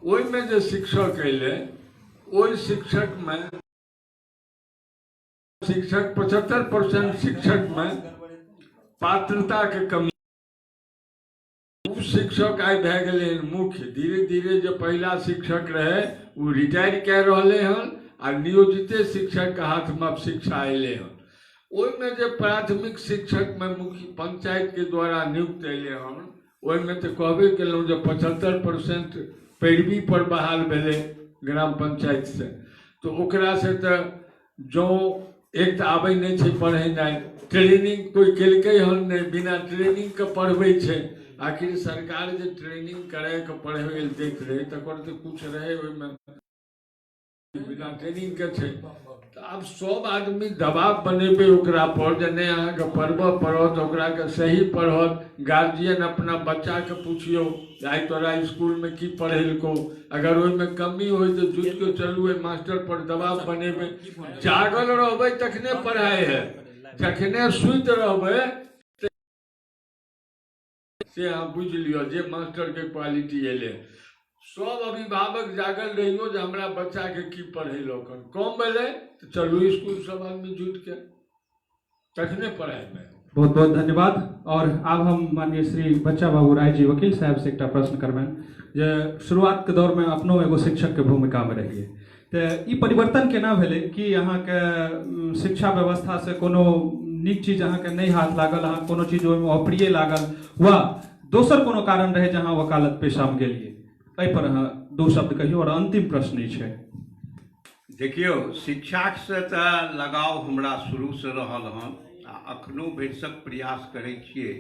ओहिमे जे शिक्षक अयलै, ओहि शिक्षक में 75% शिक्षक में पात्रता के कमी। शिक्षक आई भए गेलै मुख्य। धीरे धीरे जो पहला शिक्षक रहे वो रिटायर कए रहले हन आ नियोजिते शिक्षक के हाथ में शिक्षा अयलै हन। ओहिमे जे प्राथमिक शिक्षक में मुख्य पंचायत के द्वारा नियुक्त अयलै हन, ओहिमे तो कहबे केलहुँ जे 75% पैरवी पर बहाल भेलै ग्राम पंचायत से। तो ओकरा से तो जो एक तो आबै नहीं छै पढ़ेनाइ, ट्रेनिंग कोई केलकै हन नहीं, बिना ट्रेनिंग के पढ़बै छै। आखिर सरकार जे ट्रेनिंग करे के पढ़े लेल देख रहे तकर तो कुछ रहे ओहिमे, बिना ट्रेनिंग के छै। तो आब सब आदमी दबाव बनेबे ओकरा पर जे नहीं अहाँ के पढ़बऽ पड़त, ओकरा के सही पढ़त। गार्जियन अपना बच्चा के पूछियो आई तोरा स्कूल में की पढ़ेलको, अगर ओहिमे कमी हो तो जुट के चलू, मास्टर पर दबाव बनेबे। जागल रहबै तखने पढ़ाई है, जखने सुति रहबै से अहाँ बुझ लियो जे मास्टर के क्वालिटी एले। सब अभिभावक जागल रहियो जे हमरा बच्चा के की पढ़ेलक, कम भेलै तो चलू स्कूल सब आदमी जुट के, तखने पढ़ाई में।
बहुत बहुत धन्यवाद। और अब हम माननीय श्री बच्चा बाबू राय जी वकील साहब से एक प्रश्न करबें जे शुरुआत के दौर में अपनो एगो शिक्षक के भूमिका में रहिए, तो ई परिवर्तन केना भेलै कि अहाँ के शिक्षा व्यवस्था से कोनो नीक चीज अहाँ के नहीं हाथ लागल, अहाँ कोनो चीज ओहिमे अप्रिय लागल, वा दोसर कोनो कारण रहे जहाँ वकालत पेशा में गेलिए, एहि पर अहाँ दो शब्द कहियो। और अंतिम प्रश्न ई छै,
देखियो शिक्षा से तो लगाव हमरा शुरू से रहल हन, आ अखनो भरिसक प्रयास करै छियै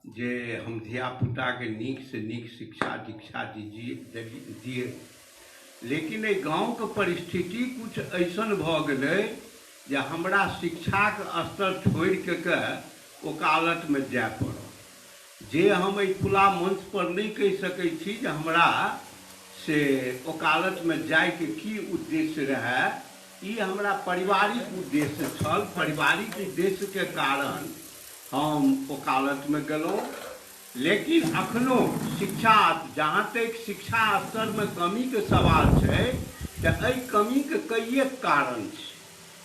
जे हम धियापुता के नीक से नीक शिक्षा दीक्षा दिए। लेकिन एहि गाँव के परिस्थिति कुछ ऐसन भऽ गेलै जे हमरा शिक्षा के स्तर छोड़ि के वकालत में जाय पड़ल, जे हम एहि खुला मंच पर नहीं कहि सकै छी जे हमरा से वकालत में जाय के की उद्देश्य रहे। ई हमरा पारिवारिक उद्देश्य छल, पारिवारिक उद्देश्य के कारण हम वकालत में गेलहुँ। लेकिन अखनो शिक्षा, जहाँ तक शिक्षा स्तर में कमी के सवाल छै, तो एहि कमी के कई कारण छै।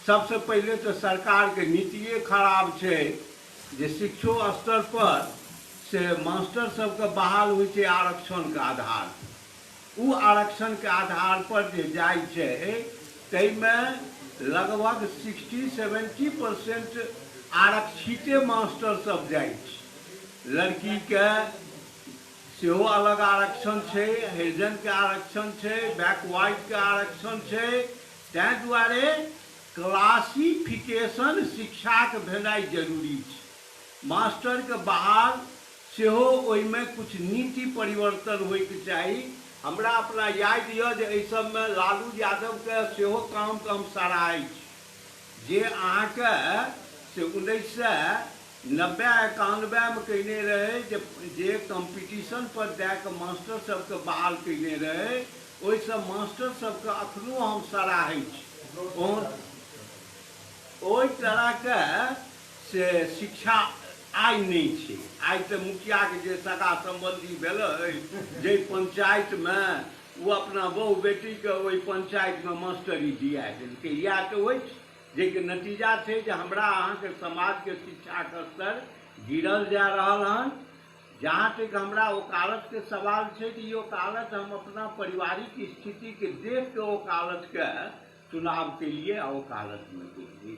सबसे पहले तो सरकार के नीतिये खराब छै जे शिक्षो स्तर पर से मास्टर सबके बहाल होइ छै आरक्षण के आधार, उ आरक्षण के आधार पर जे जाइ छै ताहिमे लगभग 60-70% आरक्षिते मास्टर सब जाइ छै। लड़की के सेहो अलग आरक्षण छै, हरिजन के आरक्षण छै, बैकवर्ड के आरक्षण छै। ताहि दुआरे क्लासिफिकेशन शिक्षा के भेनाइ जरूरी छै। मास्टर के बहाल सेहो ओहिमे कुछ नीति परिवर्तन होइके चाही। हमरा अपना याद यऽ जे एहि सबमे लालू यादव के सेहो काम के हम सराहै छी, जे अहाँके से 1990-91 में कयने रहे जे कंपटीशन पर दए के मास्टर सबके बहाल कयने रहे, ओहि सब मास्टर सबके अखनो हम सराहै छी। ओहि तरह के से शिक्षा आइ नहीं छै। आइ तो मुखिया के जे सगा संबंधी भेलै, जे पंचायत में वो अपना बहु बेटी के ओहि पंचायत में मास्टरी दिया देलकै, इएह तो होइ छै, जेके नतीजा छै जे हमरा अहाँ के समाज के शिक्षा के स्तर गिरल जा रहल हन। जहाँ तक हमरा वकालत के सवाल छै कि वकालत हम अपना पारिवारिक स्थिति के देख के वकालत के चुनाव के लिए वकालत में गेलिए।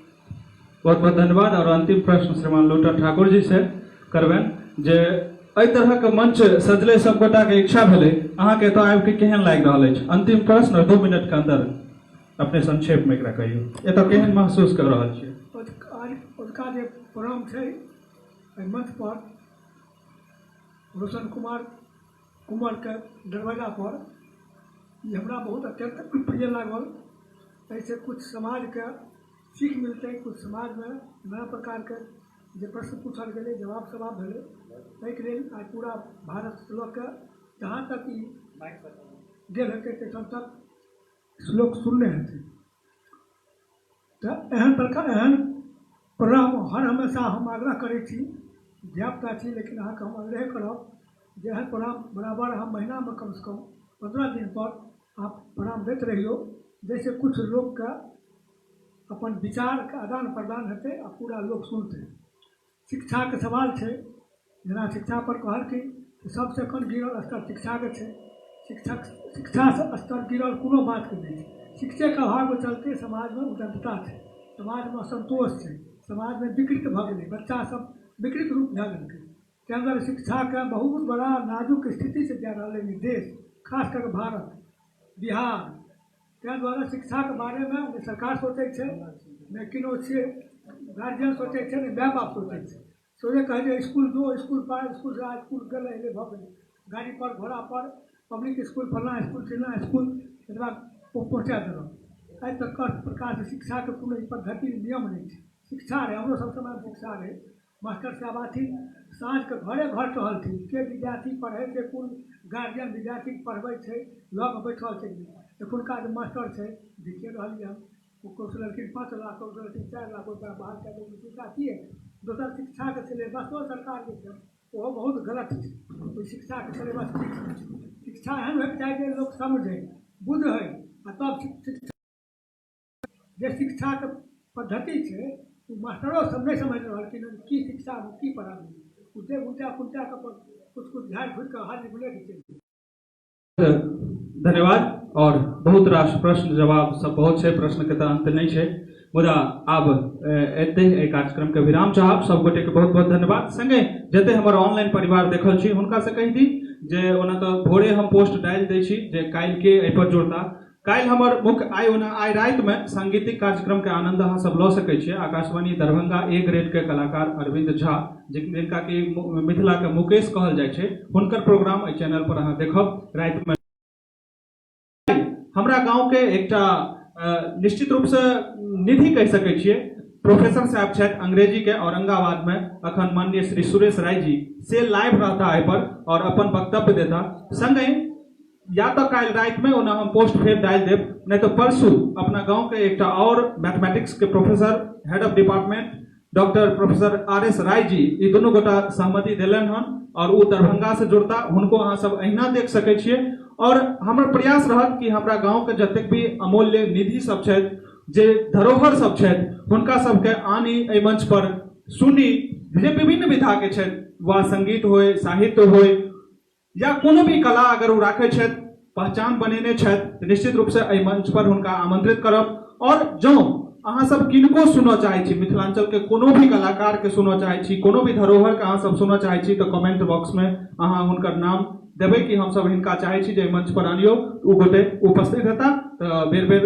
बहुत बहुत धन्यवाद। और अंतिम प्रश्न श्रीमान लोटन ठाकुर जी से करबेन जे एहि तरह के मंच सजले सब गोटा के इच्छा भेलै, अहाँ के तो आबि के केहन लागि रहल अछि? अंतिम प्रश्न और 2 मिनट के अंदर अपने संक्षेप में एकरा कहियो, एतऽ केहन महसूस कर रहल छियै?
उसका जे प्रोग्राम छै मंच पर रोशन कुमार के दरवाजा पर, ये हमरा बहुत अत्यंत प्रिय लागल। ऐसे कुछ समाज के सीख मिलते, कुछ समाज में नया प्रकार के जो प्रश्न पूछल गए जवाब सवाब भेलै, ताहिके लेल आज पूरा भारत लोक के जहाँ तक ई गेल हेतै तखन तक लोक सुनने हेतै। तो एहन प्रकार एहन प्रोग्राम हर हमेशा हम आग्रह करै छी, धियापुता छी लेकिन अहाँके हम आग्रह करब जे एहन प्रोग्राम बराबर अहाँ महीना में कम से कम 15 दिन पर आप प्रोग्राम दैत रहियो, जैसे कुछ लोग का अपन विचार के आदान प्रदान हेतै आ पूरा लोग सुनते। शिक्षा के सवाल छै, जेना शिक्षा पर कहलखिन कि सबसे कम गिरल स्तर शिक्षा के छै। शिक्षा से स्तर गिरल कोनो बात के नहीं छै। शिक्षे के अभाव के चलते समाज में उदंडता छै, समाज में असंतोष छै, समाज में विकृत भऽ गेलै, बच्चा सब विकृत रूप भऽ गेलकै। के अंदर शिक्षा के बहुत बड़ा नाजुक स्थिति से जा रहल है देश, खास करके भारत, बिहार, ताहि दुआरे शिक्षाके बारेमे ने सरकार सोचै छै, ने किनो छै गार्जियन सोचै छै, ने माय बाप सोचै छै। सोचे कहै छै स्कूल जो, स्कूल पर, स्कूल से स्कूल गेलै एलै भऽ गेलै, गाड़ी पर घोड़ा पर पब्लिक स्कूल फलना स्कूल चिल्ला स्कूल एतबा पहुँचा देलहुँ। एहि तक प्रकारसँ शिक्षाके कोनो पद्धति नियम नहि छै। शिक्षा रहै, हमरो सब समय शिक्षा रहै, मास्टर साहब आथिन साँझके घरे घर टहलथिन, के विद्यार्थी पढ़ै छै, कोन गार्जियन विद्यार्थी पढ़बै छै, लग बैठल छै। एखुनका जे मास्टर छै देखिए रहलियै हम, कोर्स लेलखिन 5 लाख, कोर्स लेलखिन 4 लाख रुपया बाहर कऽ देलखिन। शिक्षा की है? दोसर शिक्षाके सिलेबसो सरकार जे छै ओहो बहुत गलत छै। ओहि शिक्षाके सिलेबस ठीक छै। शिक्षा एहन होइके चाही जे लोक समझै बुझै आ तब शिक्षा। जे शिक्षाके पद्धति छै ओ मास्टरो सब नहीं समझ रहलखिन की शिक्षा की पढ़ाबी, उल्टे उल्टा पुल्टा के कुछ झाड़ फूट के हाथ निकले के छै।
धन्यवाद। और बहुत रास प्रश्न जवाब सब बहुत छै, प्रश्न के तऽ अंत नहीं छै, मुदा आब एते एहि कार्यक्रम के विराम चाहब। सब गोटे के बहुत बहुत धन्यवाद। संगे जते हमर ऑनलाइन परिवार देखल छी हुनका से कहि दी जे ओना तऽ भोरे हम पोस्ट डालि दै छी जे काल्हि के एहि पर जुड़ता। काल्हि हमर मुख्य आइ राति में सांगीतिक कार्यक्रम के आनंद अहाँ सब लऽ सकै छियै। आकाशवाणी दरभंगा ए ग्रेड के कलाकार अरविंद झा, जिनका कि मिथिला के मुकेश कहल जाइ छै, हुनकर प्रोग्राम एहि चैनल पर अहाँ देखब राति में। हमरा गांव के एकटा निश्चित रूप से निधि कह सकै छियै, प्रोफेसर साहब छथि अंग्रेजी के औरंगाबाद में, अखन माननीय श्री सुरेश राय जी से लाइव रहता एहि पर और अपन वक्तव्य देता। संगे या तो काल्हि राति में ओना हम पोस्ट फेर डाल देव, नहीं तो परसू अपना गांव के एक और मैथमेटिक्स के professor head of department doctor professor RS Rai ji, ये दोनों गोटा सहमति दिलन हन और वो दरभंगा से जुड़ता, हुनको अहाँ सब अहिना देख सकै छियै। और हमर प्रयास रहत कि हमरा गांव के जतेक भी अमूल्य निधि सब छथि, जे धरोहर सब छथि, हुनका सबके आनी एहि मंच पर सुनी, जे विभिन्न विधा के छथि, वा संगीत होय, साहित्य होय, या कोनो भी कला अगर वो राखे छथि, पहचान बनेने छथि, निश्चित रूप से एहि मंच पर हुनका आमंत्रित करब। और जो अहाँ सब किनको सुनऽ चाहै छी, मिथिलांचल के कोनो भी कलाकार के सुनऽ चाहै छी, कोनो भी धरोहर के अहाँ सब सुनऽ चाहै छी, तो कमेंट बॉक्स में अहाँ हुनकर नाम देबै कि हम सब हिनका चाहै छी जे मंच पर आनियो, ओ गोटे उपस्थित हेता। तो बेर बेर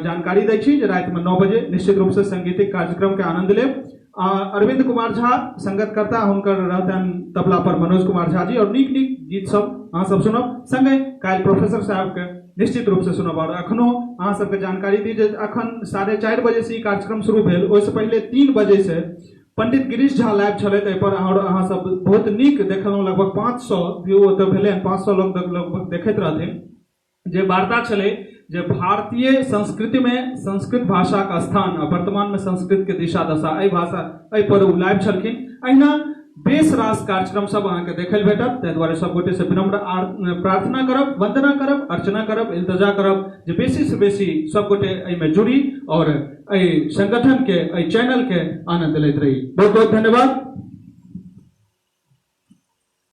जानकारी दै छी जे राति में 9 बजे निश्चित रूप से संगीतिक कार्यक्रम के आनंद लेब। अरविंद कुमार झा संगतकर्ता, हुनकर रहतनि तबला पर मनोज कुमार झा जी, और नीक नीक गीत सब अहाँ सब सुनब। संगे काल्हि प्रोफेसर साहब के निश्चित रूप से सुनब। और अखनो अहाँ सबके जानकारी दी जे अखन 4:30 बजे से ई कार्यक्रम शुरू भेल, ओहिसँ पहिले 3 बजे से पंडित गिरीश झा लाइव छलथि एहि पर, और अहाँ सब बहुत नीक देखलहुँ। लगभग 500 व्यू ओतऽ भेलै, 500 लोग लगभग देखैत रहथिन। जे वार्ता छलै जे भारतीय संस्कृति में संस्कृत भाषा का स्थान आ वर्तमान में संस्कृत के दिशा दशा, एहि भाषा एहि पर ओ लाइव छलखिन। अहिना बेस रास कार्यक्रम सब अहाँके देखल भेटत। ताहि दुआरे सब गोटे से विनम्र प्रार्थना करब, वंदना करब, अर्चना करब, इल्तजा करब जे बेसी से बेसी सब गोटे एहिमे जुड़ी और एहि संगठन के, एहि चैनल के आनंद लैत रही। बहुत बहुत धन्यवाद।